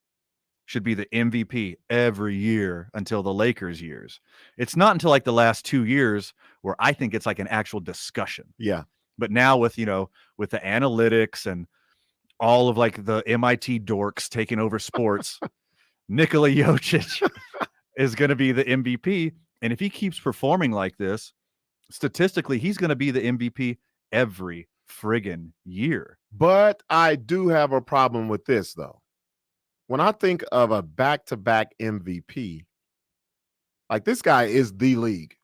should be the MVP every year until the Lakers years. It's not until like the last 2 years where I think it's like an actual discussion. Yeah. But now with the analytics and all of like the MIT dorks taking over sports, Nikola Jokic is going to be the MVP. And if he keeps performing like this, statistically, he's going to be the MVP every friggin' year. But I do have a problem with this, though. When I think of a back-to-back MVP, like this guy is the league.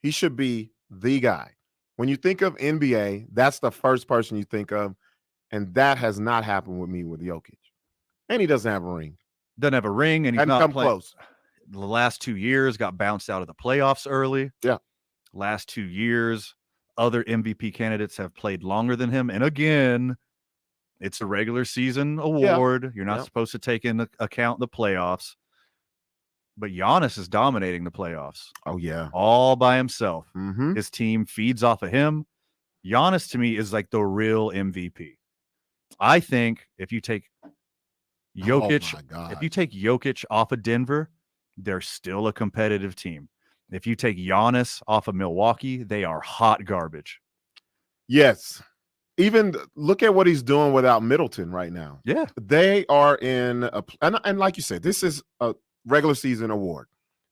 He should be the guy. When you think of NBA, that's the first person you think of, and that has not happened with me with Jokic. And he doesn't have a ring. Doesn't have a ring, and he's Hadn't not come playing. close. The last 2 years got bounced out of the playoffs early. Yeah. Last 2 years, other MVP candidates have played longer than him. And again, it's a regular season award. Yeah. You're not supposed to take into account the playoffs. But Giannis is dominating the playoffs. Oh, yeah. All by himself. Mm-hmm. His team feeds off of him. Giannis, to me, is like the real MVP. I think if you take Jokic off of Denver, they're still a competitive team. If you take Giannis off of Milwaukee, they are hot garbage. Yes. Even look at what he's doing without Middleton right now. Yeah. They are in and like you said, this is a regular season award,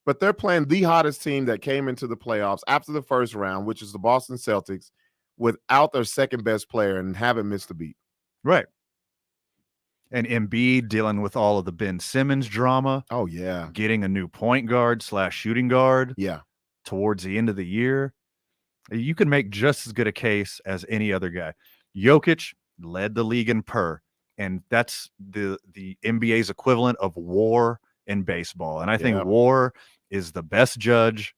but they're playing the hottest team that came into the playoffs after the first round, which is the Boston Celtics, without their second best player and haven't missed a beat. Right. And Embiid dealing with all of the Ben Simmons drama. Oh, yeah. Getting a new point guard / shooting guard. Yeah. Towards the end of the year. You can make just as good a case as any other guy. Jokic led the league in per, and that's the NBA's equivalent of WAR in baseball. And I think WAR is the best judge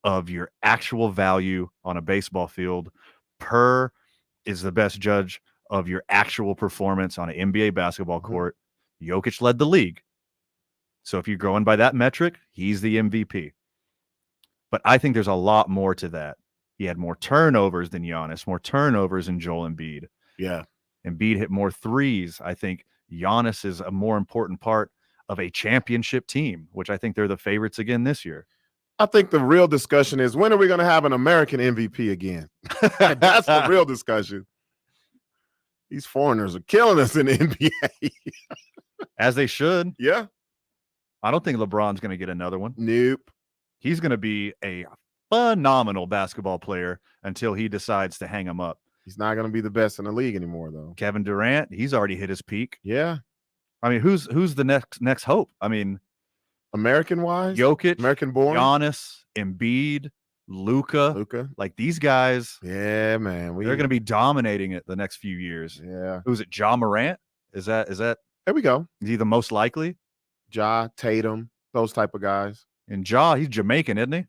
of your actual value on a baseball field. Per is the best judge of your actual performance on an NBA basketball court. Jokic led the league. So if you're going by that metric, he's the MVP. But I think there's a lot more to that. He had more turnovers than Giannis, more turnovers than Joel Embiid. Yeah. Embiid hit more threes. I think Giannis is a more important part of a championship team, which I think they're the favorites again this year. I think the real discussion is, when are we going to have an American MVP again? That's the real discussion. These foreigners are killing us in the NBA. As they should. Yeah. I don't think LeBron's going to get another one. Nope. He's going to be a phenomenal basketball player until he decides to hang him up. He's not going to be the best in the league anymore, though. Kevin Durant, he's already hit his peak. Yeah. I mean, who's the next hope? I mean, American-wise? Jokic, American-born? Giannis, Embiid, Luka. Like these guys. Yeah, man. They're going to be dominating it the next few years. Yeah. Who's it? Ja Morant? Is that? There we go. Is he the most likely? Ja, Tatum, those type of guys. And Ja, he's Jamaican, isn't he?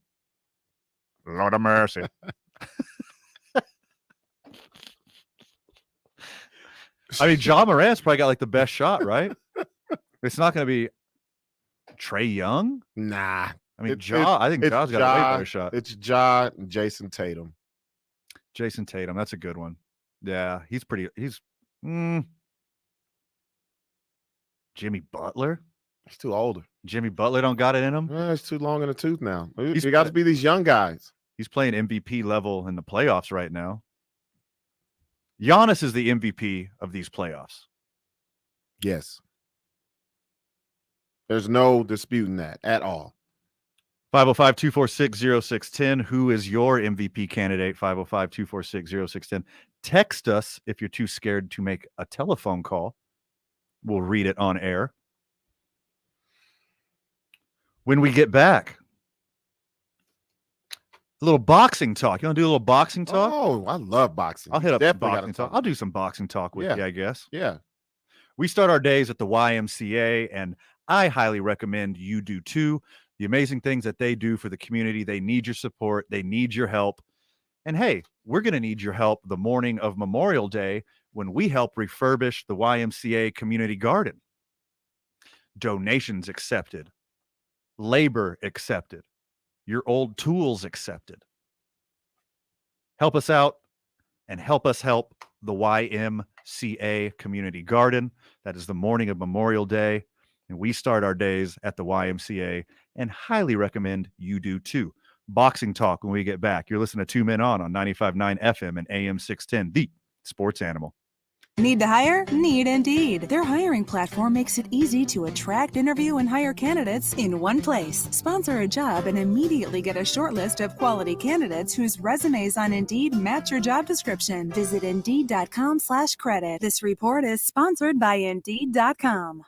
Lord of mercy. I mean, John Morant's probably got like the best shot, right? It's not going to be Trey Young. Nah. I mean, I think Ja's got a way better shot. It's Ja and Jason Tatum. Jason Tatum, that's a good one. Yeah, he's Jimmy Butler. He's too older. Jimmy Butler don't got it in him. Yeah, it's too long in the tooth now. You got to be these young guys. He's playing MVP level in the playoffs right now. Giannis is the MVP of these playoffs. Yes. There's no disputing that at all. 505-246-0610. Who is your MVP candidate? 505-246-0610. Text us if you're too scared to make a telephone call. We'll read it on air. When we get back, a little boxing talk. You want to do a little boxing talk? Oh, I love boxing. I'll hit up some boxing talk. I'll do some boxing talk with you, I guess. Yeah. We start our days at the YMCA, and I highly recommend you do too. The amazing things that they do for the community. They need your support. They need your help. And hey, we're going to need your help the morning of Memorial Day when we help refurbish the YMCA community garden. Donations accepted. Labor accepted. Your old tools accepted. Help us out and help us help the YMCA community garden. That is the morning of Memorial Day. And we start our days at the YMCA and highly recommend you do too. Boxing talk when we get back. You're listening to 2 Men on 95.9 FM and AM 610, the sports animal. Need to hire? Need Indeed. Their hiring platform makes it easy to attract, interview, and hire candidates in one place. Sponsor a job and immediately get a short list of quality candidates whose resumes on Indeed match your job description. Visit Indeed.com/credit. This report is sponsored by Indeed.com.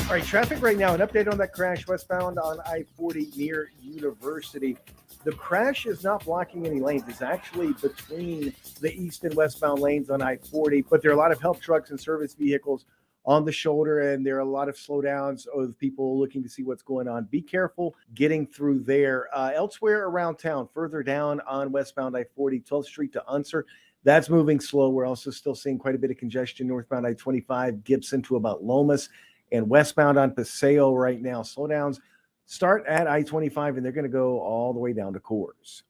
All right, traffic right now. An update on that crash westbound on I-40 near University. The crash is not blocking any lanes. It's actually between the east and westbound lanes on I-40, but there are a lot of help trucks and service vehicles on the shoulder, and there are a lot of slowdowns of people looking to see what's going on. Be careful getting through there. Elsewhere around town, further down on westbound I-40, 12th Street to Unser, that's moving slow. We're also still seeing quite a bit of congestion northbound I-25, Gibson to about Lomas, and westbound on Paseo right now. Slowdowns start at I-25, and they're going to go all the way down to Coors.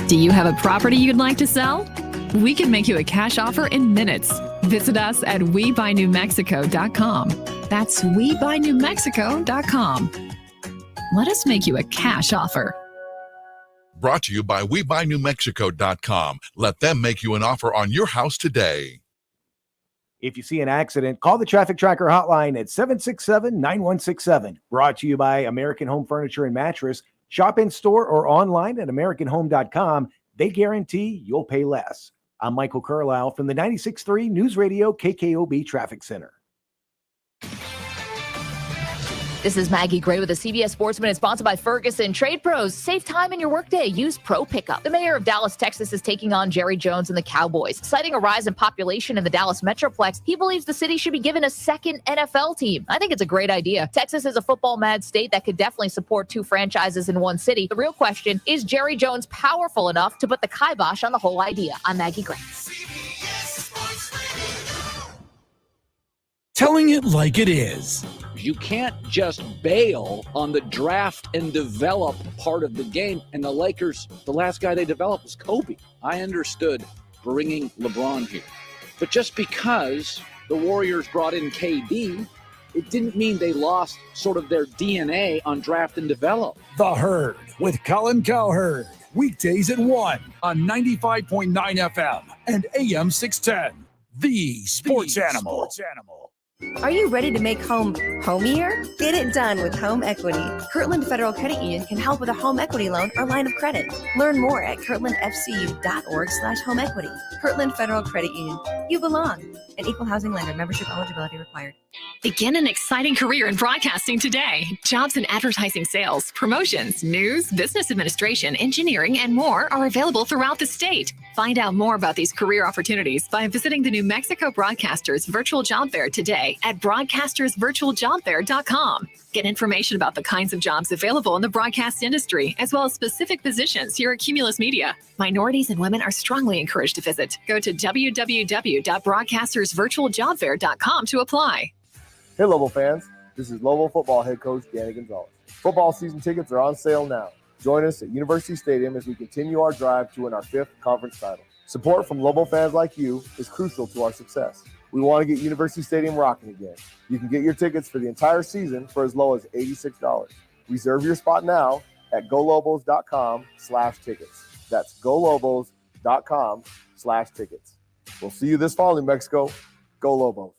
Do you have a property you'd like to sell? We can make you a cash offer in minutes. Visit us at WeBuyNewMexico.com. That's WeBuyNewMexico.com. Let us make you a cash offer. Brought to you by WeBuyNewMexico.com. Let them make you an offer on your house today. If you see an accident, call the Traffic Tracker hotline at 767-9167. Brought to you by American Home Furniture and Mattress. Shop in store or online at AmericanHome.com. They guarantee you'll pay less. I'm Michael Carlisle from the 96.3 News Radio KKOB Traffic Center. This is Maggie Gray with the CBS Sports Minute, sponsored by Ferguson Trade Pros. Save time in your workday. Use Pro Pickup. The mayor of Dallas, Texas is taking on Jerry Jones and the Cowboys. Citing a rise in population in the Dallas Metroplex, he believes the city should be given a second NFL team. I think it's a great idea. Texas is a football-mad state that could definitely support two franchises in one city. The real question, is Jerry Jones powerful enough to put the kibosh on the whole idea? I'm Maggie Gray. Telling it like it is. You can't just bail on the draft and develop part of the game. And the Lakers, the last guy they developed was Kobe. I understood bringing LeBron here. But just because the Warriors brought in KD, it didn't mean they lost sort of their DNA on draft and develop. The Herd with Colin Cowherd. Weekdays at 1 on 95.9 FM and AM 610. The Sports Animal. Are you ready to make home homier? Get it done with home equity. Kirtland Federal Credit Union can help with a home equity loan or line of credit. Learn more at kirtlandfcu.org/home equity. Kirtland Federal Credit Union. You belong. An equal housing lender. Membership eligibility required. Begin an exciting career in broadcasting today. Jobs in advertising sales, promotions, news, business administration, engineering, and more are available throughout the state. Find out more about these career opportunities by visiting the New Mexico Broadcasters Virtual Job Fair today at broadcastersvirtualjobfair.com. Get information about the kinds of jobs available in the broadcast industry, as well as specific positions here at Cumulus Media. Minorities and women are strongly encouraged to visit. Go to www.broadcastersvirtualjobfair.com to apply. Hey, Lobo fans. This is Lobo football head coach Danny Gonzalez. Football season tickets are on sale now. Join us at University Stadium as we continue our drive to win our 5th conference title. Support from Lobo fans like you is crucial to our success. We want to get University Stadium rocking again. You can get your tickets for the entire season for as low as $86. Reserve your spot now at golobos.com/tickets. That's golobos.com/tickets. We'll see you this fall, New Mexico. Go Lobos.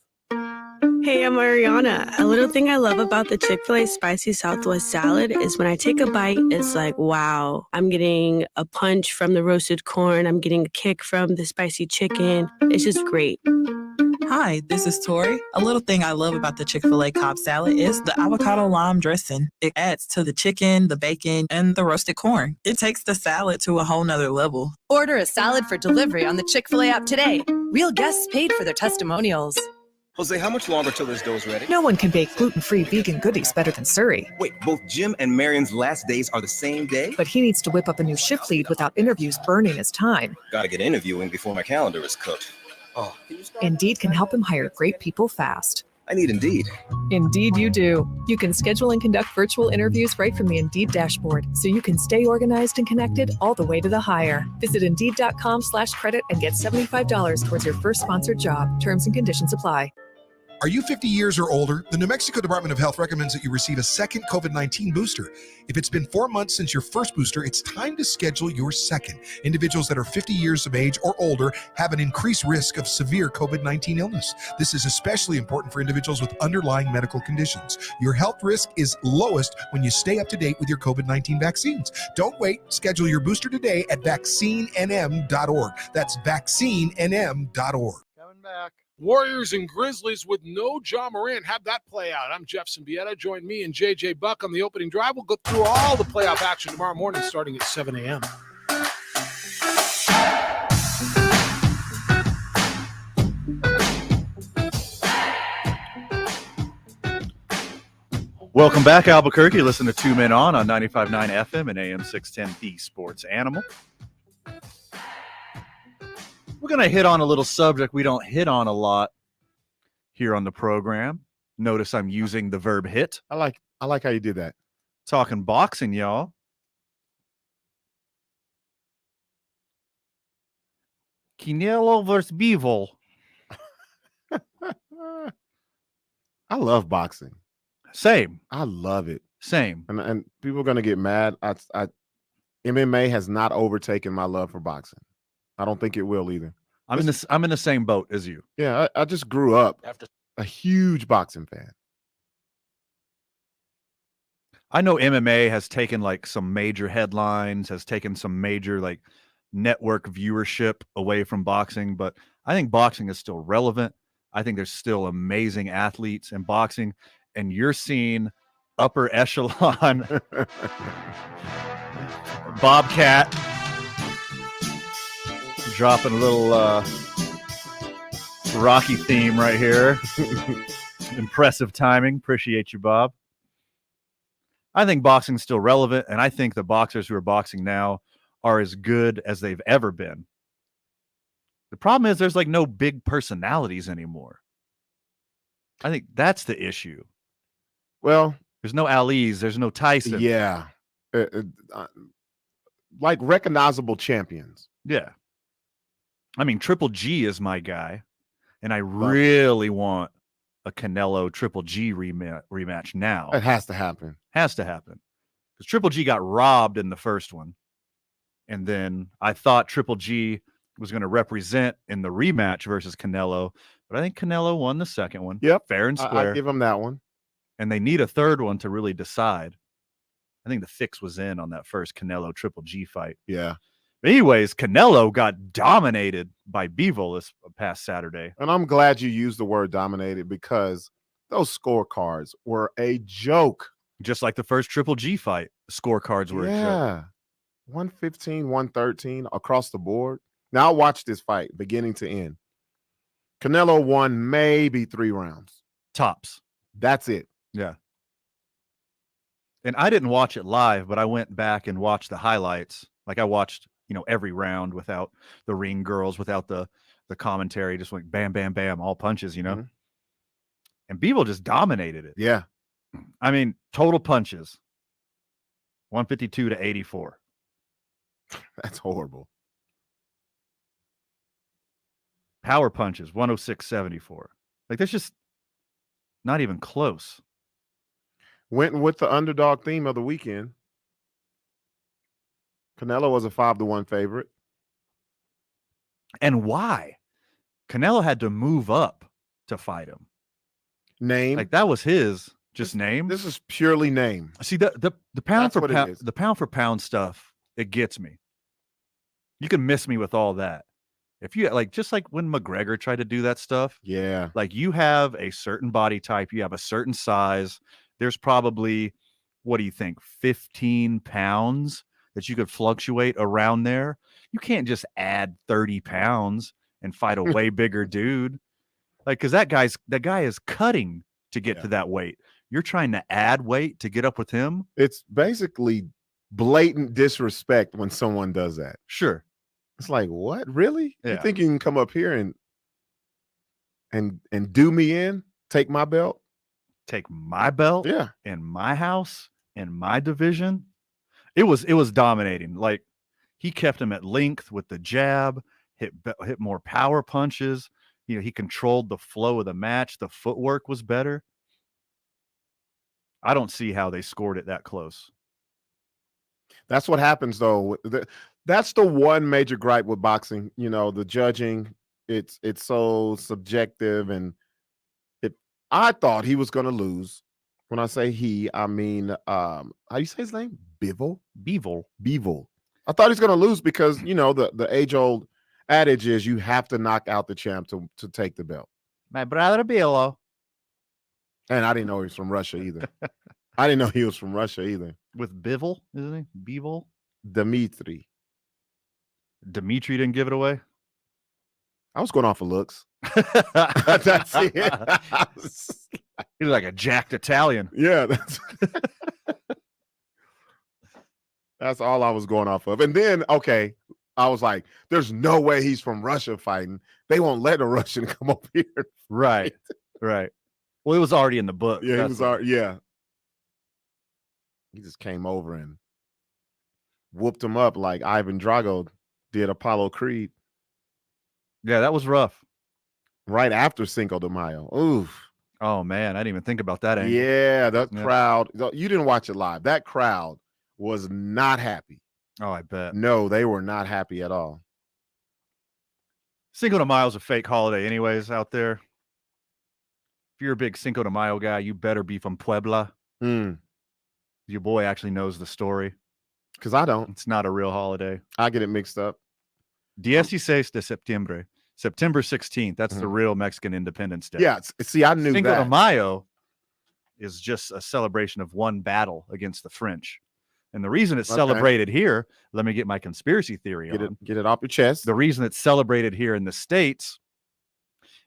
Hey, I'm Ariana. A little thing I love about the Chick-fil-A Spicy Southwest salad is when I take a bite, it's like, wow, I'm getting a punch from the roasted corn. I'm getting a kick from the spicy chicken. It's just great. Hi, this is Tori. A little thing I love about the Chick-fil-A Cobb salad is the avocado lime dressing. It adds to the chicken, the bacon, and the roasted corn. It takes the salad to a whole nother level. Order a salad for delivery on the Chick-fil-A app today. Real guests paid for their testimonials. Jose, how much longer till this dough's ready? No one can bake gluten-free vegan goodies better than Surrey. Wait, both Jim and Marion's last days are the same day? But he needs to whip up a new shift lead without interviews burning his time. Gotta get interviewing before my calendar is cooked. Oh, Indeed can help him hire great people fast. I need Indeed. Indeed you do. You can schedule and conduct virtual interviews right from the Indeed dashboard, so you can stay organized and connected all the way to the hire. Visit Indeed.com/credit and get $75 towards your first sponsored job. Terms and conditions apply. Are you 50 years or older? The New Mexico Department of Health recommends that you receive a second COVID-19 booster. If it's been 4 months since your first booster, it's time to schedule your second. Individuals that are 50 years of age or older have an increased risk of severe COVID-19 illness. This is especially important for individuals with underlying medical conditions. Your health risk is lowest when you stay up to date with your COVID-19 vaccines. Don't wait. Schedule your booster today at vaccinenm.org. That's vaccinenm.org. Coming back. Warriors and Grizzlies with no Ja Morant. How'd that play out? I'm Jeff Symbieta. Join me and JJ Buck on the opening drive. We'll go through all the playoff action tomorrow morning starting at 7 a.m. Welcome back, Albuquerque. Listen to Two Men On 95.9 FM and AM 610, The Sports Animal. We're going to hit on a little subject we don't hit on a lot here on the program. Notice I'm using the verb hit. I like how you did that. Talking boxing, y'all. Canelo versus Bivol. I love boxing. Same. I love it. Same. And people are going to get mad. MMA has not overtaken my love for boxing. I don't think it will either. I'm in the same boat as you. Yeah, I just grew up a huge boxing fan. I know MMA has taken like some major headlines, has taken some major like network viewership away from boxing, but I think boxing is still relevant. I think there's still amazing athletes in boxing, and you're seeing upper echelon Bobcat dropping a little Rocky theme right here. Impressive timing. Appreciate you, Bob. I think boxing's still relevant, and I think the boxers who are boxing now are as good as they've ever been. The problem is there's like no big personalities anymore. I think that's the issue. Well, there's no Ali's, there's no Tyson. Yeah. Like recognizable champions. Yeah. I mean, Triple G is my guy, and I really want a Canelo Triple G rematch now. It has to happen. Has to happen. Because Triple G got robbed in the first one. And then I thought Triple G was going to represent in the rematch versus Canelo, but I think Canelo won the second one. Yep. Fair and square. I give him that one. And they need a third one to really decide. I think the fix was in on that first Canelo Triple G fight. Yeah. But anyways, Canelo got dominated by Bivol this past Saturday. And I'm glad you used the word dominated because those scorecards were a joke. Just like the first Triple G fight, the scorecards were a joke. 115, 113 across the board. Now watch this fight beginning to end. Canelo won maybe 3 rounds. Tops. That's it. Yeah. And I didn't watch it live, but I went back and watched the highlights. Like I watched, every round without the ring girls, without the commentary, just went bam, bam, bam, all punches, Mm-hmm. And Bivol just dominated it. Yeah. I mean, total punches. 152 to 84. That's horrible. Power punches, 106-74. Like that's just not even close. Went with the underdog theme of the weekend. Canelo was a 5-1 favorite. And why? Canelo had to move up to fight him. Name. Like that was his name. This is purely name. See, the pound That's for what it pound, is. the pound for pound stuff, it gets me. You can miss me with all that. If you just like when McGregor tried to do that stuff. Yeah. Like you have a certain body type, you have a certain size. There's probably, what do you think, 15 pounds that you could fluctuate around there. You can't just add 30 pounds and fight a way bigger dude. Like, because that guy is cutting to get to that weight. You're trying to add weight to get up with him. It's basically blatant disrespect when someone does that. Sure. It's like, what? Really? Yeah. You think you can come up here and do me in? Take my belt? Take my belt? Yeah. In my house, in my division. It was dominating. Like he kept him at length with the jab, hit more power punches. He controlled the flow of the match. The footwork was better. I don't see how they scored it that close. That's what happens, though. That's the one major gripe with boxing. The judging. It's so subjective, and I thought he was going to lose. When I say he, I mean, how do you say his name? Bivol. I thought he's going to lose because the age-old adage is you have to knock out the champ to take the belt. My brother Bivol. And I didn't know he was from Russia either. With Bivol, isn't he? Bivol? Dimitri didn't give it away? I was going off of looks. That's it. He's like a jacked Italian. Yeah. That's all I was going off of. And then, okay, I was like, there's no way he's from Russia fighting. They won't let a Russian come up here. Right. Well, it was already in the book. Yeah, yeah. He just came over and whooped him up like Ivan Drago did Apollo Creed. Yeah, that was rough. Right after Cinco de Mayo. Oof. Oh, man, I didn't even think about that angle. Yeah, that crowd. You didn't watch it live. That crowd was not happy. Oh, I bet. No, they were not happy at all. Cinco de Mayo is a fake holiday anyways out there. If you're a big Cinco de Mayo guy, you better be from Puebla. Your boy actually knows the story. Because I don't. It's not a real holiday. I get it mixed up. 16 de septiembre. September 16th. That's the real Mexican Independence Day. Yeah. See, I knew Cinco that. de Mayo is just a celebration of one battle against the French. And the reason it's celebrated here, let me get my conspiracy theory on. Get it off your chest. The reason it's celebrated here in the States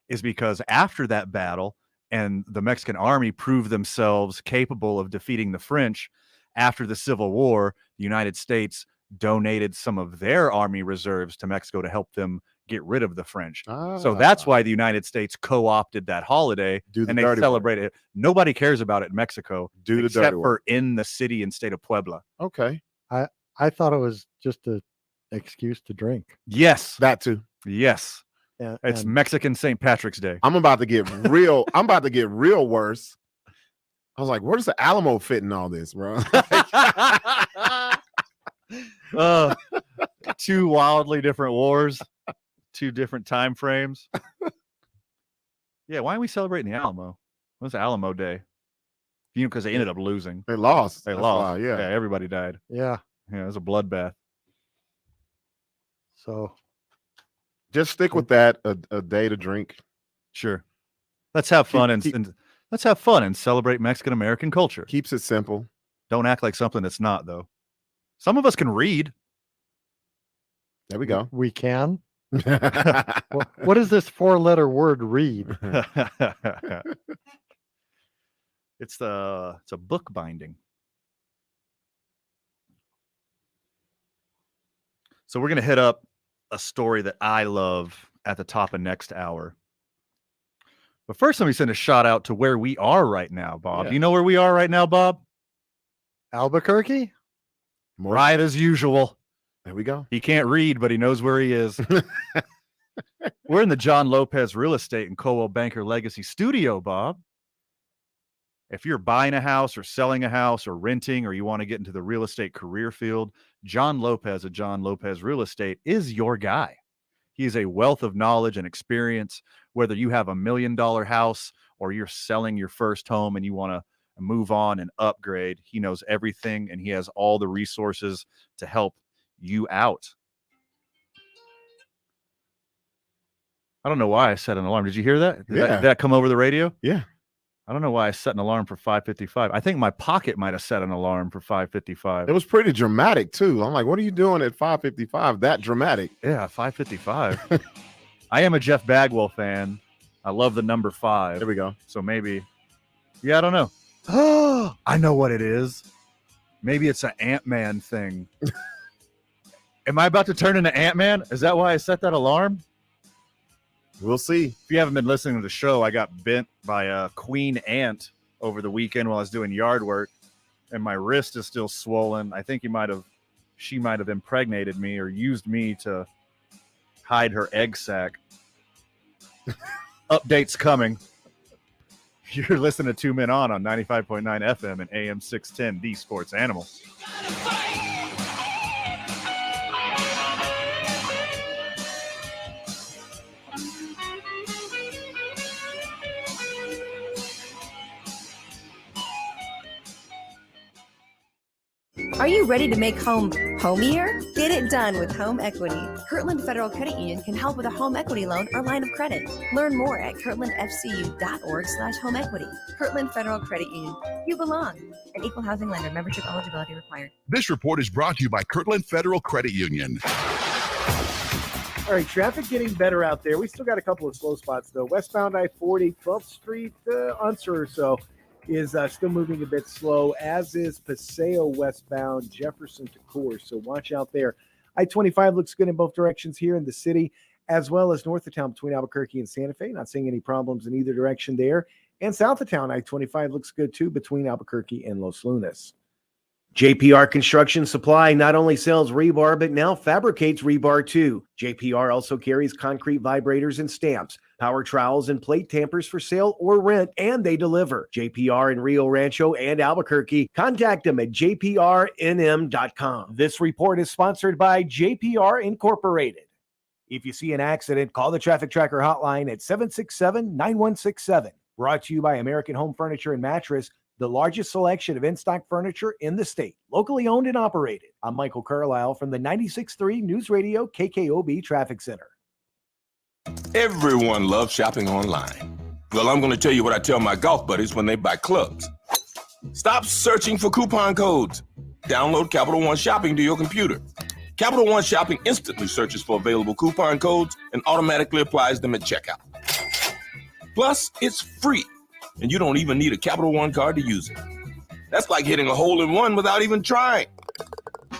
is because after that battle and the Mexican army proved themselves capable of defeating the French, after the Civil War, the United States donated some of their army reserves to Mexico to help them get rid of the French. So that's why the United States co-opted that holiday and they celebrated it. Nobody cares about it in Mexico except for in the city and state of Puebla. Okay. I thought it was just an excuse to drink. Yes. That too. Yes. Yeah, it's Mexican St. Patrick's Day. I'm about to get real. I'm about to get real worse. I was like, where does the Alamo fit in all this, bro? Two wildly different wars, two different time frames. Yeah, why aren't we celebrating the Alamo? What's Alamo Day? Because they ended up losing. They lost. They That's lost. why, yeah. Everybody died. Yeah. Yeah, it was a bloodbath. So just stick with that. A day to drink. Sure. Let's have fun and let's have fun and celebrate Mexican American culture. Keeps it simple. Don't act like something that's not, though. Some of us can read. There we go. We can. What does this 4-letter word read? It's a book binding. So we're going to hit up a story that I love at the top of next hour. But first, let me send a shout out to where we are right now, Bob. Yeah. Do you know where we are right now, Bob? Albuquerque? Right as usual. There we go. He can't read, but he knows where he is. We're in the John Lopez Real Estate and Coldwell Banker Legacy Studio, Bob. If you're buying a house or selling a house or renting, or you want to get into the real estate career field, John Lopez at John Lopez Real Estate is your guy. He is a wealth of knowledge and experience, whether you have $1 million house or you're selling your first home and you want to move on and upgrade. He knows everything, and he has all the resources to help you out. I don't know why I set an alarm. Did you hear that? Did that come over the radio? Yeah. I don't know why I set an alarm for 5:55. I think my pocket might have set an alarm for 5:55. It was pretty dramatic too. I'm like, what are you doing at 5:55? That dramatic. Yeah, 5:55. I am a Jeff Bagwell fan. I love the number 5. There we go. So maybe, I don't know. Oh, I know what it is. Maybe it's an Ant-Man thing. Am I about to turn into Ant-Man? Is that why I set that alarm? We'll see. If you haven't been listening to the show, I got bit by a queen ant over the weekend while I was doing yard work, and my wrist is still swollen. I think she might have impregnated me or used me to hide her egg sac. Updates coming. You're listening to 2 Men on 95.9 FM and AM 610, The Sports Animal. Are you ready to make home homier? Get it done with home equity. Kirtland Federal Credit Union can help with a home equity loan or line of credit. Learn more at kirtlandfcu.org/home equity. Kirtland Federal Credit Union. You belong. An equal housing lender. Membership eligibility required. This report is brought to you by Kirtland Federal Credit Union. All right, traffic getting better out there. We still got a couple of slow spots, though. Westbound I-40, 12th Street, Unser or so, is still moving a bit slow, as is Paseo westbound, Jefferson to Coors. So watch out there. I-25 looks good in both directions here in the city, as well as north of town between Albuquerque and Santa Fe. Not seeing any problems in either direction there. And south of town, I-25 looks good too between Albuquerque and Los Lunas. JPR Construction Supply not only sells rebar, but now fabricates rebar too. JPR also carries concrete vibrators and stamps, power trowels and plate tampers for sale or rent, and they deliver. JPR in Rio Rancho and Albuquerque. Contact them at jprnm.com. This report is sponsored by JPR Incorporated. If you see an accident, call the Traffic Tracker hotline at 767-9167. Brought to you by American Home Furniture and Mattress, the largest selection of in-stock furniture in the state, locally owned and operated. I'm Michael Carlisle from the 96.3 News Radio KKOB Traffic Center. Everyone loves shopping online. Well, I'm going to tell you what I tell my golf buddies when they buy clubs. Stop searching for coupon codes. Download Capital One Shopping to your computer. Capital One Shopping instantly searches for available coupon codes and automatically applies them at checkout. Plus, it's free, and you don't even need a Capital One card to use it. That's like hitting a hole in one without even trying.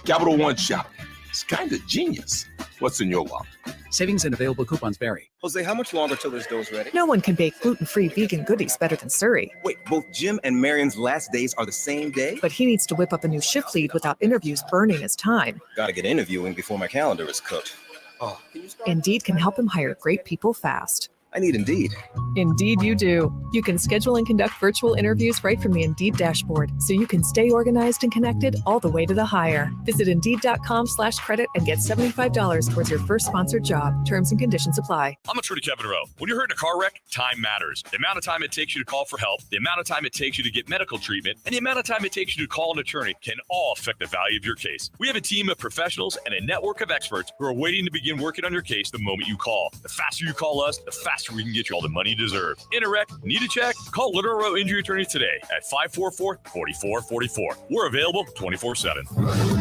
Capital One Shopping. It's kind of genius. What's in your wallet? Savings and available coupons vary. Jose, how much longer till this dough's ready? No one can bake gluten-free vegan goodies better than Surrey. Wait, both Jim and Marion's last days are the same day? But he needs to whip up a new shift lead without interviews burning his time. Gotta get interviewing before my calendar is cooked. Oh, Indeed can help him hire great people fast. I need Indeed. Indeed you do. You can schedule and conduct virtual interviews right from the Indeed dashboard, so you can stay organized and connected all the way to the hire. Visit Indeed.com/credit and get $75 towards your first sponsored job. Terms and conditions apply. I'm Attorney Kevin Rowe. When you're hurt in a car wreck, time matters. The amount of time it takes you to call for help, the amount of time it takes you to get medical treatment, and the amount of time it takes you to call an attorney can all affect the value of your case. We have a team of professionals and a network of experts who are waiting to begin working on your case the moment you call. The faster you call us, the faster we can get you all the money you deserve. In a wreck, need a check? Call Little Row Injury Attorneys today at 544-4444. We're available 24/7.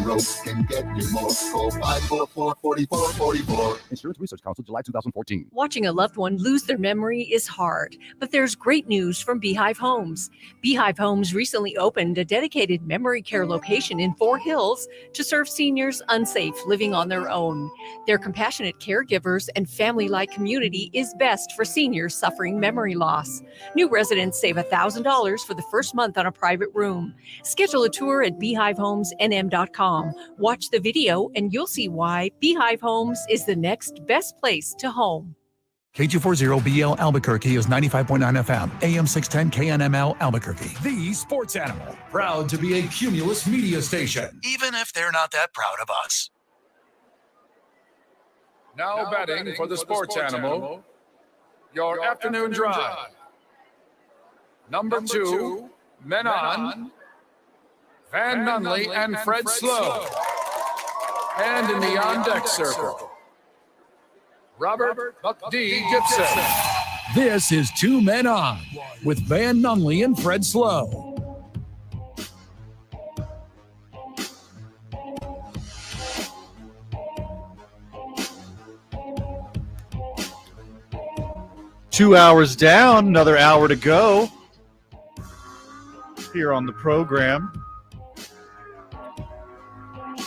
roast and get you more. Call 544-4444. Insurance Research Council, July 2014. Watching a loved one lose their memory is hard, but there's great news from Beehive Homes. Beehive Homes recently opened a dedicated memory care location in Fort Hills to serve seniors unsafe living on their own. Their compassionate caregivers and family-like community is best for seniors suffering memory loss. New residents save $1,000 for the first month on a private room. Schedule a tour at beehivehomesnm.com. Watch the video and you'll see why Beehive Homes is the next best place to home. KG40BL Albuquerque is 95.9 FM, AM 610 KNML Albuquerque. The Sports Animal, proud to be a Cumulus media station, even if they're not that proud of us. Now betting for the Sports Animal, your afternoon drive. Number 2, Men On, Van Nunley and Fred Slow. And in the on-deck circle, Robert Buck D. Gibson. This is Two Men On with Van Nunley and Fred Slow. Two hours down, another hour to go here on the program.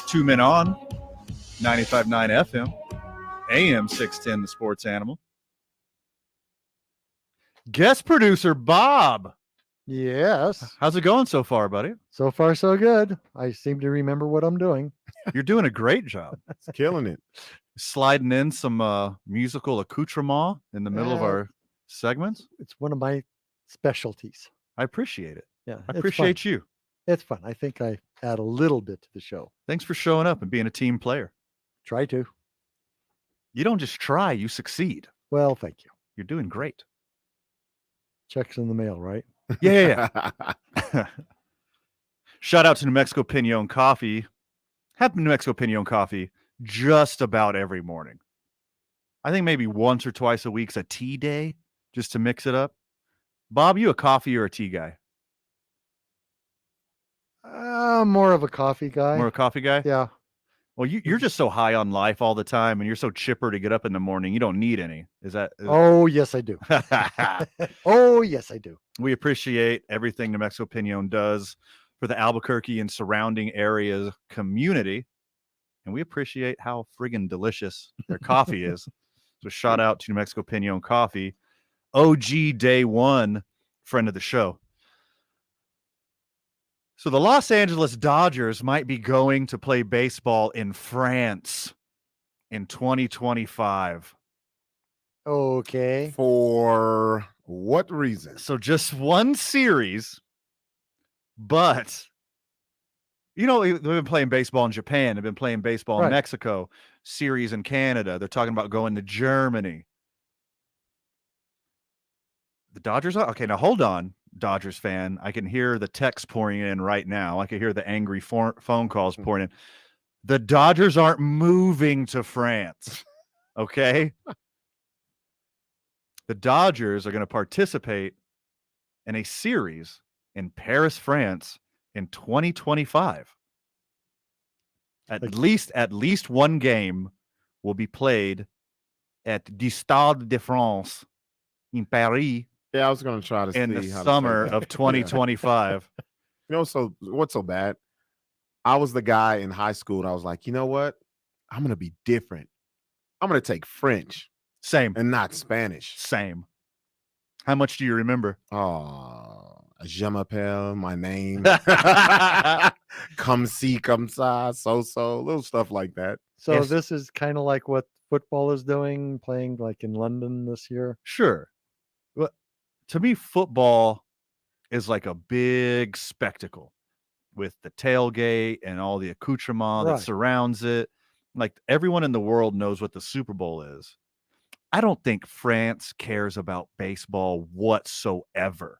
Two Men On, 95.9 FM, AM 610, the Sports Animal. Guest producer Bob. Yes. How's it going so far, buddy? So far, so good. I seem to remember what I'm doing. You're doing a great job. It's killing it. Sliding in some musical accoutrement in the middle of our segments. It's one of my specialties. I appreciate it. Yeah, I appreciate you. It's fun. I think I add a little bit to the show. Thanks for showing up and being a team player. Try to. You don't just try, you succeed. Well, thank you. You're doing great. Checks in the mail, right? Yeah. Shout out to New Mexico Pinon Coffee. Have New Mexico Pinon Coffee just about every morning. I think maybe once or twice a week's a tea day just to mix it up. Bob, you a coffee or a tea guy? More of a coffee guy. More a coffee guy? Yeah. Well, you're just so high on life all the time, and you're so chipper to get up in the morning. You don't need any. Oh, yes, I do. Oh, yes, I do. We appreciate everything New Mexico Pinon does for the Albuquerque and surrounding areas community, and we appreciate how friggin' delicious their coffee is. So shout out to New Mexico Pinon Coffee, OG Day One, friend of the show. So the Los Angeles Dodgers might be going to play baseball in France in 2025. Okay. For what reason? So just one series, but they've been playing baseball in Japan. They've been playing baseball in Mexico, series in Canada. They're talking about going to Germany. The Dodgers are okay. Now hold on, Dodgers fan. I can hear the text pouring in right now. I can hear the angry phone calls pouring in. The Dodgers aren't moving to France. Okay. The Dodgers are going to participate in a series in Paris, France in 2025. At least one game will be played at the Stade de France in Paris. Yeah, I was going to try to see in the summer of 2025. So what's so bad? I was the guy in high school and I was like, you know what? I'm going to be different. I'm going to take French. Same. And not Spanish. Same. How much do you remember? Oh, je m'appelle, my name. Come see, come sa, so, little stuff like that. So this is kind of like what football is doing, playing like in London this year. Sure. Well, to me, football is like a big spectacle with the tailgate and all the accoutrement that surrounds it. Like everyone in the world knows what the Super Bowl is. I don't think France cares about baseball whatsoever.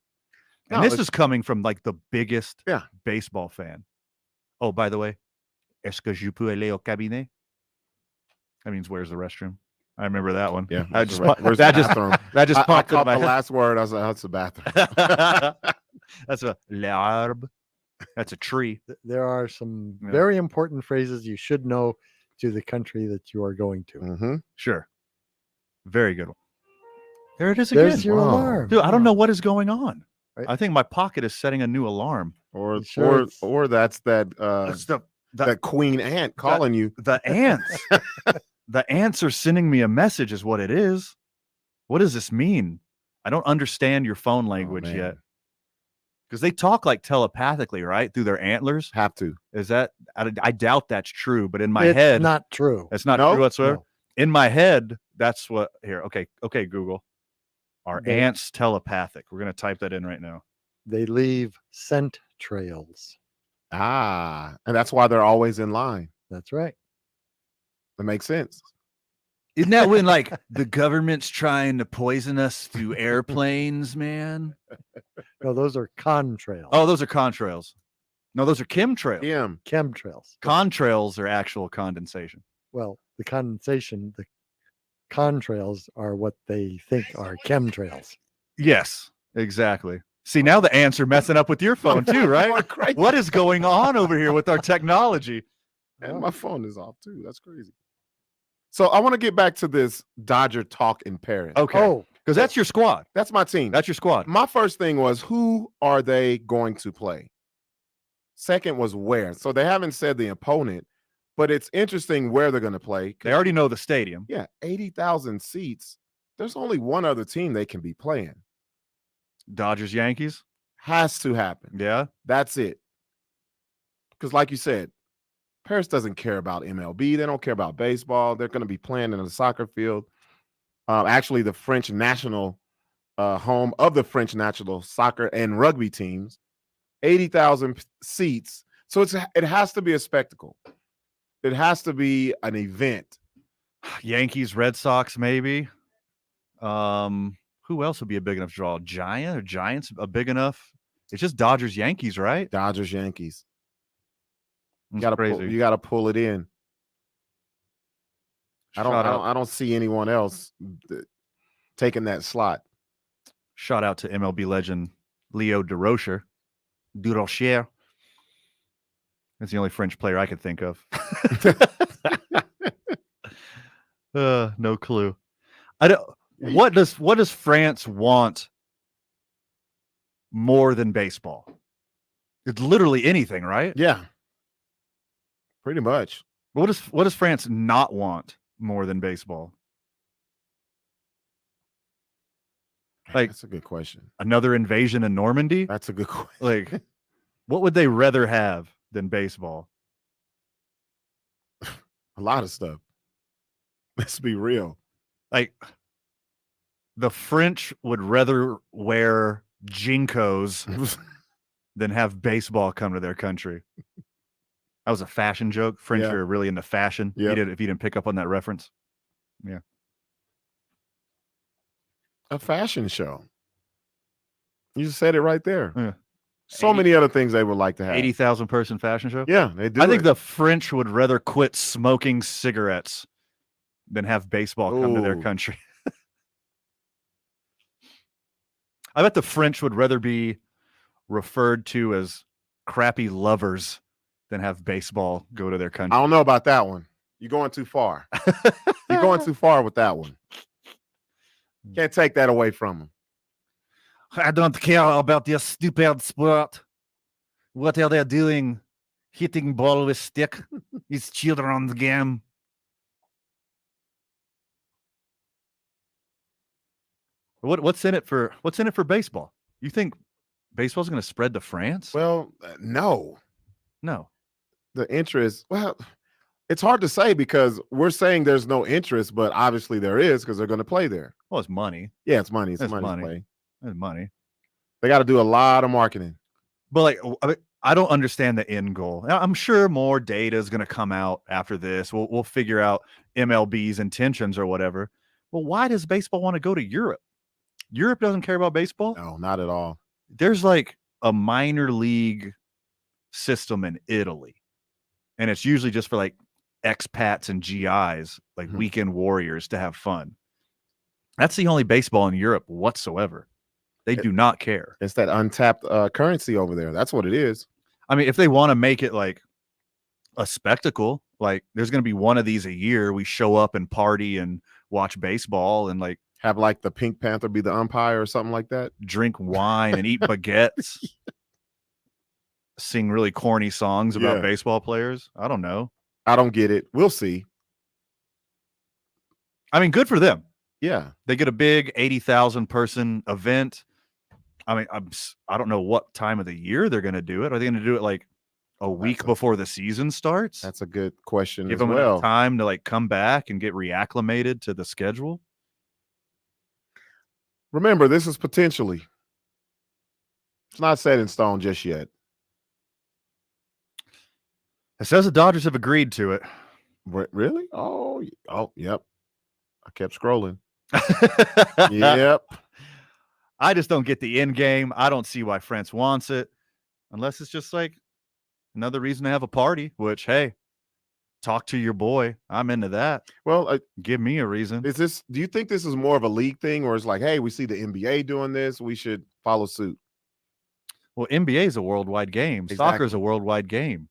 And this is coming from like the biggest baseball fan. Oh, by the way, est-ce que je peux aller au cabinet? That means where's the restroom? I remember that one. Yeah. That just popped popped into in my the head. last word. I was like, that's the bathroom. That's a l'herbe. That's a tree. There are some Yeah. very important phrases you should know to the country that you are going to. Mm-hmm. Sure. Very good one. There it is again. There's your alarm. Dude, I don't know what is going on. Right. I think my pocket is setting a new alarm. Or Sure it's- or that's that That's the that queen ant calling you. The ants. The ants are sending me a message is what it is. What does this mean? I don't understand your phone language man. yet. Because they talk like telepathically, right? Through their antlers. Have to. Is that I doubt that's true, but in my It's head not true. it's not No? true whatsoever. No. In my head, that's what here. Okay, Google. Are They- ants telepathic? We're gonna type that in right now. They leave scent trails. And that's why they're always in line. That's right. That makes sense. Isn't that when like the government's trying to poison us through airplanes, man? No, those are contrails. Oh, those are contrails. No, those are chemtrails. Chemtrails. Contrails are actual condensation. Well, the condensation, the contrails are what they think are chemtrails. Yes, exactly. See, now the ants are messing up with your phone too, right? Crazy. What is going on over here with our technology? And my phone is off too. That's crazy. So I want to get back to this Dodger talk in Paris. Okay. Oh, Because that's your squad. That's my team. That's your squad. My first thing was, who are they going to play? Second was where. So they haven't said the opponent, but it's interesting where they're going to play. They already know the stadium. Yeah, 80,000 seats. There's only one other team they can be playing. Dodgers, Yankees. Has to happen. Yeah. That's it. Because like you said, Paris doesn't care about MLB. They don't care about baseball. They're going to be playing in a soccer field. Actually, the French national home of the French national soccer and rugby teams, 80,000 seats. So it has to be a spectacle. It has to be an event. Yankees, Red Sox, maybe. Who else would be a big enough draw? Giants a big enough? It's just Dodgers, Yankees, right? Dodgers, Yankees. You That's got to pull it in. I don't see anyone else taking that slot. Shout out to MLB legend Leo Durocher. That's the only French player I could think of. No clue. What does France want more than baseball? It's literally anything, right? Yeah. Pretty much. What does France not want more than baseball? Like, that's a good question. Another invasion in Normandy? That's a good question. Like, what would they rather have than baseball? A lot of stuff. Let's be real. Like, the French would rather wear Jinkos than have baseball come to their country. That was a fashion joke. French Yeah. are really into fashion. Yep. If you didn't pick up on that reference. Yeah. A fashion show. You just said it right there. Yeah. So many other things they would like to have. 80,000 person fashion show? Yeah, they do. I think the French would rather quit smoking cigarettes than have baseball come to their Ooh. country. I bet the French would rather be referred to as crappy lovers than have baseball go to their country. I don't know about that one. You're going too far. You're going too far with that one. Can't take that away from them. I don't care about this stupid sport. What are they doing? Hitting ball with stick? It's children's game. What's in it for baseball? You think baseball's going to spread to France? Well, no. No. The interest, well, it's hard to say because we're saying there's no interest, but obviously there is because they're going to play there. Well, it's money. Yeah, it's money. It's It's money. money. To play. It's money. They got to do a lot of marketing. But I don't understand the end goal. Now, I'm sure more data is going to come out after this. We'll figure out MLB's intentions or whatever. Well, why does baseball want to go to Europe? Europe doesn't care about baseball? No, not at all. There's like a minor league system in Italy. And it's usually just for like expats and GIs, like weekend warriors to have fun. That's the only baseball in Europe whatsoever. They do not care. It's that untapped currency over there. That's what it is. I mean, if they want to make it like a spectacle, like there's going to be one of these a year. We show up and party and watch baseball and like have like the Pink Panther be the umpire or something like that. Drink wine and eat baguettes. Sing really corny songs about baseball players. I don't know. I don't get it. We'll see. I mean, good for them. Yeah. They get a big 80,000 person event. I mean, I don't know what time of the year they're going to do it. Are they going to do it like a week before the season starts? That's a good question. Give as them well. enough time to like come back and get reacclimated to the schedule. Remember, this is potentially. It's not set in stone just yet. It says the Dodgers have agreed to it. Really? Oh, yep. I kept scrolling. Yep. I just don't get the end game. I don't see why France wants it, unless it's just like another reason to have a party. Which, hey, talk to your boy. I'm into that. Well, give me a reason. Do you think this is more of a league thing, or it's like, hey, we see the NBA doing this, we should follow suit? Well, NBA is a worldwide game. Exactly. Soccer is a worldwide game.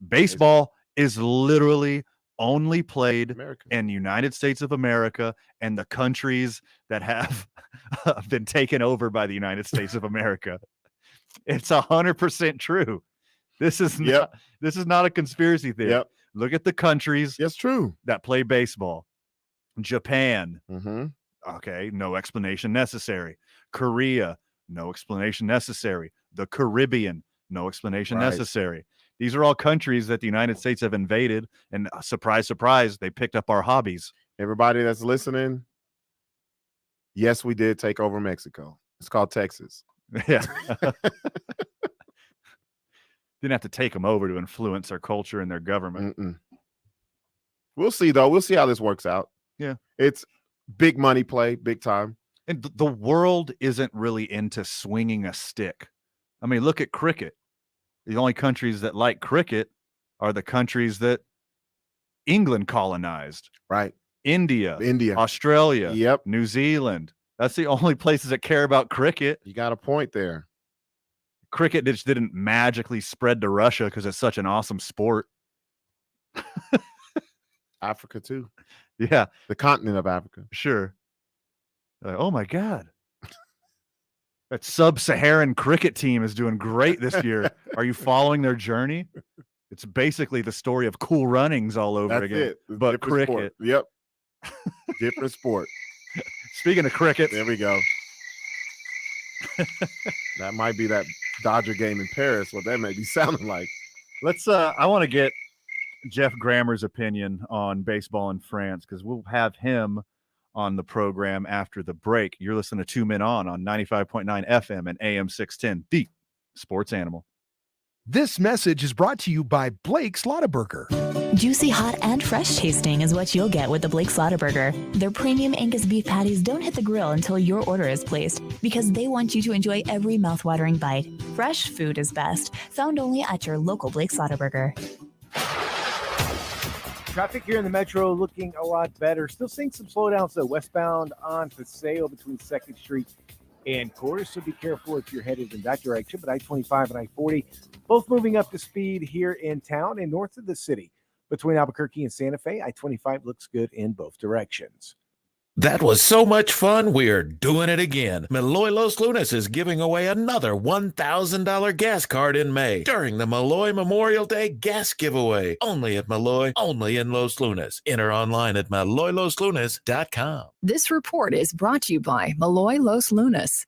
Baseball is literally only played in the United States of America and the countries that have been taken over by the United States of America. It's 100% true. This is not a conspiracy theory. Yep. Look at the countries that's true that play baseball. Japan. Mm-hmm. Okay, no explanation necessary. Korea, no explanation necessary. The Caribbean, no explanation necessary. These are all countries that the United States have invaded, and surprise, surprise, they picked up our hobbies. Everybody that's listening, yes, we did take over Mexico. It's called Texas. Yeah. Didn't have to take them over to influence their culture and their government. We'll see, though. We'll see how this works out. Yeah. It's big money play, big time. And the world isn't really into swinging a stick. I mean, look at cricket. The only countries that like cricket are the countries that England colonized. Right. India, Australia, New Zealand. That's the only places that care about cricket. You got a point there. Cricket just didn't magically spread to Russia because it's such an awesome sport. Africa, too. Yeah. The continent of Africa. Sure. Oh, my God. That sub-Saharan cricket team is doing great this year. Are you following their journey? It's basically the story of Cool Runnings all over again. It. But cricket. Sport. Yep. Different sport. Speaking of cricket. There we go. That might be that Dodger game in Paris, what that may be sounding like. Let's I want to get Geoff Grammer's opinion on baseball in France, because we'll have him on the program after the break. You're listening to 2 Men on 95.9 FM and AM 610, the Sports Animal. This message is brought to you by Blake's Lottaburger. Juicy, hot, and fresh tasting is what you'll get with the Blake's Lottaburger. Their premium Angus beef patties don't hit the grill until your order is placed, because they want you to enjoy every mouthwatering bite. Fresh food is best, found only at your local Blake's Lottaburger. Traffic here in the metro looking a lot better. Still seeing some slowdowns though, westbound on Paseo between 2nd Street and Quarter, so be careful if you're headed in that direction. But I-25 and I-40, both moving up to speed here in town and north of the city. Between Albuquerque and Santa Fe, I-25 looks good in both directions. That was so much fun, we're doing it again. Malloy Los Lunas is giving away another $1,000 gas card in May during the Malloy Memorial Day gas giveaway. Only at Malloy, only in Los Lunas. Enter online at MalloyLosLunas.com. This report is brought to you by Malloy Los Lunas.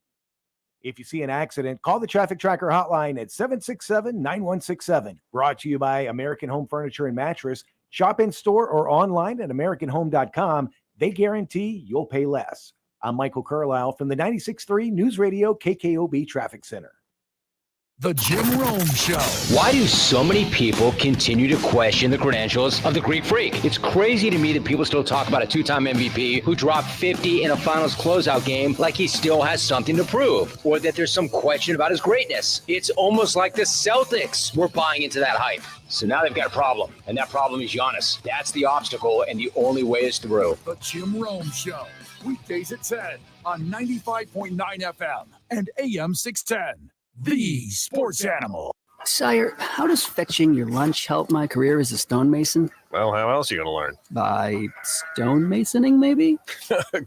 If you see an accident, call the Traffic Tracker hotline at 767-9167. Brought to you by American Home Furniture and Mattress. Shop in store or online at AmericanHome.com. They guarantee you'll pay less. I'm Michael Carlisle from the 96.3 News Radio KKOB Traffic Center. The Jim Rome Show. Why do so many people continue to question the credentials of the Greek Freak? It's crazy to me that people still talk about a two-time MVP who dropped 50 in a finals closeout game like he still has something to prove, or that there's some question about his greatness. It's almost like the Celtics were buying into that hype. So now they've got a problem, and that problem is Giannis. That's the obstacle, and the only way is through. The Jim Rome Show. Weekdays at 10 on 95.9 FM and AM 610. The Sports Animal. Sire, how does fetching your lunch help my career as a stonemason? Well, how else are you going to learn? By stonemasoning, maybe?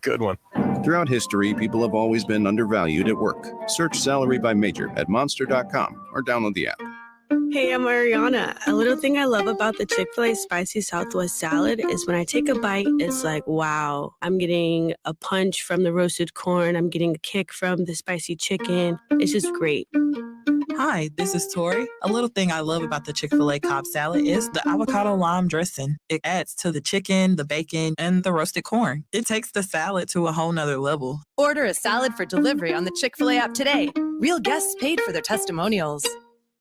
Good one. Throughout history, people have always been undervalued at work. Search salary by major at monster.com or download the app. Hey, I'm Ariana. A little thing I love about the Chick-fil-A spicy Southwest salad is when I take a bite, it's like, wow, I'm getting a punch from the roasted corn. I'm getting a kick from the spicy chicken. It's just great. Hi, this is Tori. A little thing I love about the Chick-fil-A Cobb salad is the avocado lime dressing. It adds to the chicken, the bacon, and the roasted corn. It takes the salad to a whole nother level. Order a salad for delivery on the Chick-fil-A app today. Real guests paid for their testimonials.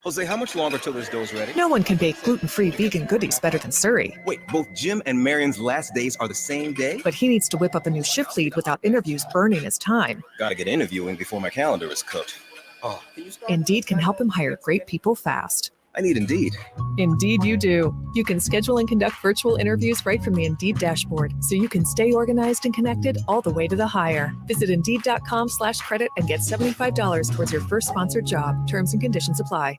Jose, how much longer till this dough's ready? No one can bake gluten-free vegan goodies better than Surrey. Wait, both Jim and Marion's last days are the same day? But he needs to whip up a new shift lead without interviews burning his time. Gotta get interviewing before my calendar is cooked. Oh, Indeed can help him hire great people fast. I need Indeed. Indeed you do. You can schedule and conduct virtual interviews right from the Indeed dashboard, so you can stay organized and connected all the way to the hire. Visit Indeed.com/credit and get $75 towards your first sponsored job. Terms and conditions apply.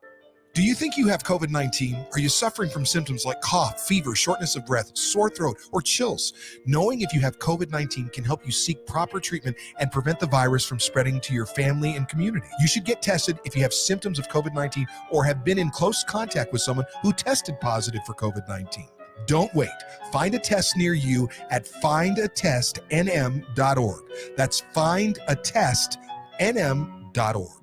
Do you think you have COVID-19? Are you suffering from symptoms like cough, fever, shortness of breath, sore throat, or chills? Knowing if you have COVID-19 can help you seek proper treatment and prevent the virus from spreading to your family and community. You should get tested if you have symptoms of COVID-19 or have been in close contact with someone who tested positive for COVID-19. Don't wait. Find a test near you at findatestnm.org. That's findatestnm.org.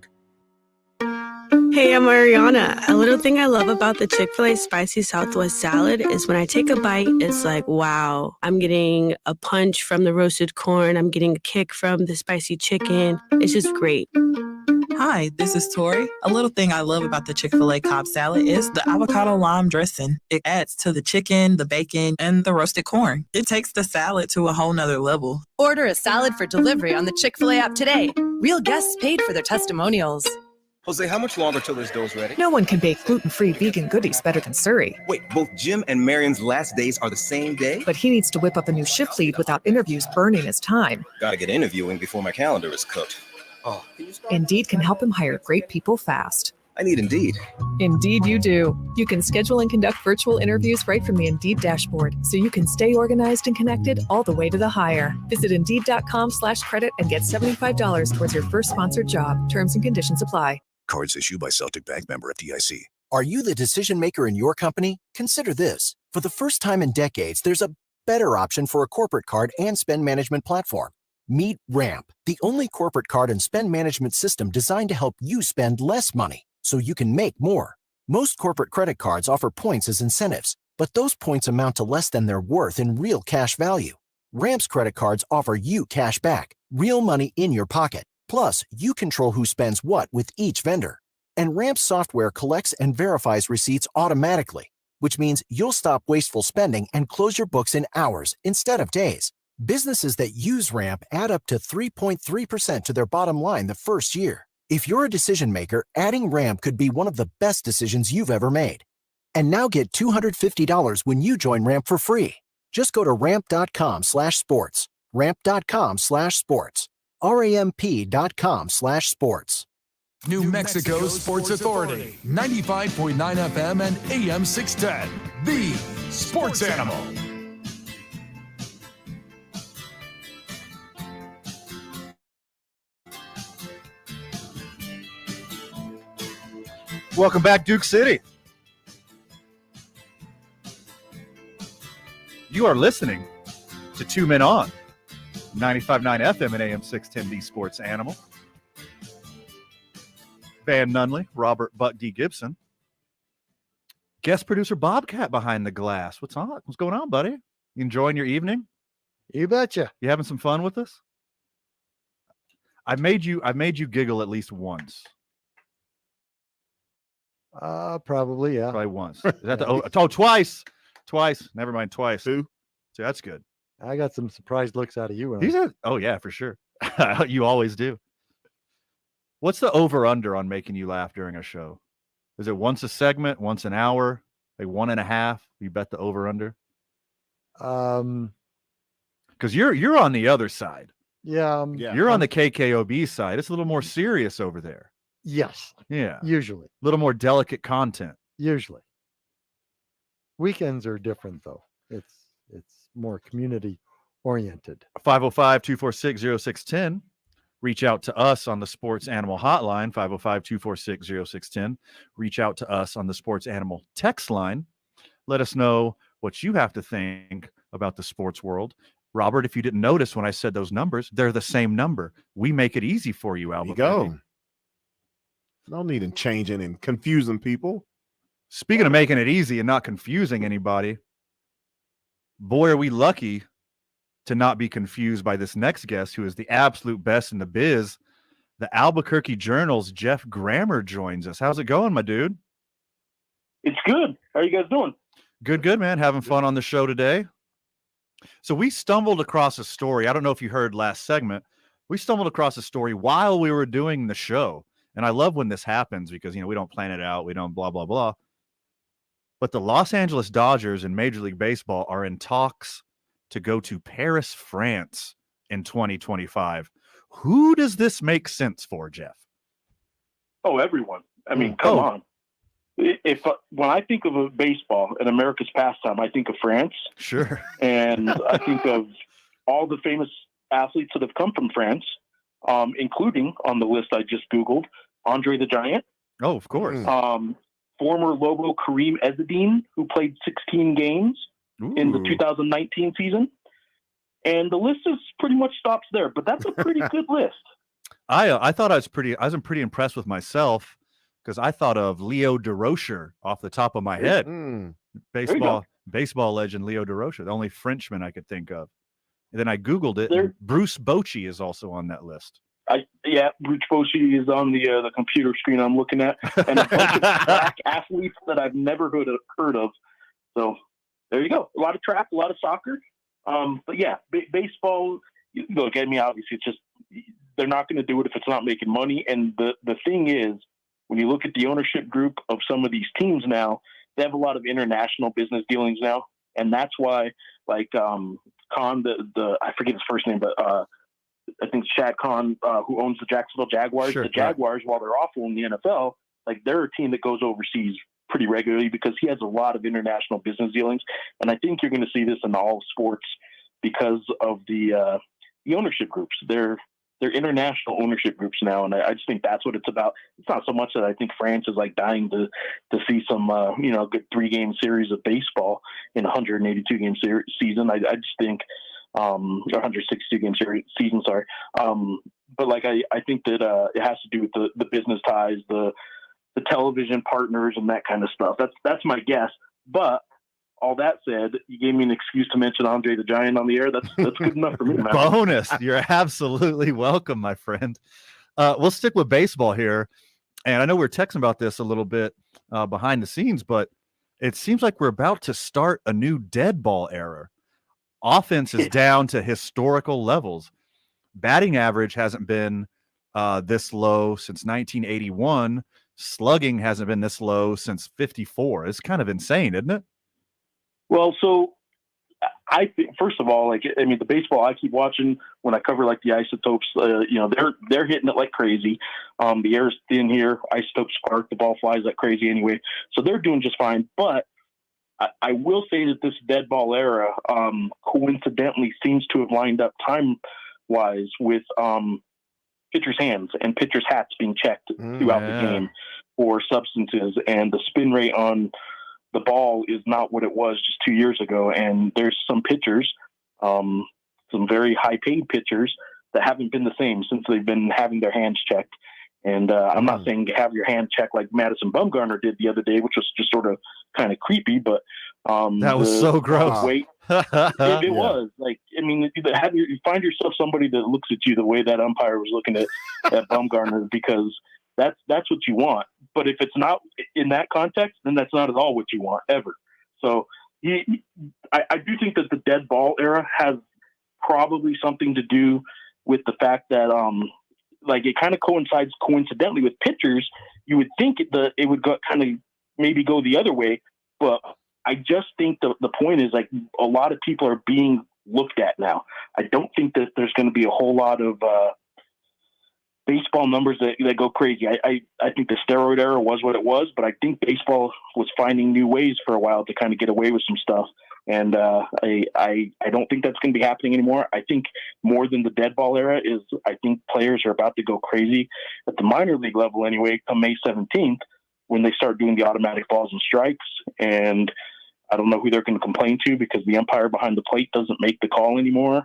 Hey, I'm Ariana. A little thing I love about the Chick-fil-A spicy Southwest salad is when I take a bite, it's like, wow, I'm getting a punch from the roasted corn. I'm getting a kick from the spicy chicken. It's just great. Hi, this is Tori. A little thing I love about the Chick-fil-A Cobb salad is the avocado lime dressing. It adds to the chicken, the bacon, and the roasted corn. It takes the salad to a whole nother level. Order a salad for delivery on the Chick-fil-A app today. Real guests paid for their testimonials. Jose, how much longer till this dough's ready? No one can bake gluten-free vegan goodies better than Surrey. Wait, both Jim and Marion's last days are the same day? But he needs to whip up a new shift lead without interviews burning his time. Gotta get interviewing before my calendar is cooked. Oh, Indeed can help him hire great people fast. I need Indeed. Indeed you do. You can schedule and conduct virtual interviews right from the Indeed dashboard, so you can stay organized and connected all the way to the hire. Visit Indeed.com/credit and get $75 towards your first sponsored job. Terms and conditions apply. Cards issued by Celtic Bank, member FDIC. Are you the decision maker in your company? Consider this. For the first time in decades, there's a better option for a corporate card and spend management platform. Meet Ramp, the only corporate card and spend management system designed to help you spend less money so you can make more. Most corporate credit cards offer points as incentives, but those points amount to less than their worth in real cash value. Ramp's credit cards offer you cash back, real money in your pocket. Plus, you control who spends what with each vendor. And Ramp's software collects and verifies receipts automatically, which means you'll stop wasteful spending and close your books in hours instead of days. Businesses that use Ramp add up to 3.3% to their bottom line the first year. If you're a decision maker, adding Ramp could be one of the best decisions you've ever made. And now get $250 when you join Ramp for free. Just go to ramp.com/sports. Ramp.com/sports. ramp.com/sports. New Mexico's Sports Authority, 95.9 FM and AM 610. The Sports Animal. Welcome back, Duke City. You are listening to Two Men On, 95.9 FM and AM 610, The Sports Animal. Van Nunley, Robert Buck D. Gibson. Guest producer Bobcat behind the glass. What's on? What's going on, buddy? You enjoying your evening? You betcha. You having some fun with us? I made you giggle at least once. Probably, yeah. Probably once. Is that twice? Twice. Never mind, twice. Who? So that's good. I got some surprised looks out of you. Oh yeah, for sure. You always do. What's the over-under on making you laugh during a show? Is it once a segment, once an hour, like 1.5? You bet the over-under? Because you're on the other side. Yeah. You're on the KKOB side. It's a little more serious over there. Yes. Yeah. Usually. A little more delicate content. Usually. Weekends are different though. It's more community oriented. 505-246-0610. Reach out to us on the Sports Animal Hotline, 505-246-0610. Reach out to us on the Sports Animal text line. Let us know what you have to think about the sports world. Robert, if you didn't notice when I said those numbers, they're the same number. We make it easy for you, Albuquerque. There you go. No need in changing and confusing people. Speaking of making it easy and not confusing anybody, boy, are we lucky to not be confused by this next guest, who is the absolute best in the biz. The Albuquerque Journal's Geoff Grammer joins us. How's it going, my dude? It's good. How are you guys doing? Good, man. Having fun on the show today. So we stumbled across a story. I don't know if you heard last segment. We stumbled across a story while we were doing the show. And I love when this happens because, we don't plan it out. We don't blah, blah, blah. But the Los Angeles Dodgers in Major League Baseball are in talks to go to Paris, France in 2025. Who does this make sense for, Geoff? Oh, everyone. I mean, come on. When I think of a baseball and America's pastime, I think of France. Sure. And I think of all the famous athletes that have come from France, including on the list I just Googled, Andre the Giant. Oh, of course. Former Lobo Kareem Ezzedine, who played 16 games in the 2019 season. And the list is pretty much stops there, but that's a pretty good list. I thought I was pretty impressed with myself because I thought of Leo DeRocher off the top of my head. Baseball legend Leo DeRocher, the only Frenchman I could think of. And then I Googled it. And Bruce Bochy is also on that list. Bruce Bochy is on the computer screen I'm looking at, and a bunch of track athletes that I've never heard of. So there you go. A lot of track, a lot of soccer. But yeah, baseball. Look, I mean, obviously, it's just they're not going to do it if it's not making money. And the thing is, when you look at the ownership group of some of these teams now, they have a lot of international business dealings now, and that's why, like Khan, I forget his first name, but I think it's Shad Khan, who owns the Jacksonville Jaguars. Sure, the Jaguars, while they're awful in the NFL, like they're a team that goes overseas pretty regularly because he has a lot of international business dealings. And I think you're going to see this in all sports because of the ownership groups. They're international ownership groups now, and I just think that's what it's about. It's not so much that I think France is like dying to see some good 3-game series of baseball in a 182-game season. I just think 162-game season. Sorry, but like I think that it has to do with the business ties, the television partners, and that kind of stuff. That's my guess. But all that said, you gave me an excuse to mention Andre the Giant on the air. That's good enough for me, man. Bonus. You're absolutely welcome, my friend. We'll stick with baseball here. And I know we were texting about this a little bit behind the scenes, but it seems like we're about to start a new dead ball era. Offense is down to historical levels. Batting average hasn't been this low since 1981. Slugging hasn't been this low since 54. It's kind of insane, isn't it? Well, so I think, first of all, the baseball I keep watching when I cover like the Isotopes, they're hitting it like crazy. The air's thin here. Isotopes spark, the ball flies like crazy anyway. So they're doing just fine. But I will say that this dead ball era coincidentally seems to have lined up time-wise with pitchers' hands and pitchers' hats being checked throughout the game for substances, and the spin rate on the ball is not what it was just 2 years ago. And there's some pitchers, some very high-paid pitchers that haven't been the same since they've been having their hands checked. And I'm not saying have your hand checked like Madison Bumgarner did the other day, which was just sort of kind of creepy, but that was so gross. It was like, I mean, you find yourself somebody that looks at you the way that umpire was looking at Bumgarner, because that's what you want. But if it's not in that context, then that's not at all what you want ever. So I do think that the dead ball era has probably something to do with the fact that it kind of coincides coincidentally with pitchers. You would think it would go kind of maybe go the other way, but I just think the point is, like, a lot of people are being looked at now. I don't think that there's going to be a whole lot of baseball numbers that go crazy. I think the steroid era was what it was, but I think baseball was finding new ways for a while to kind of get away with some stuff. And I don't think that's going to be happening anymore. I think more than the dead ball era is I think players are about to go crazy at the minor league level anyway, come May 17th, when they start doing the automatic balls and strikes. And I don't know who they're going to complain to because the umpire behind the plate doesn't make the call anymore.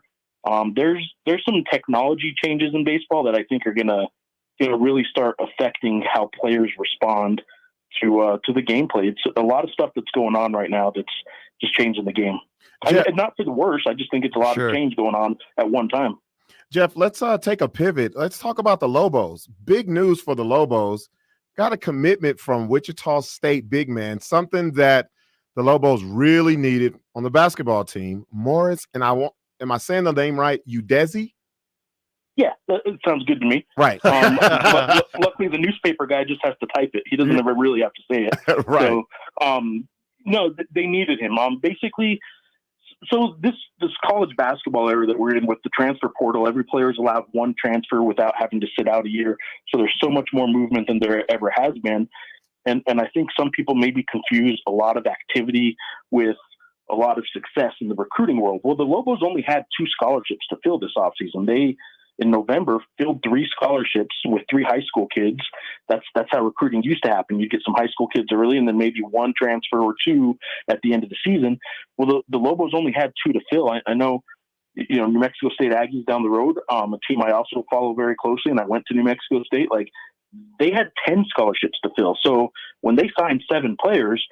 There's some technology changes in baseball that I think are going to really start affecting how players respond to the gameplay. It's a lot of stuff that's going on right now that's just changing the game. And not for the worse. I just think it's a lot of change going on at one time. Jeff, let's take a pivot. Let's talk about the Lobos. Big news for the Lobos. Got a commitment from Wichita State big man, something that the Lobos really needed on the basketball team. Morris, and am I saying the name right? Udeze? Yeah, it sounds good to me. Right. But luckily, the newspaper guy just has to type it. He doesn't ever really have to say it. Right. So, no, they needed him. Basically, so this college basketball era that we're in with the transfer portal, every player is allowed one transfer without having to sit out a year. So there's so much more movement than there ever has been. And I think some people maybe confuse a lot of activity with a lot of success in the recruiting world. Well, the Lobos only had 2 scholarships to fill this offseason. They, in November, filled 3 scholarships with 3 high school kids. That's how recruiting used to happen. You get some high school kids early and then maybe 1 transfer or 2 at the end of the season. Well, the Lobos only had 2 to fill. I know, New Mexico State Aggies down the road, a team I also follow very closely, and I went to New Mexico State. They had 10 scholarships to fill. So when they signed 7 players,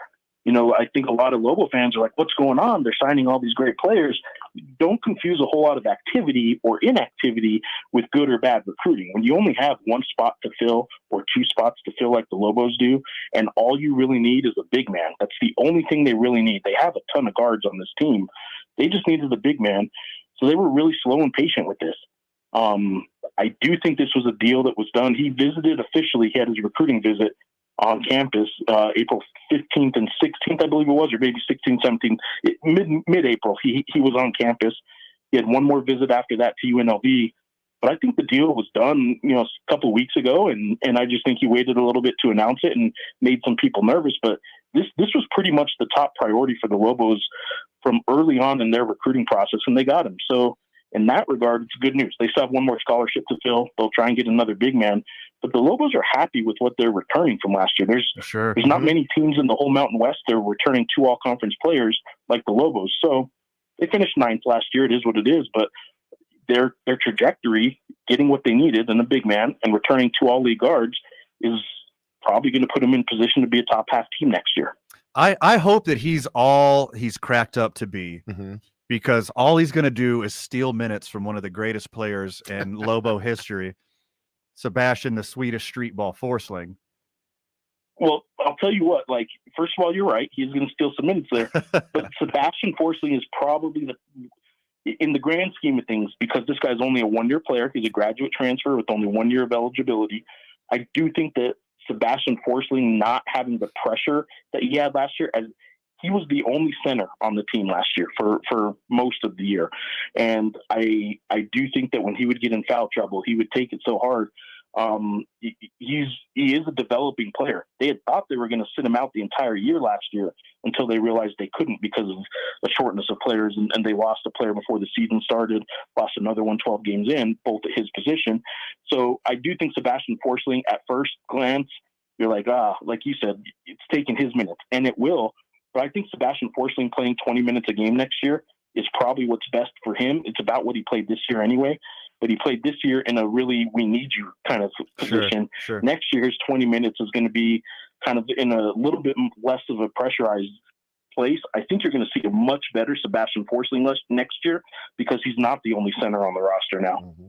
I think a lot of Lobo fans are like, what's going on? They're signing all these great players. Don't confuse a whole lot of activity or inactivity with good or bad recruiting. When you only have 1 spot to fill or 2 spots to fill like the Lobos do, and all you really need is a big man. That's the only thing they really need. They have a ton of guards on this team. They just needed a big man. So they were really slow and patient with this. I do think this was a deal that was done. He visited officially. He had his recruiting visit on campus April 15th and 16th, I believe it was, or maybe 16th, 17th, mid-April. He was on campus. He had one more visit after that to UNLV. But I think the deal was done, a couple of weeks ago, and I just think he waited a little bit to announce it and made some people nervous. But this was pretty much the top priority for the Lobos from early on in their recruiting process, and they got him. So in that regard, it's good news. They still have 1 more scholarship to fill. They'll try and get another big man. But the Lobos are happy with what they're returning from last year. There's not many teams in the whole Mountain West that are returning 2 all-conference players like the Lobos. So they finished 9th last year. It is what it is. But their trajectory, getting what they needed and a big man and returning 2 all-league guards is probably going to put them in position to be a top-half team next year. I hope that he's all he's cracked up to be. Mm-hmm. Because all he's going to do is steal minutes from one of the greatest players in Lobo history, Sebastian, the Swedish street ball Forsling. Well, I'll tell you what, first of all, you're right. He's going to steal some minutes there. But Sebastian Forsling is probably in the grand scheme of things, because this guy's only a 1-year player. He's a graduate transfer with only 1 year of eligibility. I do think that Sebastian Forsling not having the pressure that he had last year, as he was the only center on the team last year for most of the year. And I do think that when he would get in foul trouble, he would take it so hard. He is a developing player. They had thought they were going to sit him out the entire year last year until they realized they couldn't because of the shortness of players. And they lost a player before the season started, lost another one 12 games in, both at his position. So I do think Sebastian Forsling, at first glance, you're like you said, it's taking his minutes, and it will. But I think Sebastian Forsling playing 20 minutes a game next year is probably what's best for him. It's about what he played this year anyway. But he played this year in a really we need you kind of position. Sure. Next year's 20 minutes is going to be kind of in a little bit less of a pressurized place. I think you're going to see a much better Sebastian Forsling next year because he's not the only center on the roster now. Mm-hmm.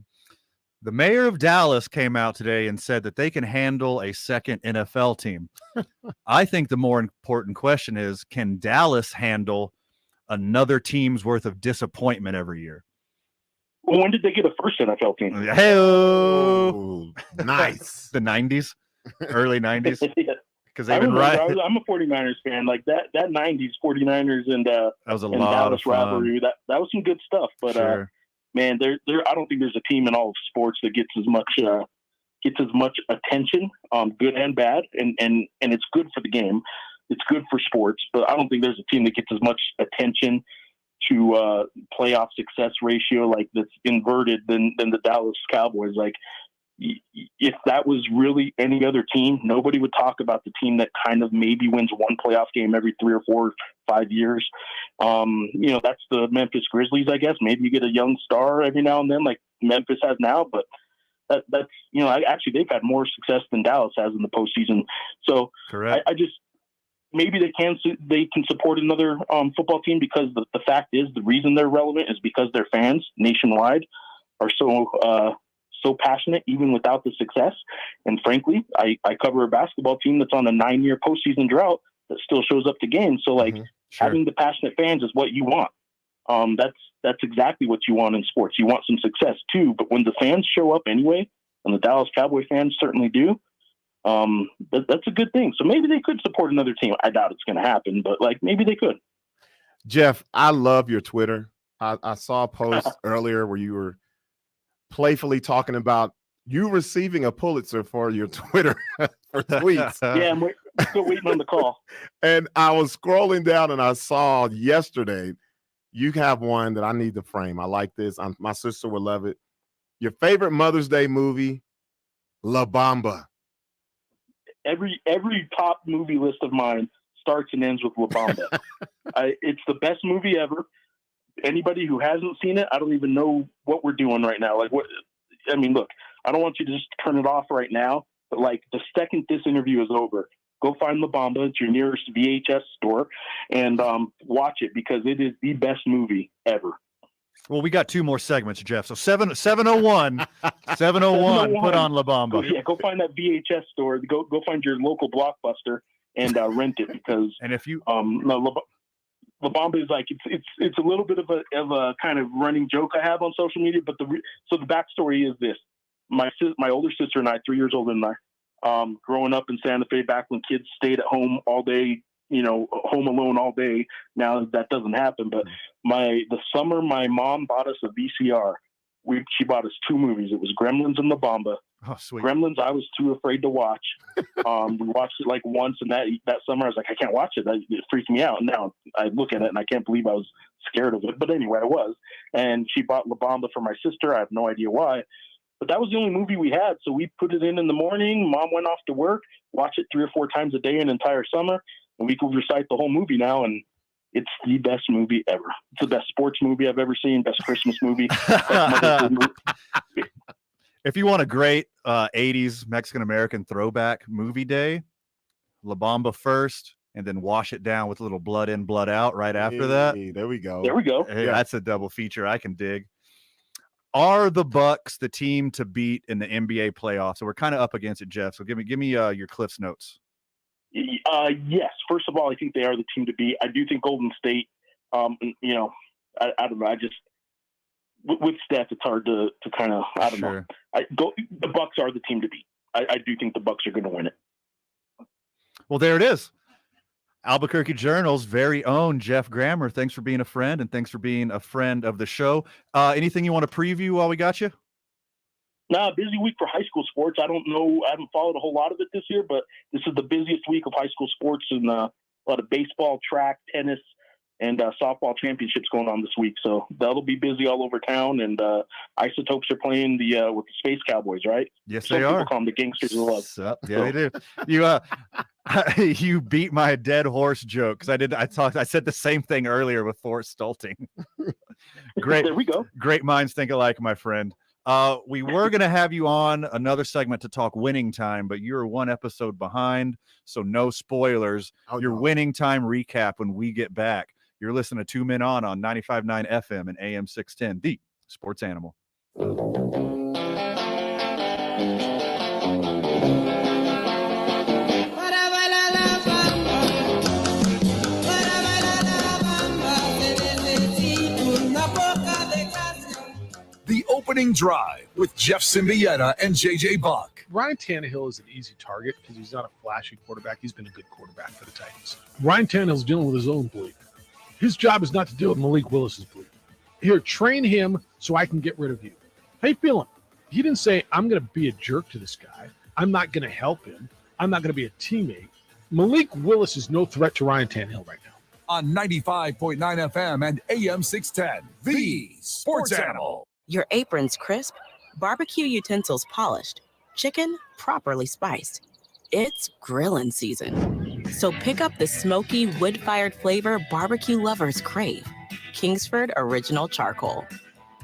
The mayor of Dallas came out today and said that they can handle a second NFL team. I think the more important question is, can Dallas handle another team's worth of disappointment every year? Well, when did they get a first NFL team? Hey-o! Nice. The 90s, early 90s. Because I'm a 49ers fan. Like that 90s 49ers and that was a lot Dallas of fun. rivalry. That was some good stuff. But Sure. man, I don't think there's a team in all of sports that gets as much gets as much attention, good and bad, and it's good for the game. It's good for sports, but I don't think there's a team that gets as much attention to playoff success ratio like that's inverted than the Dallas Cowboys. Like, if that was really any other team, nobody would talk about the team that kind of maybe wins one playoff game every 3 or 4 or 5 years. That's the Memphis Grizzlies, I guess. Maybe you get a young star every now and then like Memphis has now, but that's actually they've had more success than Dallas has in the postseason. So correct. I just, maybe they can support another football team, because the fact is the reason they're relevant is because their fans nationwide are so passionate, even without the success. And frankly, I cover a basketball team that's on a 9-year postseason drought that still shows up to games. So having the passionate fans is what you want. That's exactly what you want in sports. You want some success too, but when the fans show up anyway, and the Dallas Cowboy fans certainly do, that's a good thing. So maybe they could support another team. I doubt it's going to happen, but maybe they could. Jeff, I love your Twitter. I saw a post earlier where you were playfully talking about you receiving a Pulitzer for your Twitter for tweets. Yeah, I'm still waiting on the call. And I was scrolling down and I saw yesterday you have one that I need to frame. I like this. My sister would love it. Your favorite Mother's Day movie, La Bamba. Every top movie list of mine starts and ends with La Bamba. It's the best movie ever. Anybody who hasn't seen it, I don't even know what we're doing right now. Look, I don't want you to just turn it off right now, but the second this interview is over, go find La Bamba at your nearest VHS store and watch it, because it is the best movie ever. Well, we got 2 more segments, Jeff. So 701, 701, put on La Bamba. Go find that VHS store. Go find your local Blockbuster and rent it, because and if you La Bamba is it's a little bit of a kind of running joke I have on social media. But the backstory is this: my older sister and I, 3 years older than I, growing up in Santa Fe back when kids stayed at home all day, home alone all day. Now that doesn't happen. But the summer my mom bought us a VCR. She bought us 2 movies. It was Gremlins and La Bamba. Oh, sweet. Gremlins, I was too afraid to watch. We watched it once, and that summer I was like, I can't watch it. It freaked me out. And now I look at it and I can't believe I was scared of it. But anyway, I was. And she bought La Bamba for my sister. I have no idea why. But that was the only movie we had. So we put it in the morning. Mom went off to work, watch it 3 or 4 times a day an entire summer. And we could recite the whole movie now. And it's the best movie ever. It's the best sports movie I've ever seen. Best Christmas movie. If you want a great 80s Mexican-American throwback movie day, La Bamba first, and then wash it down with a little blood in, blood out right after that. There we go. There we go. Hey, that's a double feature I can dig. Are the Bucks the team to beat in the NBA playoffs? So we're kind of up against it, Jeff. So give me your Cliff's notes. Yes. First of all, I think they are the team to beat. I do think Golden State, I don't know. I just, with Steph, it's hard to kind of, I don't know. The Bucks are the team to beat. I do think the Bucks are going to win it. Well, there it is. Albuquerque Journal's very own Geoff Grammer. Thanks for being a friend, and thanks for being a friend of the show. Anything you want to preview while we got you? No, busy week for high school sports. I don't know. I haven't followed a whole lot of it this year, but this is the busiest week of high school sports, and a lot of baseball, track, tennis, and softball championships going on this week. So that'll be busy all over town. And Isotopes are playing with the Space Cowboys, right? Yes, Some they people are. call them the Gangsters of Love. Yeah, they do. You beat my dead horse joke, because I said the same thing earlier with Forest Stulting. Great. There we go. Great minds think alike, my friend. We were going to have you on another segment to talk winning time, but you're 1 episode behind, so no spoilers. Your winning time recap when we get back. You're listening to 2 Men on 95.9 FM and AM 610, the Sports Animal. The Opening Drive with Jeff Symbieta and JJ Bach. Ryan Tannehill is an easy target because he's not a flashy quarterback. He's been a good quarterback for the Titans. Ryan Tannehill's dealing with his own bleed. His job is not to deal with Malik Willis's bleed. Here, train him so I can get rid of you. How you feeling? He didn't say, I'm going to be a jerk to this guy. I'm not going to help him. I'm not going to be a teammate. Malik Willis is no threat to Ryan Tannehill right now. On 95.9 FM and AM 610, the Sports Animal. Your apron's crisp, barbecue utensils polished, chicken properly spiced. It's grilling season. So pick up the smoky, wood-fired flavor barbecue lovers crave. Kingsford Original Charcoal.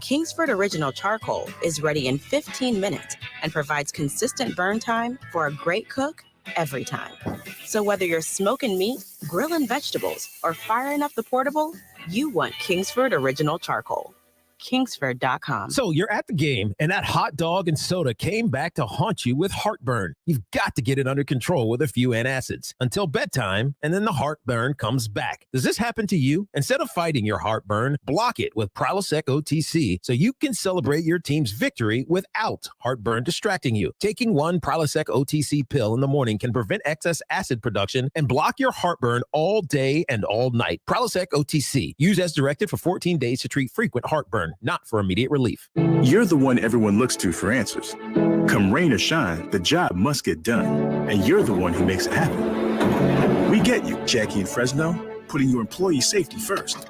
Kingsford Original Charcoal is ready in 15 minutes and provides consistent burn time for a great cook every time. So whether you're smoking meat, grilling vegetables, or firing up the portable, you want Kingsford Original Charcoal. Kingsford.com. So you're at the game, and that hot dog and soda came back to haunt you with heartburn. You've got to get it under control with a few antacids until bedtime, and then the heartburn comes back. Does this happen to you? Instead of fighting your heartburn, block it with Prilosec OTC so you can celebrate your team's victory without heartburn distracting you. Taking one Prilosec OTC pill in the morning can prevent excess acid production and block your heartburn all day and all night. Prilosec OTC. Use as directed for 14 days to treat frequent heartburn, not for immediate relief. You're the one everyone looks to for answers. Come rain or shine, the job must get done, and you're the one who makes it happen. We get you, Jackie in Fresno, putting your employee safety first.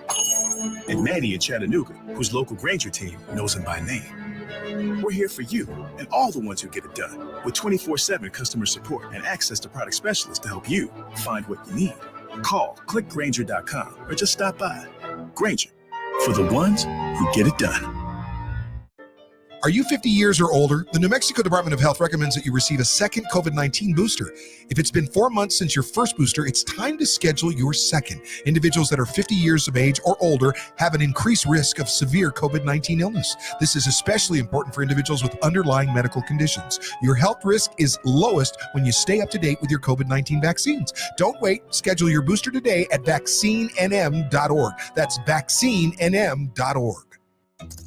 And Manny in Chattanooga, whose local Granger team knows him by name. We're here for you and all the ones who get it done, with 24/7 customer support and access to product specialists to help you find what you need. Call, click Granger.com, or just stop by. Granger, for the ones who get it done. Are you 50 years or older? The New Mexico Department of Health recommends that you receive a second COVID-19 booster. If it's been 4 months since your first booster, it's time to schedule your second. Individuals that are 50 years of age or older have an increased risk of severe COVID-19 illness. This is especially important for individuals with underlying medical conditions. Your health risk is lowest when you stay up to date with your COVID-19 vaccines. Don't wait. Schedule your booster today at vaccinenm.org. That's vaccinenm.org.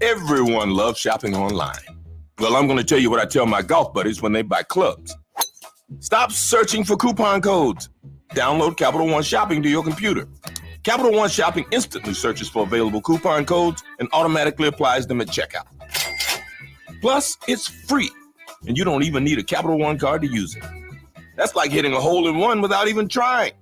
Everyone loves shopping online. Well, I'm going to tell you what I tell my golf buddies when they buy clubs. Stop searching for coupon codes. Download Capital One Shopping to your computer. Capital One Shopping instantly searches for available coupon codes and automatically applies them at checkout. Plus, it's free, and you don't even need a Capital One card to use it. That's like hitting a hole in one without even trying.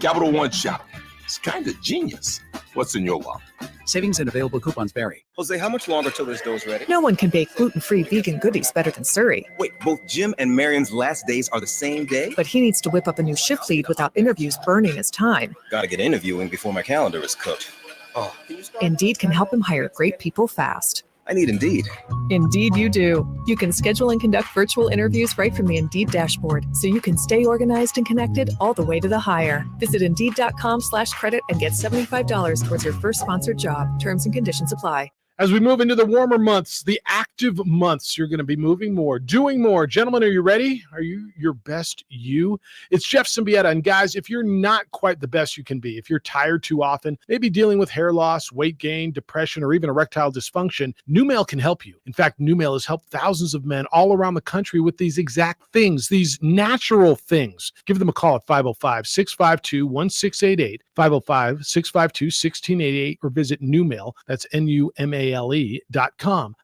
Capital One Shopping. It's kind of genius. What's in your wallet? Savings and available coupons vary. Jose, how much longer till this dough's ready? No one can bake gluten-free vegan goodies better than Surrey. Wait, both Jim and Marion's last days are the same day? But he needs to whip up a new shift lead without interviews burning his time. Gotta get interviewing before my calendar is cooked. Oh, Indeed can help him hire great people fast. I need Indeed. Indeed you do. You can schedule and conduct virtual interviews right from the Indeed dashboard, so you can stay organized and connected all the way to the hire. Visit Indeed.com/credit and get $75 towards your first sponsored job. Terms and conditions apply. As we move into the warmer months, the active months, you're going to be moving more, doing more. Gentlemen, are you ready? Are you your best you? It's Jeff Symbieta. And guys, if you're not quite the best you can be, if you're tired too often, maybe dealing with hair loss, weight gain, depression, or even erectile dysfunction, NuMale can help you. In fact, NuMale has helped thousands of men all around the country with these exact things, these natural things. Give them a call at 505-652-1688, 505-652-1688, or visit NuMale. That's NuMale.com.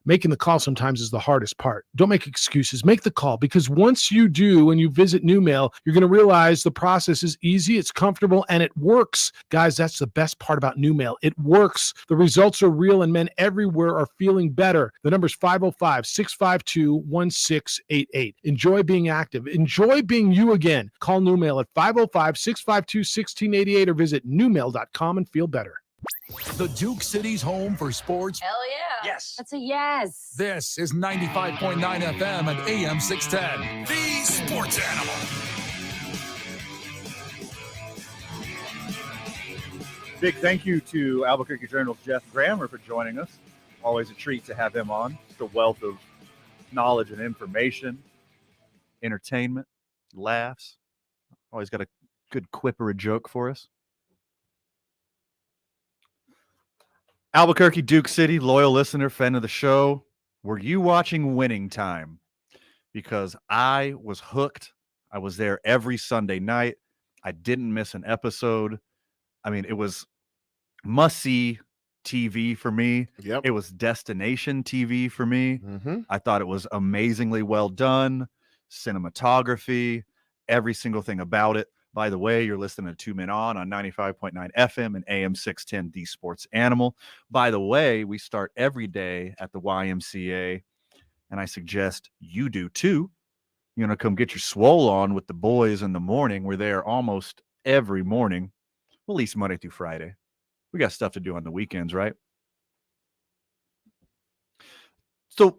Making the call sometimes is the hardest part. Don't make excuses. Make the call, because once you do and you visit NuMale, you're going to realize the process is easy, it's comfortable, and it works. Guys, that's the best part about NuMale. It works. The results are real, and men everywhere are feeling better. The number is 505-652-1688. Enjoy being active. Enjoy being you again. Call NuMale at 505-652-1688 or visit NuMale.com and feel better. The Duke City's home for sports. Hell yeah. Yes. That's a yes. This is 95.9 FM and AM 610. The Sports Animal. Big thank you to Albuquerque Journal's Geoff Grammer for joining us. Always a treat to have him on. Just a wealth of knowledge and information, entertainment, laughs. Always got a good quip or a joke for us. Albuquerque, Duke City, loyal listener, fan of the show. Were you watching Winning Time? Because I was hooked. I was there every Sunday night. I didn't miss an episode. I mean, it was must-see TV for me. Yep. It was destination TV for me. Mm-hmm. I thought it was amazingly well done. Cinematography, every single thing about it. By the way, you're listening to 2 Men On 95.9 FM and AM 610 The Sports Animal. By the way, we start every day at the YMCA, and I suggest you do too. You're going to come get your swole on with the boys in the morning. We're there almost every morning, at least Monday through Friday. We got stuff to do on the weekends, right? So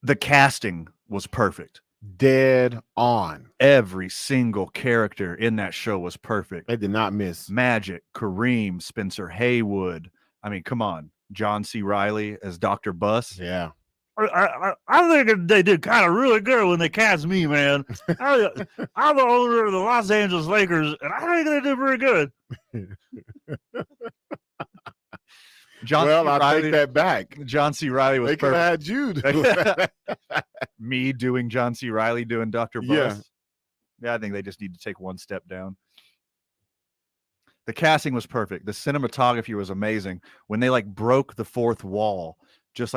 the casting was perfect. Dead on. Every single character in that show was perfect. They did not miss. Magic, Kareem, Spencer Haywood. I mean, come on. John C. Reilly as Dr. Buss. Yeah. I think they did kind of really good when they cast me, man. I'm the owner of the Los Angeles Lakers, and I think they did very good. I take that back. John C. Reilly was perfect. They could have had you. Me doing John C. Reilly doing Dr. Buss. Yeah, I think they just need to take one step down. The casting was perfect. The cinematography was amazing. When they broke the fourth wall, just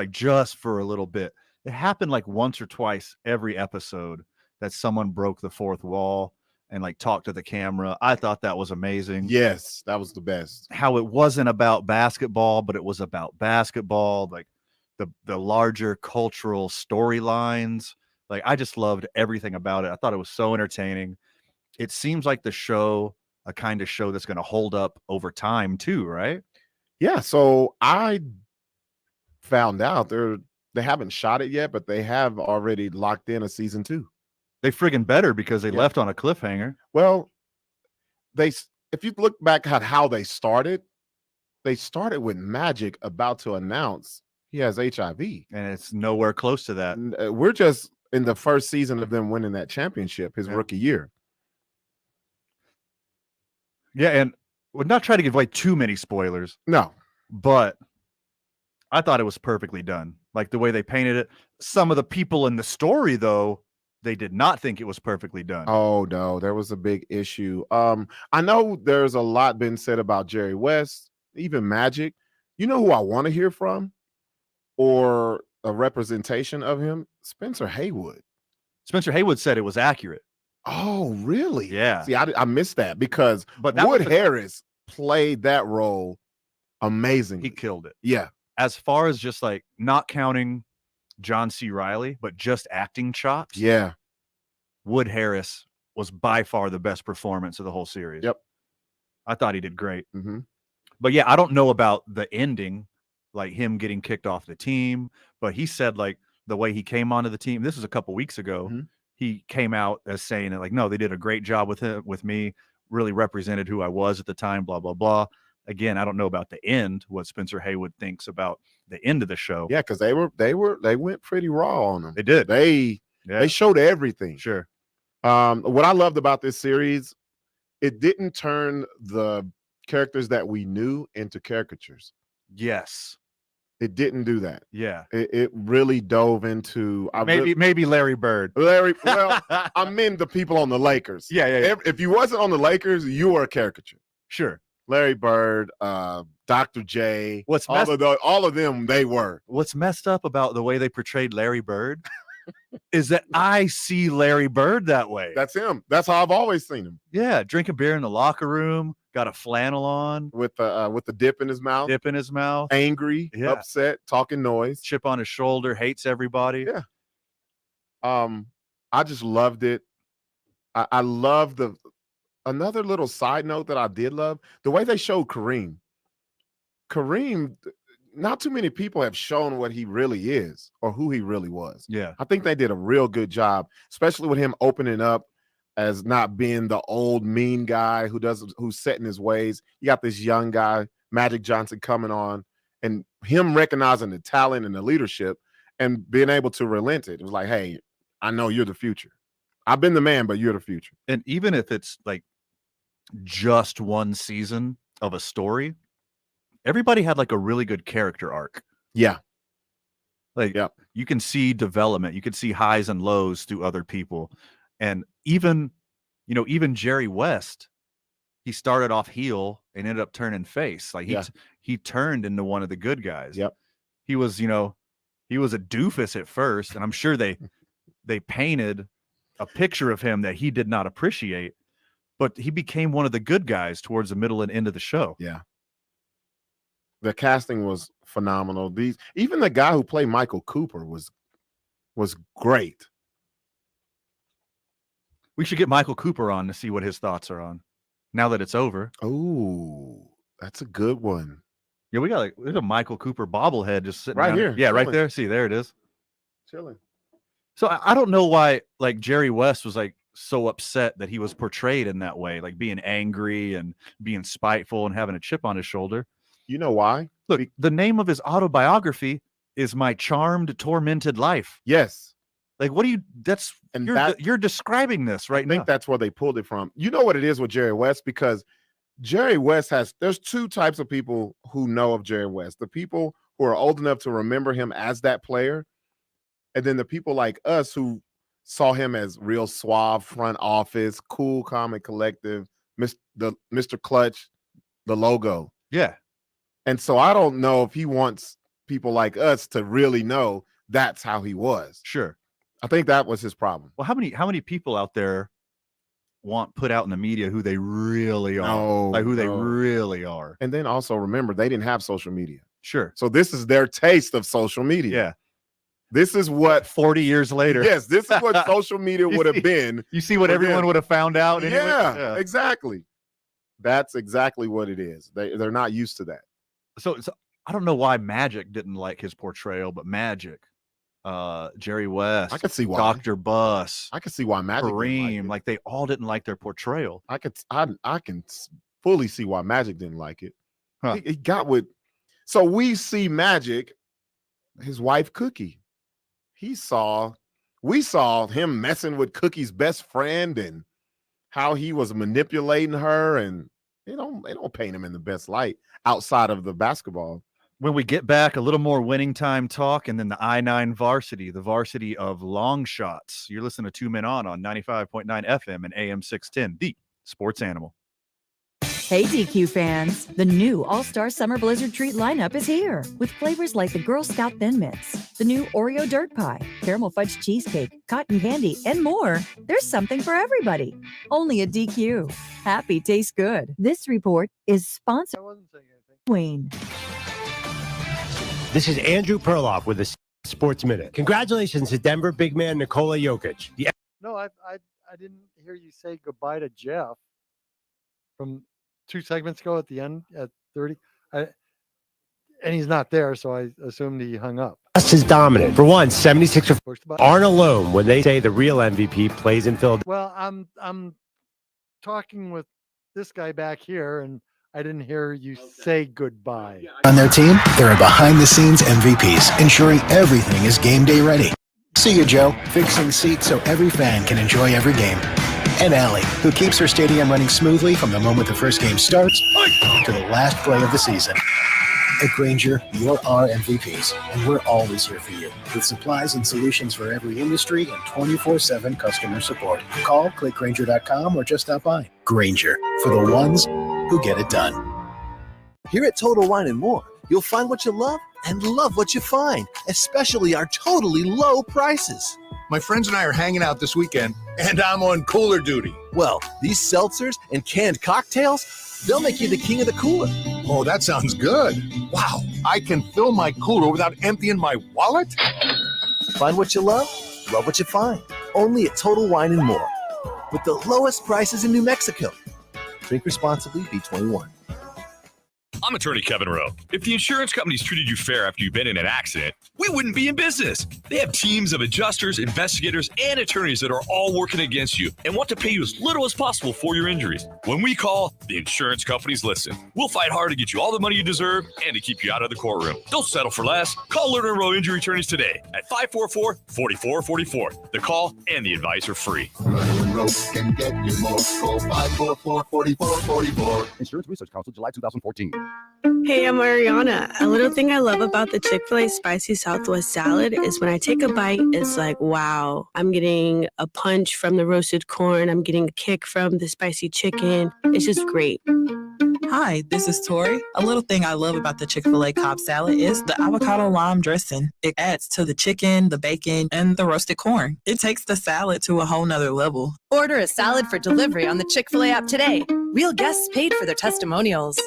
for a little bit. It happened once or twice every episode that someone broke the fourth wall and talked to the camera. I thought that was amazing. Yes, that was the best. How it wasn't about basketball, but it was about basketball, the larger cultural storylines. I just loved everything about it. I thought it was so entertaining. It seems like the show, a kind of show that's going to hold up over time too, right? Yeah, so I found out they haven't shot it yet, but they have already locked in a season 2. They friggin' better because they left on a cliffhanger. Well, if you look back at how they started with Magic about to announce he has HIV. And it's nowhere close to that. We're just in the first season of them winning that championship, his rookie year. Yeah, and we're not trying to give away too many spoilers. No. But I thought it was perfectly done. The way they painted it. Some of the people in the story, though, they did not think it was perfectly done. Oh, no, there was a big issue. I know there's a lot been said about Jerry West, even Magic. You know who I want to hear from? Or a representation of him? Spencer Haywood. Spencer Haywood said it was accurate. Oh, really? Yeah. See, I missed that because Wood Harris played that role amazingly. He killed it. Yeah. As far as just not counting John C. Reilly, but just acting chops. Yeah. Wood Harris was by far the best performance of the whole series. Yep. I thought he did great. Mm-hmm. But yeah, I don't know about the ending, him getting kicked off the team, but he said the way he came onto the team, this was a couple weeks ago. Mm-hmm. He came out as saying that no, they did a great job with me, really represented who I was at the time, blah, blah, blah. Again, I don't know about the end, what Spencer Haywood thinks about the end of the show. Yeah, because they went pretty raw on them. They did. They showed everything. Sure. What I loved about this series, it didn't turn the characters that we knew into caricatures. Yes. It didn't do that. Yeah. It really dove into maybe Larry Bird. Well, I mean the people on the Lakers. Yeah. If you wasn't on the Lakers, you were a caricature. Sure. Larry Bird, Dr. J, all of them, they were. What's messed up about the way they portrayed Larry Bird is that I see Larry Bird that way. That's him. That's how I've always seen him. Yeah, drinking beer in the locker room, got a flannel on. With the dip in his mouth. Angry, upset, talking noise. Chip on his shoulder, hates everybody. Yeah. I just loved it. I love another little side note that I did love, the way they showed Kareem. Kareem, not too many people have shown what he really is or who he really was. Yeah. I think they did a real good job, especially with him opening up as not being the old mean guy who's set in his ways. You got this young guy, Magic Johnson, coming on, and him recognizing the talent and the leadership and being able to relent it. It was like, hey, I know you're the future. I've been the man, but you're the future. And even if it's just one season of a story, everybody had a really good character arc. Yeah. You can see development. You can see highs and lows through other people. And even Jerry West, he started off heel and ended up turning face. he turned into one of the good guys. Yep. He was, he was a doofus at first, and I'm sure they painted a picture of him that he did not appreciate, but he became one of the good guys towards the middle and end of the show. Yeah. The casting was phenomenal. Even the guy who played Michael Cooper was great. We should get Michael Cooper on to see what his thoughts are on now that it's over. Oh, that's a good one. Yeah, there's a Michael Cooper bobblehead just sitting right down. here. Yeah, chilling. right there. See, there it is. Chilling. So I don't know why like Jerry West was like so upset that he was portrayed in that way, like being angry and being spiteful and having a chip on his shoulder. You know why? Look, the name of his autobiography is My Charmed, Tormented Life. Yes. Like, what do you? You're describing this right now. I think that's where they pulled it from. You know what it is with Jerry West, because Jerry West there's two types of people who know of Jerry West: the people who are old enough to remember him as that player, and then the people like us who saw him as real suave, front office, cool, calm, and collective, Mr. Clutch, the logo. Yeah. And so I don't know if he wants people like us to really know that's how he was. Sure. I think that was his problem. Well, how many people out there want put out in the media who they really are? They really are. And then also remember, they didn't have social media. Sure. So this is their taste of social media. Yeah. This is what 40 years later. Yes, this is what social media would have been. You see what everyone would have found out anyway? Yeah, exactly. That's exactly what it is. They're not used to that. So I don't know why Magic didn't like his portrayal, but Magic, Jerry West, I could see why. Dr. Buss, I could see why Magic Kareem, like they all didn't like their portrayal. I can fully see why Magic didn't like it. Huh. He got with. So we see Magic, his wife Cookie. We saw him messing with Cookie's best friend and how he was manipulating her, and they don't paint him in the best light outside of the basketball. When we get back, a little more winning time talk, and then the I-9 varsity, the varsity of long shots. You're listening to 2 Men On 95.9 FM and AM 610, the sports animal. Hey, DQ fans. The new All-Star Summer Blizzard Treat lineup is here with flavors like the Girl Scout Thin Mints, the new Oreo Dirt Pie, Caramel Fudge Cheesecake, Cotton Candy, and more. There's something for everybody. Only at DQ. Happy tastes good. This report is sponsored by Queen. This is Andrew Perloff with the Sports Minute. Congratulations to Denver big man Nikola Jokic. No, I didn't hear you say goodbye to Jeff from 2 segments ago at the end at 30. And he's not there, so I assumed he hung up. West is dominant. For one, 76ers aren't alone when they say the real MVP plays in Philadelphia. Well, I'm talking with this guy back here, and I didn't hear you say goodbye. On their team, there are behind-the-scenes MVPs, ensuring everything is game day ready. See you, Joe, fixing seats so every fan can enjoy every game. And Allie, who keeps her stadium running smoothly from the moment the first game starts to the last play of the season. At Grainger, you're our MVPs, and we're always here for you with supplies and solutions for every industry and 24/7 customer support. Call, click Grainger.com, or just stop by. Grainger, for the ones who get it done. Here at Total Wine & More, you'll find what you love and love what you find, especially our totally low prices. My friends and I are hanging out this weekend, and I'm on cooler duty. Well, these seltzers and canned cocktails, they'll make you the king of the cooler. Oh, that sounds good. Wow, I can fill my cooler without emptying my wallet? Find what you love what you find. Only at Total Wine & More. With the lowest prices in New Mexico. Drink responsibly, be 21. I'm attorney Kevin Rowe. If the insurance company's treated you fair after you've been in an accident, we wouldn't be in business. They have teams of adjusters, investigators, and attorneys that are all working against you and want to pay you as little as possible for your injuries. When we call, the insurance companies listen. We'll fight hard to get you all the money you deserve and to keep you out of the courtroom. Don't settle for less. Call Lerner Rowe Injury Attorneys today at 544-4444. The call and the advice are free. Lerner Rowe can get you more. Call 544-4444. Insurance Research Council, July 2014. Hey, I'm Ariana. A little thing I love about the Chick-fil-A Spicy Southwest salad is when I take a bite, it's like, wow, I'm getting a punch from the roasted corn. I'm getting a kick from the spicy chicken. It's just great. Hi, this is Tori. A little thing I love about the Chick-fil-A Cobb salad is the avocado lime dressing. It adds to the chicken, the bacon, and the roasted corn. It takes the salad to a whole nother level. Order a salad for delivery on the Chick-fil-A app today. Real guests paid for their testimonials.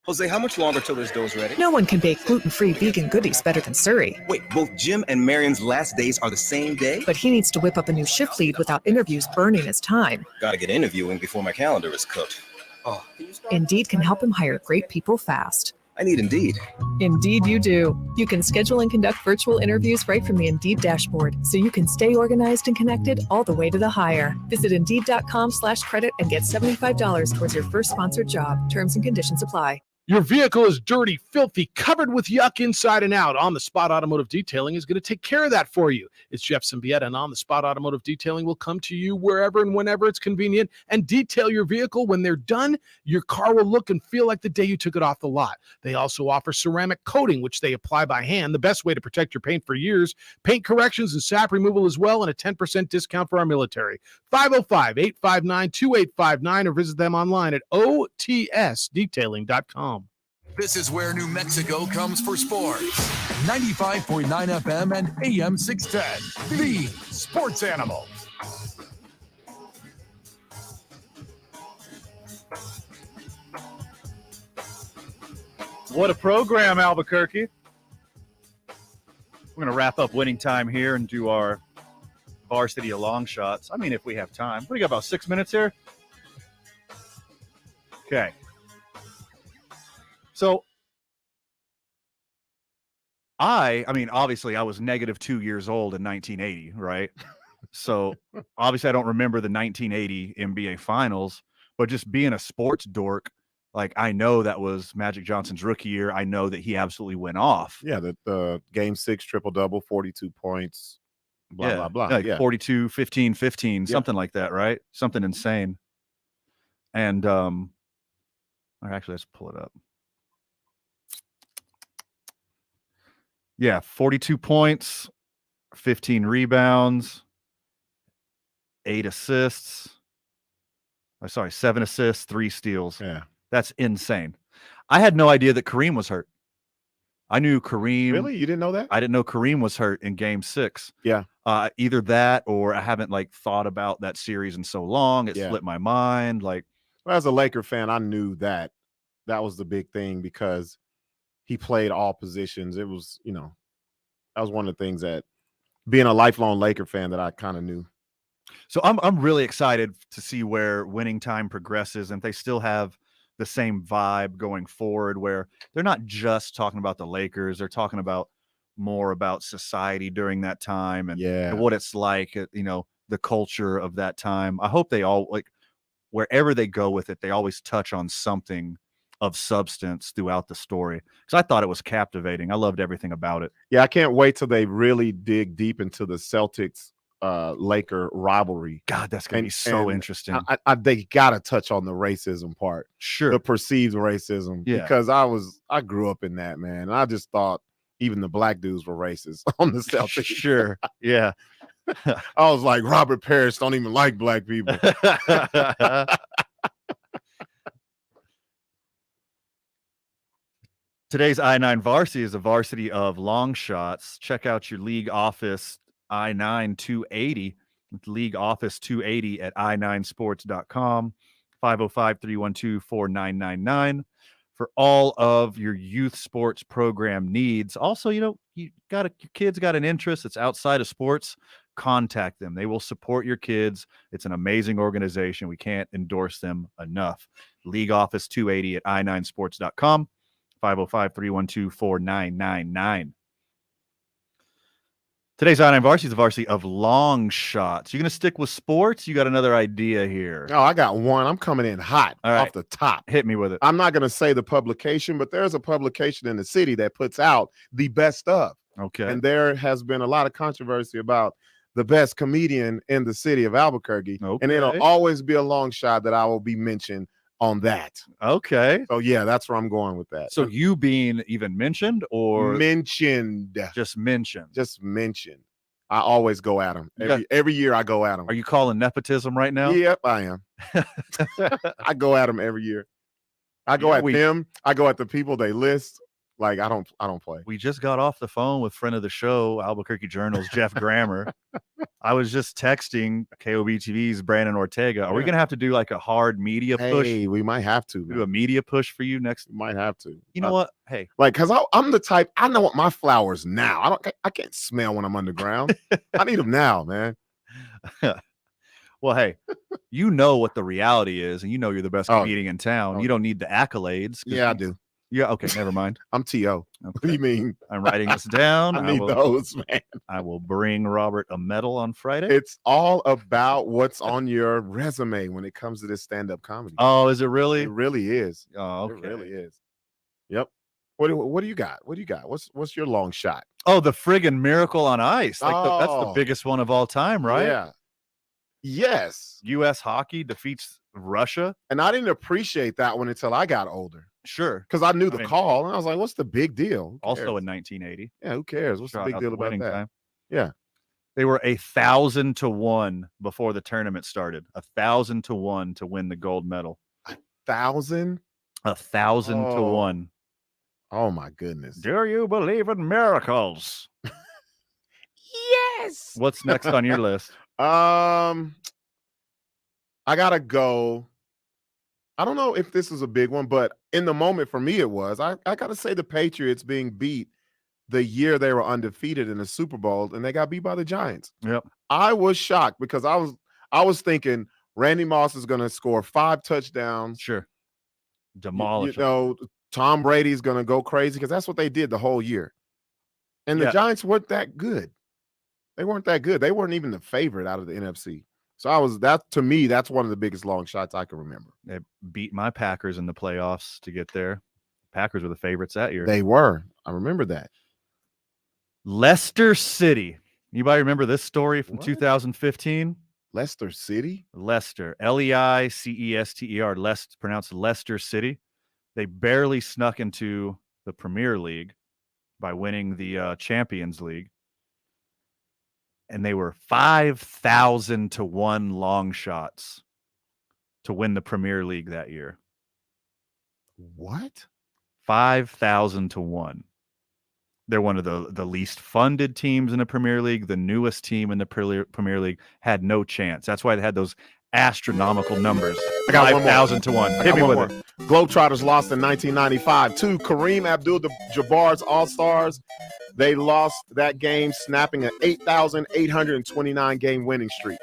Jose, how much longer till this dough's ready? No one can bake gluten-free vegan goodies better than Surrey. Wait, both Jim and Marion's last days are the same day? But he needs to whip up a new shift lead without interviews burning his time. Gotta get interviewing before my calendar is cooked. Oh, Indeed can help him hire great people fast. I need Indeed. Indeed you do. You can schedule and conduct virtual interviews right from the Indeed dashboard, so you can stay organized and connected all the way to the hire. Visit Indeed.com/credit and get $75 towards your first sponsored job. Terms and conditions apply. Your vehicle is dirty, filthy, covered with yuck inside and out. On the Spot Automotive Detailing is going to take care of that for you. It's Jeff Symbieta, and On the Spot Automotive Detailing will come to you wherever and whenever it's convenient and detail your vehicle. When they're done, your car will look and feel like the day you took it off the lot. They also offer ceramic coating, which they apply by hand, the best way to protect your paint for years, paint corrections and sap removal as well, and a 10% discount for our military. 505-859-2859 or visit them online at otsdetailing.com. This is where New Mexico comes for sports. 95.9 FM and AM 610. The Sports Animal. What a program, Albuquerque. We're going to wrap up winning time here and do our varsity long shots. I mean, if we have time. We got about 6 minutes here. Okay. So, I mean, obviously, I was -2 years old in 1980, right? So, obviously, I don't remember the 1980 NBA Finals, but just being a sports dork, like, I know that was Magic Johnson's rookie year. I know that he absolutely went off. Yeah, the Game 6 triple-double, 42 points, blah, blah. Like 42, 15, 15, something like that, right? Something insane. And, actually, let's pull it up. Yeah, 42 points, 15 rebounds, 8 assists. 7 assists, 3 steals. Yeah. That's insane. I had no idea that Kareem was hurt. I knew Kareem. Really? You didn't know that? I didn't know Kareem was hurt in Game 6. Yeah. Either that or I haven't thought about that series in so long. It slipped my mind. Well, as a Laker fan, I knew that was the big thing because he played all positions. It was, that was one of the things that being a lifelong Laker fan that I kind of knew. So I'm really excited to see where winning time progresses, and if they still have the same vibe going forward where they're not just talking about the Lakers, they're talking about more about society during that time and what it's like, the culture of that time. I hope they all, wherever they go with it, they always touch on something of substance throughout the story, because I thought it was captivating. I loved everything about it. Yeah, I can't wait till they really dig deep into the Celtics Laker rivalry. God, that's gonna be so interesting. They gotta touch on the racism part, sure, the perceived racism, because I grew up in that, man, and I just thought even the black dudes were racist on the Celtics. Sure, yeah. I was like, Robert Parrish don't even like black people. Today's I-9 varsity is a varsity of long shots. Check out your league office I-9 280, league office 280 at i9sports.com, 505-312-4999 for all of your youth sports program needs. Also, your kids got an interest that's outside of sports, contact them. They will support your kids. It's an amazing organization. We can't endorse them enough. League office 280 at i9sports.com. 505-312-4999. Today's I-9 varsity is the varsity of long shots. You're going to stick with sports? You got another idea here? Oh, I got one. I'm coming in hot off the top. Hit me with it. I'm not going to say the publication, but there's a publication in the city that puts out the best of. Okay. And there has been a lot of controversy about the best comedian in the city of Albuquerque. Okay. And it'll always be a long shot that I will be mentioned on that. Okay. So yeah, that's where I'm going with that. So you being even mentioned or mentioned? Just mentioned. Just mentioned. I always go at them. You Every year I go at them. Are you calling nepotism right now? Yep, I am. I go at them every year. I go at them. I go at the people they list. Like I don't play. We just got off the phone with friend of the show, Albuquerque Journal's Geoff Grammer. I was just texting KOB TV's Brandon Ortega. Are we going to have to do like a hard media push? Hey, we might have to do a media push for you next. We might have to. You know what? Hey, like, cause I'm the type. I know what my flowers now. I can't smell when I'm underground. I need them now, man. Well, hey, you know what the reality is, and you know you're the best comedian in town. You don't need the accolades. Yeah, I do. Yeah, okay, never mind. I'm T.O. Okay. What do you mean? I'm writing this down. I need those, man. I will bring Robert a medal on Friday. It's all about what's on your resume when it comes to this stand-up comedy. Oh, is it really? It really is. Oh, okay. It really is. Yep. What do you got? What do you got? What's your long shot? Oh, the friggin' Miracle on Ice. Like that's the biggest one of all time, right? Yeah. Yes. U.S. hockey defeats Russia. And I didn't appreciate that one until I got older. Sure. Because I knew the call, and I was like, what's the big deal? Also in 1980. Yeah, who cares? What's the big deal about that? Time. Yeah. They were 1,000 to 1 before the tournament started. 1,000 to 1 to win the gold medal. 1,000? 1,000 to 1. Oh my goodness. Do you believe in miracles? Yes. What's next on your list? I gotta go. I don't know if this is a big one, but in the moment for me it was. I gotta say the Patriots being beat the year they were undefeated in the Super Bowl and they got beat by the Giants. Yep. I was shocked because I was thinking Randy Moss is gonna score 5 touchdowns. Sure. Demolish. You know, Tom Brady's gonna go crazy because that's what they did the whole year. And the Giants weren't that good. They weren't that good. They weren't even the favorite out of the NFC. So to me, that's one of the biggest long shots I can remember. They beat my Packers in the playoffs to get there. Packers were the favorites that year. They were. I remember that. Leicester City. Anybody remember this story from 2015? Leicester City? Leicester. Leicester. Pronounced Leicester City. They barely snuck into the Premier League by winning the Champions League. And they were 5,000 to 1 long shots to win the Premier League that year. What? 5,000 to 1. They're one of the least funded teams in the Premier League. The newest team in the Premier League had no chance. That's why they had those astronomical numbers. I got 5,000 to 1. Hit me with it. Globetrotters lost in 1995 to Kareem Abdul-Jabbar's All-Stars. They lost that game, snapping an 8,829 game winning streak.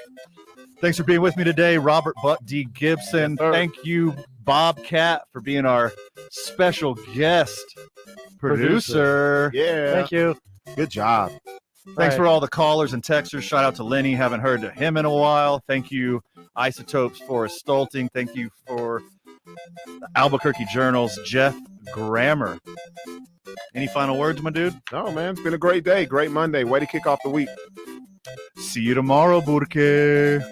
Thanks for being with me today, Robert Buck D. Gibson. Yes, thank you, Bobcat, for being our special guest producer. Yeah. Thank you. Good job. Thanks for all the callers and texters. Shout out to Lenny. Haven't heard to him in a while. Thank you, Isotopes, Forest Stulting. Thank you for Albuquerque Journal's Geoff Grammer. Any final words, my dude? No, man. It's been a great day. Great Monday. Way to kick off the week. See you tomorrow, Burke.